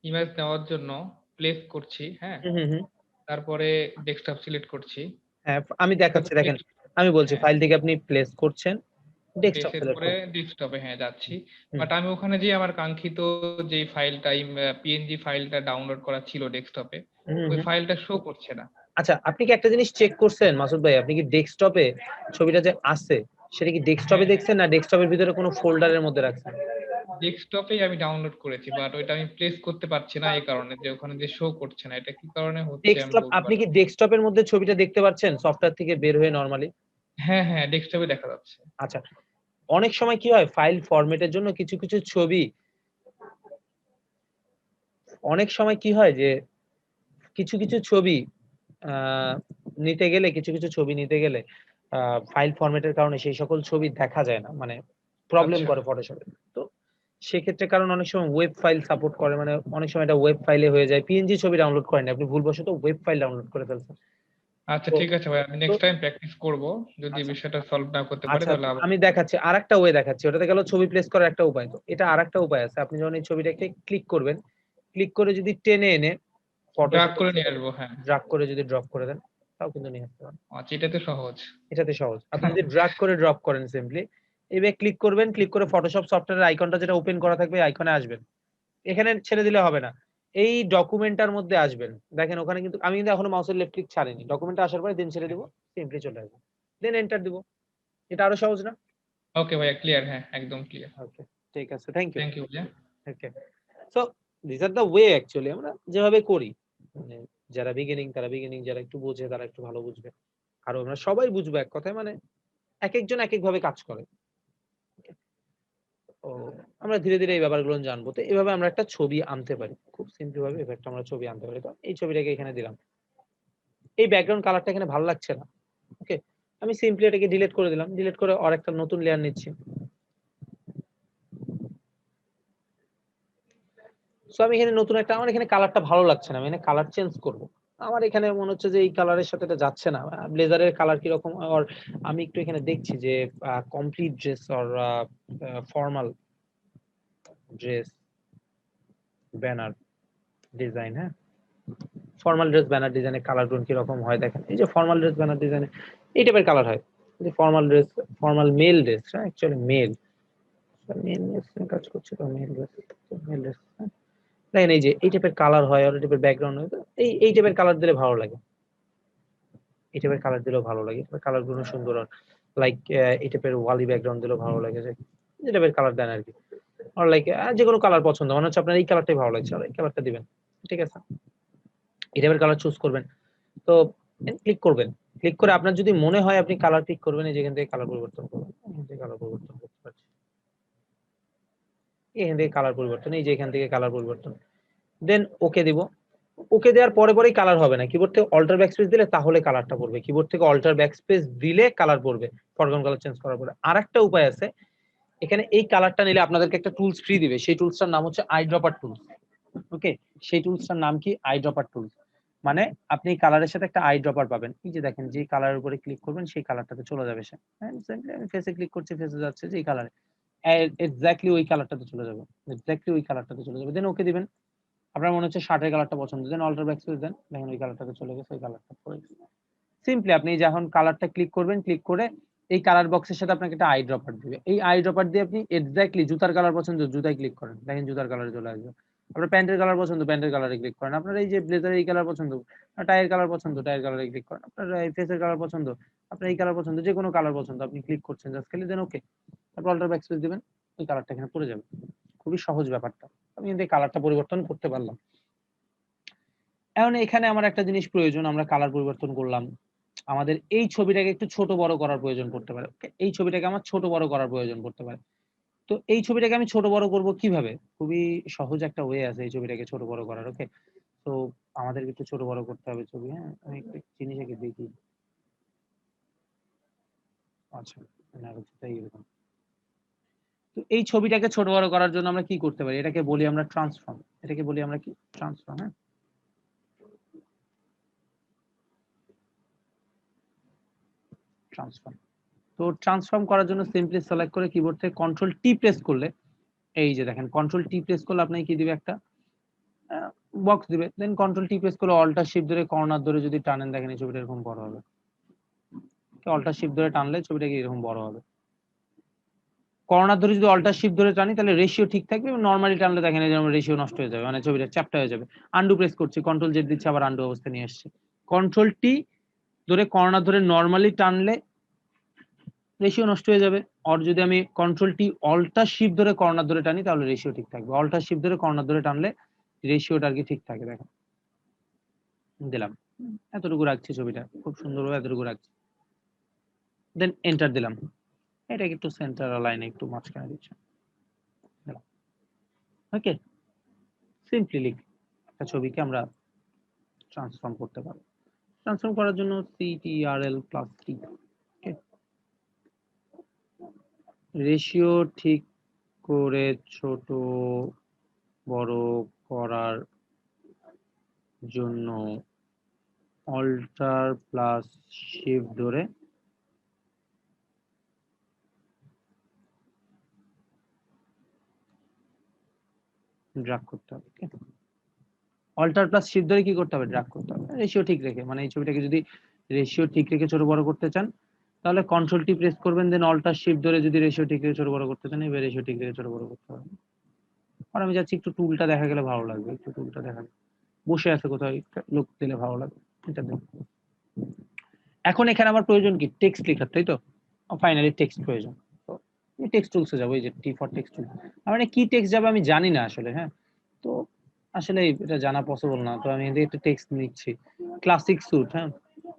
ইমেজ নেওয়ার জন্য প্লেস করছি, হ্যাঁ, হুম হুম হুম। তারপরে ডেস্কটপ সিলেক্ট করছি, হ্যাঁ আমি ডেস্কটপে দেখাচ্ছি, দেখেন ক্লিক, আমি বলছি হ্যাঁ ফাইল থেকে আপনি প্লেস করছেন, ডেস্কটপ প্লেসের সিলেক্ট পরে করুন। ডেস্কটপে হ্যাঁ যাচ্ছি, হুম বাট আমি ওখানে যে আমার কাঙ্ক্ষিত যে ফাইলটা, পিএনজি ফাইলটা ডাউনলোড করা ছিল ডেস্কটপে, হুম ওই হুম। ফাইলটা শো করছে না। আচ্ছা আপনি কি একটা জিনিস চেক করছেন মাসুদ ভাই, আপনি কি ডেস্কটপে ছবিটা যে আছে সেটা কি ডেস্কটপে হ্যাঁ হ্যাঁ, দেখছেন, না ডেস্কটপের ভিতরে কোনো ফোল্ডারের মধ্যে রাখছেন? ডেস্কটপেই আমি ডাউনলোড করেছি, বাট ওইটা আমি প্লেস করতে পারছি না, এই কারণে যে ওখানে যে শো করছে না, এটা কি কারণে হচ্ছে আমি ডেস্কটপ, বলতে আপনি কি পারছি না। ডেস্কটপের মধ্যে ছবিটা দেখতে পাচ্ছেন সফটওয়্যার থেকে বের হয়ে নরমালি? হ্যাঁ হ্যাঁ, ডেস্কটপে দেখা যাচ্ছে। আচ্ছা, অনেক সময় কি হয়, ফাইল ফরম্যাটের জন্য কিছু কিছু ছবি অনেক সময় কি হয় যে কিছু ছবি আহ, নিতে গেলে কিছু ছবি নিতে গেলে ফাইল ফরম্যাটের কারণে সেই সকল ছবি দেখা যায় না, মানে প্রবলেম আচ্ছা করে ফটোশপে। তো সেক্ষেত্রে কারণ অনেক সময় ওয়েব ফাইল সাপোর্ট করে, মানে অনেক সময় এটা ওয়েব ফাইলে হয়ে যায়, পিএনজি ছবি ডাউনলোড করেন আপনি ভুলবশত ওয়েব ফাইল ডাউনলোড করে ফেলছেন। আচ্ছা, তো ঠিক আছে ভাই, আমি তো নেক্সট টাইম প্র্যাকটিস করব। যদি আচ্ছা বিষয়টা সলভ না করতে পারি আচ্ছা তাহলে আবার। আমি দেখাচ্ছি আরেকটা ওয়ে দেখাচ্ছি, ওটাতে গেল ছবি প্লেস করার একটা উপায়। তো এটা আরেকটা উপায় আছে, আপনি যখন এই ছবিটাকে ক্লিক করবেন, ক্লিক করে যদি টেনে এনে ড্রাগ ফটোশপের করে নিয়ে ভিতরে আসবো, হ্যাঁ। ড্রাগ করে যদি ড্রপ করে দেন, তাও কিন্তু নিয়ে আসতে পারেন। আচ্ছা, এটা তো সহজ। এটাতে সহজ। আপনি যদি ড্রাগ করে ড্রপ করেন সিম্পলি, এবার ক্লিক করবেন, ক্লিক করে ফটোশপ সফটওয়্যারের আইকনটা যেটা ওপেন করা থাকবে আইকনে আসবেন। এখানে ছেড়ে দিলে হবে না, এই ডকুমেন্টটার মধ্যে আসবেন। দেখেন ওখানে কিন্তু আমি কিন্তু এখনো মাউসের লেফট ক্লিক ছাড়িনি, ডকুমেন্টে আসার পরে দেন ছেড়ে দিব, সিম্পলি চলে আসবে, দেন এন্টার দিব। এটা আরো সহজ না? ওকে ভাইয়া, ক্লিয়ার, হ্যাঁ, একদম ক্লিয়ার। ওকে, ঠিক আছে, থ্যাংক ইউ। থ্যাংক ইউ ভাইয়া। Okay, so this are the way actually আমরা যেভাবে করি, মানে যারা বিগিনিং তারা বিগিনিং, যারা একটু বোঝে তারা একটু ভালো বুঝবে, আর আমরা সবাই বুঝবো এক কথায়, মানে একেকজন একেকভাবে কাজ করে। ও আমরা ধীরে ধীরে এই ব্যাপারগুলো জানবো। তো এভাবে আমরা একটা ছবি আনতে পারি, খুব সিম্পল ভাবে এভাবে একটা আমরা ছবি আনতে পারি। তো এই ছবিটাকে এখানে দিলাম, এই ব্যাকগ্রাউন্ড কালারটা এখানে ভালো লাগছে না, ওকে, আমি সিম্পলি এটাকে ডিলিট করে দিলাম, ডিলিট করে আর একটা নতুন লেয়ার নিচ্ছি। সো আমি এখানে নতুন একটা, আমার এখানে কালারটা ভালো লাগছে না, আমি এখানে কালার চেঞ্জ করব। আমার এখানে মনে হচ্ছে যে এই কালারের সাথে এটা যাচ্ছে না, ব্লেজারের কালার কি রকম, আর আমি একটু এখানে দেখছি যে complete dress or formal dress banner design, হ্যাঁ, ফর্মাল ড্রেস ব্যানার ডিজাইনের কালার টোন কিরকম হয় দেখেন, এই যে ফর্মাল ড্রেস ব্যানার ডিজাইনে এই টাইপের কালার হয়। যে formal dress, formal male dress, actually male male dress কাজ করছে, তো মেল ড্রেস, মেল ড্রেস দেখেন এই যে এই টাইপের কালার হয়, আর এই টাইপের ব্যাকগ্রাউন্ড হয়। তো এই টাইপের কালার দিলে ভালো লাগে, এই টাইপের কালার দিলেও ভালো লাগে, কালার গুলো সুন্দর, লাইক এই টাইপের ওয়ালি ব্যাকগ্রাউন্ড দিলেও ভালো লাগে, যে এই টাইপের কালার দেন আর কি। আর লাইক যে কোনো কালার পছন্দ, মানে হচ্ছে আপনার এই কালারটাই ভালো লাগছে, আর এই কালারটা দিবেন, ঠিক আছে, এই টাইপের কালার চুজ করবেন। তো ক্লিক করবেন, ক্লিক করে আপনার যদি মনে হয় আপনি কালার পিক করবেন, এই যেখান থেকে কালার পরিবর্তন করবেন, এখান থেকে কালার পরিবর্তন করতে পারছি, এখান থেকে কালার পরিবর্তন, এই যে এখান থেকে কালার পরিবর্তন, দেন ওকে দিব। ওকে দেওয়ার পরে পরেই কালার হবে না, কিবোর্ড থেকে অল্টার ব্যাকস্পেস দিলে তাহলে কালারটা পড়বে, কিবোর্ড থেকে অল্টার ব্যাকস্পেস দিলে কালার পড়বে ফরগ্রাউন্ড কালার চেঞ্জ করার পরে। আরেকটা উপায় আছে, এখানে এই কালারটা নিলে আপনাদেরকে একটা টুলস ফ্রি দিবে, সেই টুলসটার নাম হচ্ছে আই ড্রপার টুলস। ওকে, সেই টুলসটার নাম কি? I dropper tools. মানে আপনি কালারের সাথে একটা আই ড্রপার পাবেন, এই যে দেখেন যে কালারের উপরে ক্লিক করবেন সেই কালারটাতে চলে যাবে সে, হ্যাঁ, সিম্পলি আমি ফেসে ক্লিক করছি, ফেসে যাচ্ছে যে এই কালারে, এক্স্যাক্টলি ওই কালারটাতে চলে যাবে, এক্স্যাক্টলি ওই কালারটাতে চলে যাবে, দেন ওকে দিবেন। আপনার মনে হচ্ছে শার্টের কালারটা পছন্দ, দেন অল্টার ব্যাকস্পেস দেন, দেখেন ওই কালারটাতে চলে গেছে, ওই কালারটা পড়ে গেছে। সিম্পলি আপনি যখন কালারটা ক্লিক করবেন, ক্লিক করে এই কালার বক্সের সাথে আপনাকে একটা আই ড্রপার দিবে, এই আই ড্রপার দিয়ে আপনি এক্স্যাক্টলি জুতার কালার পছন্দ জুতায় ক্লিক করেন, দেখেন জুতার কালারে চলে আসবে। আপনার প্যান্টের কালার পছন্দ প্যান্টের কালারে ক্লিক করেন, আপনার এই যে ব্লেজারের এই কালার পছন্দ, টায়ার কালার পছন্দ টায়ার কালারে ক্লিক করেন, আপনার ফেসের কালার পছন্দ, আপনার এই কালার পছন্দ, যে কোনো কালার পছন্দ আপনি ক্লিক করছেন জাস্ট খালি, দেন ওকে, তারপর অল্টার ব্যাকস্পেস দিবেন, ওই কালারটা এখানে পড়ে যাবে। খুবই সহজ ব্যাপারটা, আমি কিন্তু এই কালারটা পরিবর্তন করতে পারলাম। এখন এখানে আমার একটা জিনিস প্রয়োজন, আমরা কালার পরিবর্তন করলাম, আমাদের এই ছবিটাকে একটু ছোট বড় করার প্রয়োজন পড়তে পারে। ওকে, এই ছবিটাকে আমার ছোট বড় করার প্রয়োজন পড়তে পারে। তো এই ছবিটাকে আমি ছোট বড় করব কিভাবে? খুবই সহজ একটা ওয়ে আছে এই ছবিটাকে ছোট বড় করার। ওকে, তো আমাদেরকে একটু ছোট বড় করতে হবে ছবি, হ্যাঁ, আমি একটু জিনিস আগে দেখি। আচ্ছা, না তাই এরকম। তো এই ছবিটাকে ছোট বড় করার জন্য আমরা কি করতে পারি? এটাকে বলি আমরা ট্রান্সফর্ম, এটাকে বলি আমরা কি? ট্রান্সফর্ম, হ্যাঁ, ট্রান্সফর্ম। তো ট্রান্সফর্ম করার জন্য সিম্পলি সিলেক্ট করে কিবোর্ড থেকে কন্ট্রোল টি প্রেস করলে, এই যে দেখেন কন্ট্রোল টি প্রেস করলে আপনাকে কি দিবে? একটা বক্স দিবে, দেন কন্ট্রোল টি প্রেস করে অল্টার শিফট ধরে কর্নার ধরে যদি টানেন, দেখেন এই ছবিটা এরকম বড় হবে। অল্টার শিফট ধরে টানলে ছবিটা কি এরকম বড় হবে। কর্নার ধরে যদি অল্টার শিফট ধরে টানি তাহলে রেশিও ঠিক থাকবে, এবং নরমালি টানলে দেখেন এই যেমন রেশিও নষ্ট হয়ে যাবে, মানে ছবিটা চ্যাপ্টা হয়ে যাবে। আন্ডু প্রেস করছি, কন্ট্রোল জেড দিচ্ছি, আবার আন্ডু অবস্থা নিয়ে আসছে। কন্ট্রোল টি ধরে কর্নার ধরে নরমালি টানলে রেশিও নষ্ট হয়ে যাবে। আর যদি আমি কন্ট্রোল টি অল্টার শিফট ধরে কর্নার ধরে টানি তাহলে রেশিও ঠিক থাকবে। অল্টার শিফট ধরে কর্নার ধরে টানলে রেশিওটা আর কি ঠিক থাকে। দেখেন দিলাম, এতটুকু রাখছি, ছবিটা খুব সুন্দরভাবে এতটুকু রাখছি, দেন এন্টার দিলাম। এটাকে একটু সেন্টার লাইনে একটু মাঝখানে দিচ্ছি, ওকে, সিম্পলি লিখ। একটা ছবিকে আমরা ট্রান্সফর্ম করতে পারবো। ট্রান্সফর্ম করার জন্য CTRL প্লাস T। ওকে, রেশিও ঠিক করে ছোট বড় করার জন্য অল্টার প্লাস শিফট ধরে ড্র্যাগ করতে হবে। অল্টার প্লাস শিফট ধরে কি করতে হবে? ড্র্যাগ করতে হবে রেশিও ঠিক রেখে। মানে এই ছবিটাকে যদি রেশিও ঠিক রেখে ছোট বড় করতে চান তাহলে কন্ট্রোল টি প্রেস করবেন, দেন অল্টার শিফট ধরে যদি রেশিও ঠিক রেখে ছোট বড় করতে চান এবার রেশিও ঠিক রেখে ছোট বড় করতে হবে। আর আমি যাচ্ছি একটু টুলটা দেখা গেলে ভালো লাগবে, একটু টুলটা দেখা বসে আছে কোথাও লোক দিলে ভালো লাগবে। এটা দেখ, এখন এখানে আমার প্রয়োজন কি? টেক্সট লেখার, তাই তো? ফাইনালি টেক্সট প্রয়োজন। তো আমি টেক্সট টুলসে যাবো, এই যে টি ফর টেক্সট টুল। মানে কি টেক্সট যাবে আমি জানি না আসলে। হ্যাঁ, তো আসলে এটা জানা পসিবল না। তো আমি এদিকে একটা টেক্সট নিচ্ছি, ক্লাসিক স্যুট। হ্যাঁ,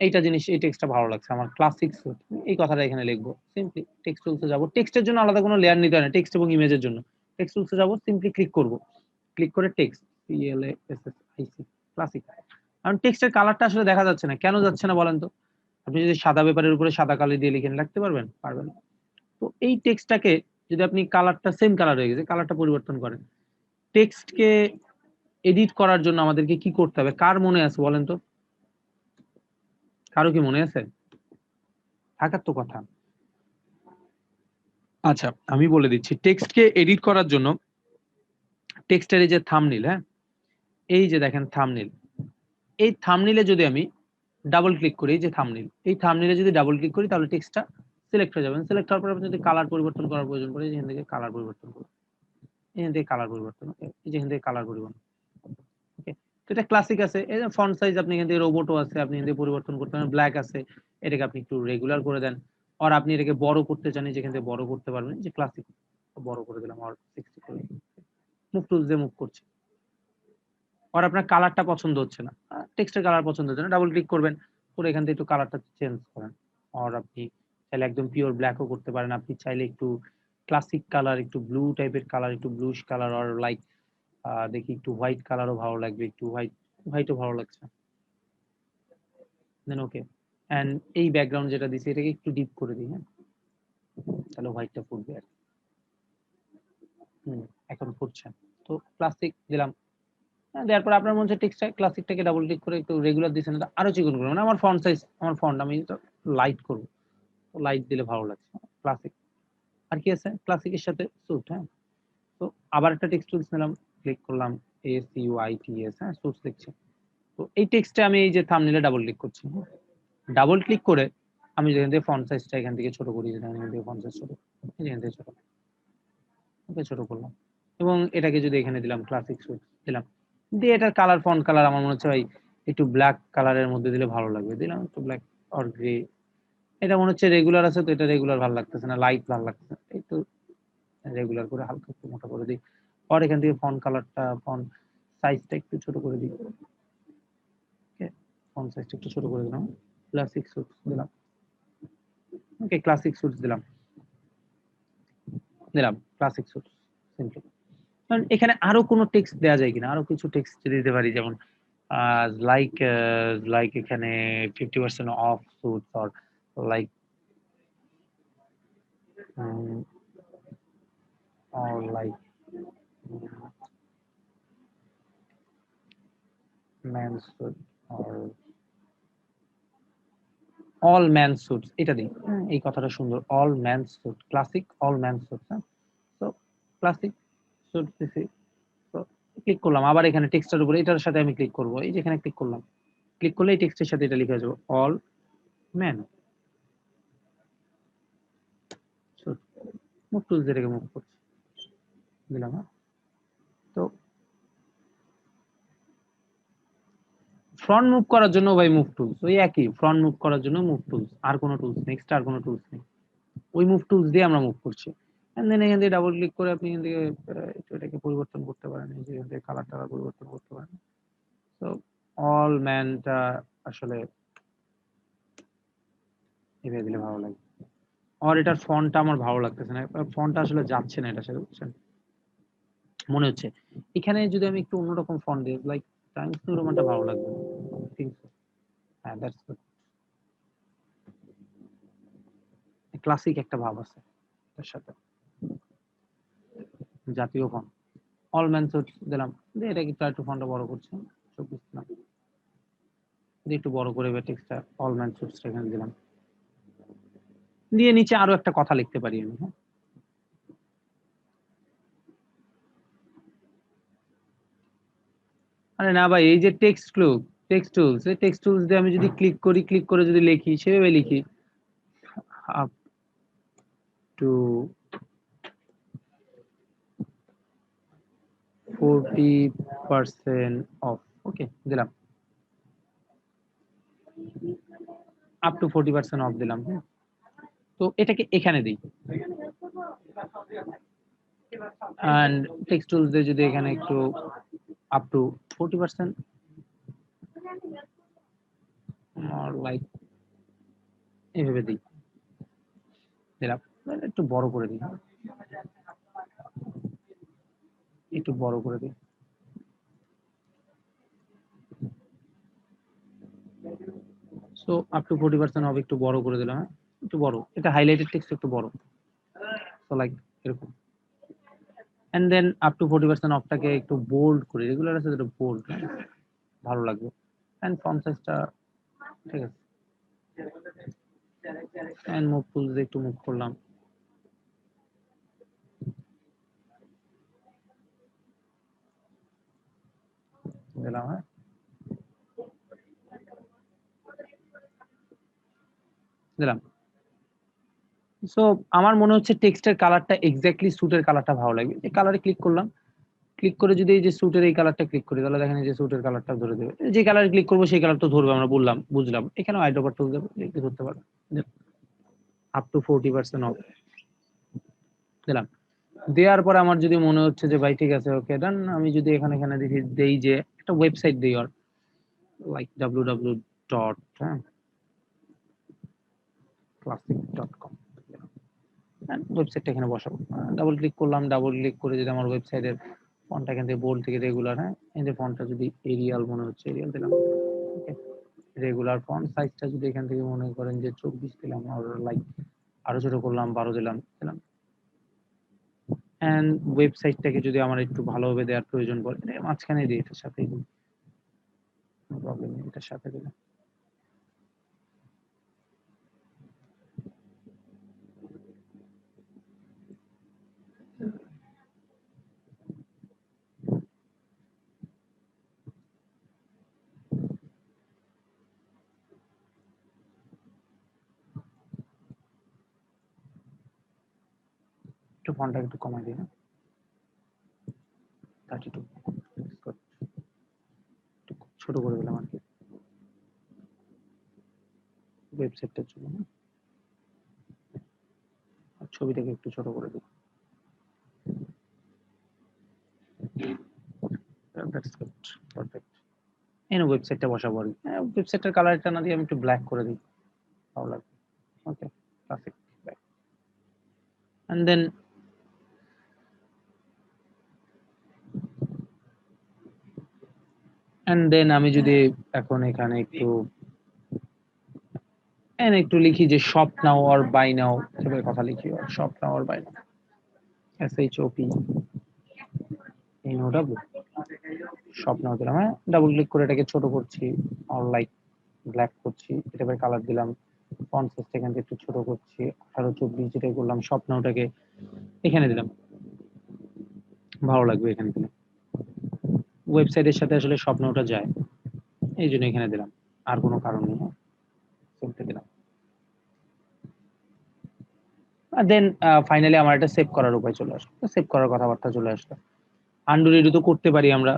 এইটা জিনিস, এই টেক্সটটা ভালো লাগছে আমার, ক্লাসিক স্যুট। এই কথাটা এখানে লিখবো। সিম্পলি টেক্সট টুলসে যাবো। টেক্সটের জন্য আলাদা কোনো লেয়ার নিতে হয় না, টেক্সট এবং ইমেজের জন্য। টেক্সট টুলসে যাবো, সিম্পলি ক্লিক করব, ক্লিক করে টেক্সট, CLASSIC, ক্লাসিক। কারণ টেক্সটের কালারটা আসলে দেখা যাচ্ছে না। কেন যাচ্ছে না বলেন তো? আপনি যদি সাদা পেপারের উপরে সাদা কালি দিয়ে লিখেন, লিখতে পারবেন? পারবেন না। তো এই টেক্সটটাকে যদি আপনি কালারটা সেম কালার হয়ে গেছে, কালারটা পরিবর্তন করেন। টেক্সটকে এডিট করার জন্য আমাদেরকে কি করতে হবে? কার মনে আছে বলেন তো? কারো কি মনে আছে? থাকার তো কথা। আচ্ছা, আমি বলে দিচ্ছি। টেক্সটকে এডিট করার জন্য টেক্সটের এই যে থাম্বনেল, হ্যাঁ, এই যে দেখেন থাম্বনেল, এই থাম্বনেলে যদি আমি ডাবল ক্লিক করি, এই যে থাম্বনেল, এই থাম্বনেলে যদি ডাবল ক্লিক করি তাহলে টেক্সটটা সিলেক্ট হয়ে যাবে। সিলেক্ট হওয়ার পর আপনি যদি কালার পরিবর্তন করার প্রয়োজন পড়ে এখান থেকে কালার পরিবর্তন করুন, এখান থেকে কালার পরিবর্তন, এই যে এখান থেকে কালার পরিবর্তন। ওকে, তো এটা ক্লাসিক আছে। এই যে ফন্ট সাইজ আপনি এখান থেকে রোবটও আছে, আপনি এখান থেকে পরিবর্তন করতে পারেন। ব্ল্যাক আছে, এটাকে আপনি একটু রেগুলার করে দেন। আর আপনি এটাকে বড় করতে চান, যেখান থেকে বড় করতে পারবেন। যে ক্লাসিক বড় করে দিলাম, আর 60 করে মুভ টুলস দিয়ে মুভ করছি। আর আপনার কালারটা পছন্দ হচ্ছে না, টেক্সটের কালার পছন্দ হচ্ছে না, ডাবল ক্লিক করবেন, করে এখান থেকে একটু কালারটা চেঞ্জ করেন। আর আপনি চাইলে একদম পিওর ব্ল্যাকও করতে পারেন, আপনি চাইলে একটু ক্লাসিক কালার, একটু ব্লু টাইপের কালার, একটু ব্লুশ কালার, আর লাইক দেখি একটু হোয়াইট কালারও ভালো লাগবে, একটু হোয়াইটও ভালো লাগছে। দেন ওকে, এন্ড এই ব্যাকগ্রাউন্ড যেটা দিছি এটাকে একটু ডিপ করে দিই। হ্যাঁ, তাহলে হোয়াইটটা ফুটবে আর এখন ফুটছে। তো ক্লাসিক দিলাম, দেওয়ার পর আপনার মনে হচ্ছে টেক্সটটা ক্লাসিকটাকে ডাবল ক্লিক করে একটু রেগুলার দিচ্ছেন, আরো চিকন করবেন। মানে আমার ফন্ট সাইজ, আমার ফন্ট আমি লাইট করবো, লাইট দিলে ভালো লাগছে। ক্লাসিক আর কি আছে ক্লাসিকের সাথে স্যুট। হ্যাঁ, তো আবার একটা টেক্সট টুলস নিলাম, ক্লিক করলাম ACUITS, হ্যাঁ, স্যুট লিখছে। তো এই টেক্সটে আমি এই যে থাম্বনেলে ডাবল ক্লিক করছি, ডাবল ক্লিক করে আমি যেখান থেকে ফন্ট সাইজটা এখান থেকে ছোট করি, এখান থেকে ফন্ট সাইজ ছোট, এখান থেকে ছোট, ওকে, ছোট করলাম। এবং এটাকে যদি এখানে দিলাম ক্লাসিক স্যুট দিলাম, দিয়ে এটার কালার, ফন্ট কালার আমার মনে হচ্ছে ভাই একটু ব্ল্যাক কালারের মধ্যে দিলে ভালো লাগবে, দিলাম একটু ব্ল্যাক অর গ্রে। এটা মনে হচ্ছে রেগুলার আছে, তো এটা রেগুলার ভালো লাগতেছে না, লাইট ভালো লাগতেছে না, একটু রেগুলার করে হালকা একটু মোটা করে দিই। আর এখান থেকে ফন্ট কালারটা, ফন্ট সাইজটা একটু ছোট করে দিই। ওকে, ফন্ট সাইজটা একটু ছোট করে দিলাম, ক্লাসিক স্যুট দিলাম। ওকে, ক্লাসিক স্যুট দিলাম, ক্লাসিক স্যুট সিম্পলি। কারণ এখানে আরো কোনো টেক্সট দেওয়া যায় কিনা, আরো কিছু টেক্সট দিতে পারি, যেমন লাইক এখানে 50% of suits, or like or like men's suit or all men's suits, এটা দিই। এই কথাটা সুন্দর, all men's suit, classic all men's suit। হ্যাঁ, তো ক্লাসিক সুট দিছি। তো ক্লিক করলাম, আবার এখানে টেক্সটের উপরে এটার সাথে আমি ক্লিক করব, এই যে এখানে ক্লিক করলাম, ক্লিক করলে এই টেক্সটের সাথে এটা লিখে যাবে all men suit। Move tools দিয়ে মুভ করছি, দিলাম। হ্যাঁ, তো ফ্রন্ট মুভ করার জন্য ভাই মুভ টুলস ওই একই, ফ্রন্ট মুভ করার জন্য মুভ টুলস, আর কোনো টুলস নেই, এক্সট্রা আর কোনো টুলস নেই, ওই মুভ টুলস দিয়ে আমরা মুভ করছি। এন্ড দেন এখান থেকে ডাবল ক্লিক করে আপনি এখান থেকে একটু এটাকে পরিবর্তন করতে পারেন, এই যে এখান থেকে কালার টালার পরিবর্তন করতে পারেন। তো অল ম্যানটা আসলে এভাবে দিলে ভালো লাগে। আর এটার ফন্টটা আমার ভালো লাগতেছে না, ফন্টটা আসলে যাচ্ছে না এটার সাথে, বুঝছেন? মনে হচ্ছে এখানে যদি আমি একটু অন্যরকম ফন্ট দিই, লাইক টাইমস নিউ রোমানটা ভালো লাগবে না। ঠিক আছে, হ্যাঁ দ্যাটস গুড। ক্লাসিক একটা ভাব আছে এর সাথে। জাতীয় ফন্ট অল ম্যানসুট দিলাম, দিয়ে এটা একটু ফন্টটা বড় করছি 24 দিলাম, দিয়ে একটু বড় করে টেক্সটটা অল ম্যানসুটস এখানে দিলাম, দিয়ে নিচে আরো একটা কথা লিখতে পারি আমি। হ্যাঁ, আরে না ভাই, এই যে টেক্সট টুলস, এই টেক্সট টুলস দিয়ে আমি যদি ক্লিক করে যদি লিখি, সেভাবে লিখি আপ টু 40% অফ, ওকে দিলাম, আপ টু 40% অফ দিলাম। হ্যাঁ, তো এটাকে এখানে দিই, এন্ড টেক্সট টুলস দিয়ে যদি এখানে একটু আপ টু 40% or লাইক এইভাবে দিই, দিলাম, একটু বড় করে দিই, একটু বড় করে দিই। সো আপ টু 40% অফ একটু বড় করে দিলাম। হ্যাঁ, একটু বড়, এটা হাইলাইটেড টেক্সট একটু বড়, সো লাইক এরকম। এন্ড দেন আপ টু 40% অফটাকে একটু বোল্ড করি, রেগুলার আছে যেটা বোল্ড, ভালো লাগবে। এন্ড ফন্ট সাইজটা ঠিক আছে, এন্ড মুভ টুলস দিয়ে একটু মুভ করলাম, দিলাম। হ্যাঁ, দিলাম। সো আমার মনে হচ্ছে টেক্সটের কালারটা এক্স্যাক্টলি স্যুটের কালারটা ভালো লাগবে। এই কালারে ক্লিক করলাম, ক্লিক করে যদি এই যে স্যুটের এই কালারটা ক্লিক করি, তাহলে দেখেন এই যে স্যুটের কালারটা ধরে দেবে। যে কালারে ক্লিক করবো সেই কালার তো ধরবে, আমরা বললাম বুঝলাম। এখানেও আইড্রপার টুল দেবো, দেখতে ধরতে পারবে। আপ টু 40% অফ দিলাম। দেওয়ার পর আমার যদি মনে হচ্ছে যে ভাই ঠিক আছে ওকে ডান, আমি যদি এখানে দেখি দেই যে একটা ওয়েবসাইট দিই, আর লাইক www ডট classic.com, ওয়েবসাইটটা এখানে বসাবো। ডাবল ক্লিক করলাম, ডাবল ক্লিক করে যদি আমার ওয়েবসাইটের ফন্টটা এখান থেকে বোল্ড থেকে রেগুলার, হ্যাঁ এই যে ফন্টটা যদি এরিয়াল মনে হচ্ছে, এরিয়াল দিলাম। ওকে, রেগুলার ফন্ট সাইজটা যদি এখান থেকে মনে করেন যে 24 দিলাম, আর লাইক আরো ছোট করলাম 12 দিলাম। এন্ড ওয়েবসাইটটাকে যদি আমার একটু ভালোভাবে দেওয়ার প্রয়োজন পড়ে, এটা মাঝখানে দিই, এটার সাথেই দিই, প্রবলেম নেই, এটার সাথে দিলাম। একটু ফন্টটা একটু কমাই দিই, না 32, একটু ছোট করে দিলাম আর কি ওয়েবসাইটটার জন্য। আর ছবিটাকে একটু ছোট করে দিই। That's good, perfect. এই ওয়েবসাইটটা বসাবো আর কি। ওয়েবসাইটের কালারটা না দিয়ে আমি একটু ব্ল্যাক করে দিই, ভালো লাগবে। Okay, perfect, black. And then আমি যদি এখন এখানে একটু লিখি যে shop now or buy now, সেভাবে কথা লিখি, shop now or buy now, SHOP NOW, shop now দিলাম। হ্যাঁ, ডাবল ক্লিক করে এটাকে ছোট করছি, অর লাইক ব্ল্যাক করছি, এটা কালার দিলাম, ফন্ট সাইজ এখান থেকে একটু ছোট করছি, 18-24 যেটা করলাম, শপ নাওটাকে এখানে দিলাম, ভালো লাগবে এখানে দিলে। ওয়েবসাইটের সাথে আসলে শপ নাওটা যায়, এই জন্য এখানে দিলাম, আর কোনো কারণ নেই। সিম্পলি দিলাম। আর দেন ফাইনালি আমার এটা সেভ করার উপায় চলে আসলো, সেভ করার কথাবার্তা চলে আসলো। আন্ডু রিডু তো করতে পারি আমরা,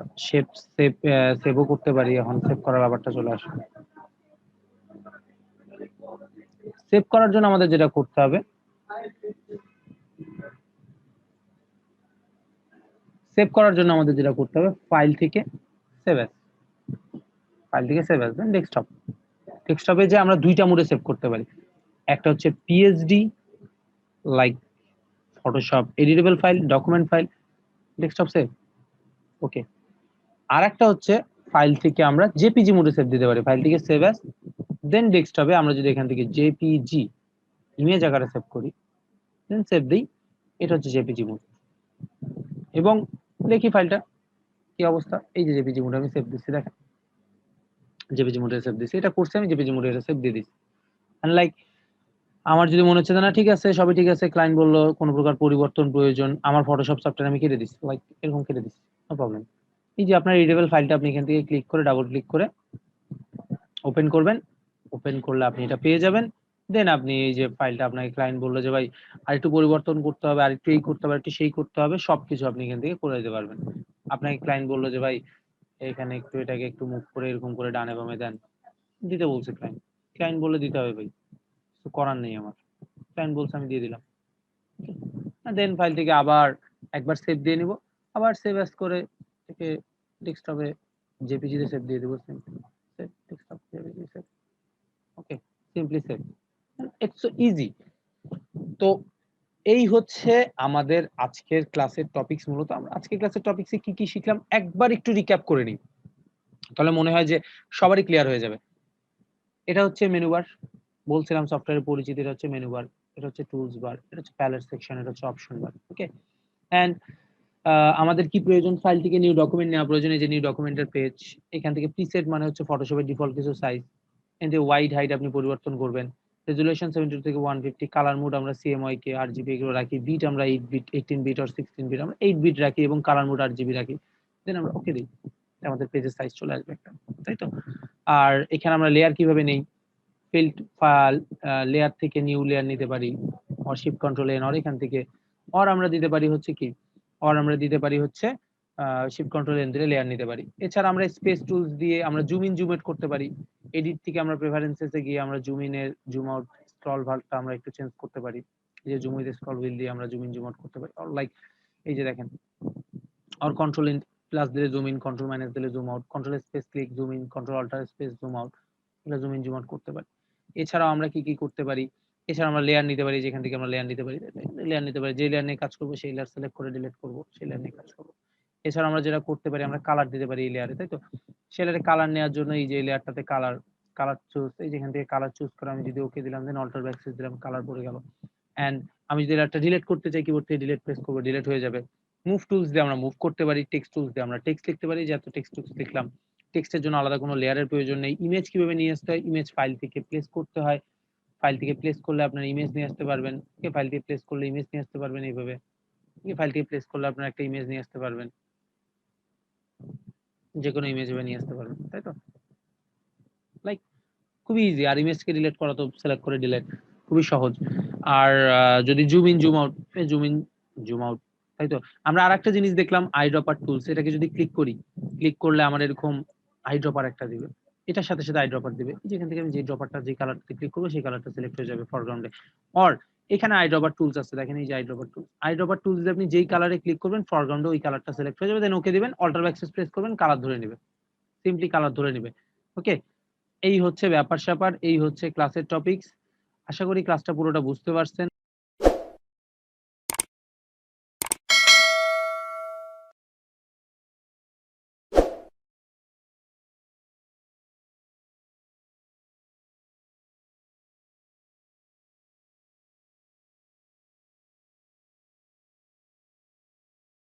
সেভও করতে পারি, এখন সেভ করার ব্যাপারটা চলে আসলো। সেভ করার জন্য আমাদের যেটা করতে হবে, ফাইল থেকে সেভ অ্যাজ, দেন ডেস্কটপে যে আমরা দুইটা মোডে সেভ করতে পারি। একটা হচ্ছে PSD, like Photoshop editable file, document file, desktop save, okay. আর একটা হচ্ছে ফাইল থেকে আমরা জেপিজি মোডে সেভ দিতে পারি। ফাইল থেকে সেভ অ্যাজ, দেন ডেস্কটপে আমরা যদি এখান থেকে জেপিজি ইমেজ আকারে সেভ করি, দেন সেভ দিই, এটা হচ্ছে জেপিজি মোড। এবং দেখি ফাইলটা কি অবস্থা। এই যে জেপিজি মোডে আমি সেভ দিচ্ছি, দেখেন জেপিজি মোডে সেভ দিচ্ছি, এটা করছি আমি জেপিজি মোডে সেভ দিয়ে দিচ্ছি। এন্ড লাইক আমার যদি মনে হচ্ছে না ঠিক আছে, সবই ঠিক আছে, ক্লায়েন্ট বললো কোনো প্রকার পরিবর্তন প্রয়োজন, আমার ফটোশপ সফটওয়্যার আমি কেটে দিচ্ছি, লাইক এরকম কেটে দিচ্ছি, নো প্রবলেম। এই যে আপনার রিডেবল ফাইলটা আপনি এখান থেকে ক্লিক করে ডাবল ক্লিক করে ওপেন করবেন, ওপেন করলে আপনি এটা পেয়ে যাবেন। দেন আপনি এই যে ফাইলটা আপনাকে ক্লায়েন্ট বললো যে ভাই আরেকটু পরিবর্তন করতে হবে, আরেকটু এই করতে হবে, আরেকটু সেই করতে হবে, সবকিছু আপনি এখান থেকে করে দিতে পারবেন। আপনাকে ক্লায়েন্ট বললো যে ভাই এখানে একটু এটাকে একটু মুভ করে এরকম করে ডানে বামে দেন, দিতে বলছে ক্লায়েন্ট, ক্লায়েন্ট বললে দিতে হবে ভাই, কিছু করার নেই আমার, ক্লায়েন্ট বলছে আমি দিয়ে দিলাম। দেন ফাইল থেকে আবার একবার সেভ দিয়ে নিব, আবার সেভ অ্যাজ করে থেকে ডেস্কটপে জেপিজি তে সেভ দিয়ে দেব, simply save desktop JPG save, okay, simply save, it's so easy. তো এই হচ্ছে আমাদের আজকের ক্লাসের টপিকস। মূলত আমরা আজকের ক্লাসের টপিকসে কি কি শিখলাম একবার একটু রিক্যাপ করে নিই, তাহলে মনে হয় যে সবারই ক্লিয়ার হয়ে যাবে। এটা হচ্ছে মেনু বার, বলছিলাম সফটওয়্যারের পরিচিতি, এটা হচ্ছে মেনু বার, এটা হচ্ছে টুলস বার, এটা হচ্ছে প্যালেট সেকশন, এটা হচ্ছে অপশন বার, ওকে। এন্ড আমাদের কি প্রয়োজন, ফাইল থেকে নিউ ডকুমেন্ট নেওয়া প্রয়োজন, এই যে নিউ ডকুমেন্টের পেজ, এখান থেকে প্রিসেট মানে হচ্ছে ফটোশপের ডিফল্ট কিছু সাইজ, এন্ড ওয়াইড হাইট আপনি পরিবর্তন করবেন, রেজুলেশন 72 থেকে 150, কালার মোড আমরা সিএমওয়াই কে আরজিবি এগুলো রাখি, বিট আমরা 8 বিট 18 বিট আর 16 বিট আমরা 8 বিট রাখি, এবং কালার মোড আরজিবি রাখি, দেন আমরা ওকে দিই, আমাদের পেজের সাইজ চলে আসবে একটা, তাই তো। আর এখানে আমরা লেয়ার কিভাবে নেই, ফিল্ড ফাইল লেয়ার থেকে নিউ লেয়ার নিতে পারি, or shift control N, or এখান থেকে, অর আমরা দিতে পারি হচ্ছে কি, অর আমরা দিতে পারি হচ্ছে শিফট কন্ট্রোল এন দিলে লেয়ার নিতে পারি। এছাড়া আমরা স্পেস টুলস দিয়ে আমরা জুম ইন জুম আউট করতে পারি, এডিট থেকে আমরা প্রেফারেন্সেসে গিয়ে আমরা জুম ইন এর জুম আউট স্ক্রল ভালটা আমরা একটু চেঞ্জ করতে পারি, এই যে জুম উইথ স্ক্রল হুইল দিয়ে আমরা জুম ইন জুম আউট করতে পারি, অর লাইক এই যে দেখেন, অর কন্ট্রোল ইন প্লাস দিলে জুম ইন, কন্ট্রোল মাইনাস দিলে zoom out, control space click zoom in, control alter space zoom out, এগুলো জুম ইন জুম আউট করতে পারি। এছাড়াও আমরা কি কি করতে পারি, এছাড়া আমরা লেয়ার নিতে পারি, যেখান থেকে আমরা লেয়ার নিতে পারি, লেয়ার নিতে পারি, যে লেয়ার নিয়ে কাজ করবো সেই লেয়ার সিলেক্ট করে ডিলিট করবো, সেই লেয়ার নিয়ে কাজ করবো। এছাড়া আমরা যেটা করতে পারি, আমরা কালার দিতে পারি এই লেয়ারে, তাই তো। সেই লেয়ারে কালার নেওয়ার জন্য এই যে লেয়ারটাতে কালার, কালার চুজ, এই যেখান থেকে কালার চুজ করে আমি যদি ওকে দিলাম, দেন অল্টার ব্যাকস্পেস দিলাম, কালার পড়ে গেল। এন্ড আমি যদি লেয়ারটা ডিলিট করতে চাই, কিবোর্ড থেকে ডিলিট প্রেস করবো, ডিলিট হয়ে যাবে। মুভ টুলস দিয়ে আমরা মুভ করতে পারি, টেক্সট টুলস দিয়ে আমরা টেক্সট লিখতে পারি, যে এত টেক্সট টুলস লিখলাম, টেক্সটের জন্য আলাদা কোনো লেয়ারের প্রয়োজন নেই। ইমেজ কিভাবে নিয়ে আসতে হয়, ইমেজ ফাইল থেকে প্লেস করতে হয়, ফাইল থেকে প্লেস করলে আপনার ইমেজ নিয়ে আসতে পারবেন, ওকে, ফাইল থেকে প্লেস করলে ইমেজ নিয়ে আসতে পারবেন এইভাবে, ওকে, ফাইল থেকে প্লেস করলে আপনার একটা ইমেজ নিয়ে আসতে পারবেন, যে কোনো ইমেজ এভাবে নিয়ে আসতে পারবেন, তাই তো। লাইক খুবই ইজি। আর ইমেজকে ডিলিট করা তো সিলেক্ট করে ডিলিট, খুবই সহজ। আর যদি zoom in zoom out, zoom in zoom out, তাই তো। আমরা আরেকটা জিনিস দেখলাম আই ড্রপার টুলস, এটাকে যদি ক্লিক করি, ক্লিক করলে আমার এরকম আই ড্রপার একটা দিবে, এটার সাথে সাথে আই ড্রপার দিবে, যেখান থেকে আমি যে ড্রপারটা যে কালারতে ক্লিক করবো সেই কালারটা সিলেক্ট হয়ে যাবে ফরগ্রাউন্ডে। অর এখানে আই ড্রপার টুলস আছে, দেখেন এই যে I dropper tools, I dropper tools দিয়ে আপনি যেই কালারে ক্লিক করবেন ফরগ্রাউন্ডে ওই কালারটা সিলেক্ট হয়ে যাবে, দেন ওকে দিবেন, অল্টার ব্যাকস্পেস প্রেস করবেন, কালার ধরে নেবে, সিম্পলি কালার ধরে নেবে, ওকে। এই হচ্ছে ব্যাপার স্যাপার, এই হচ্ছে ক্লাসের টপিকস। আশা করি ক্লাসটা পুরোটা বুঝতে পারছেন।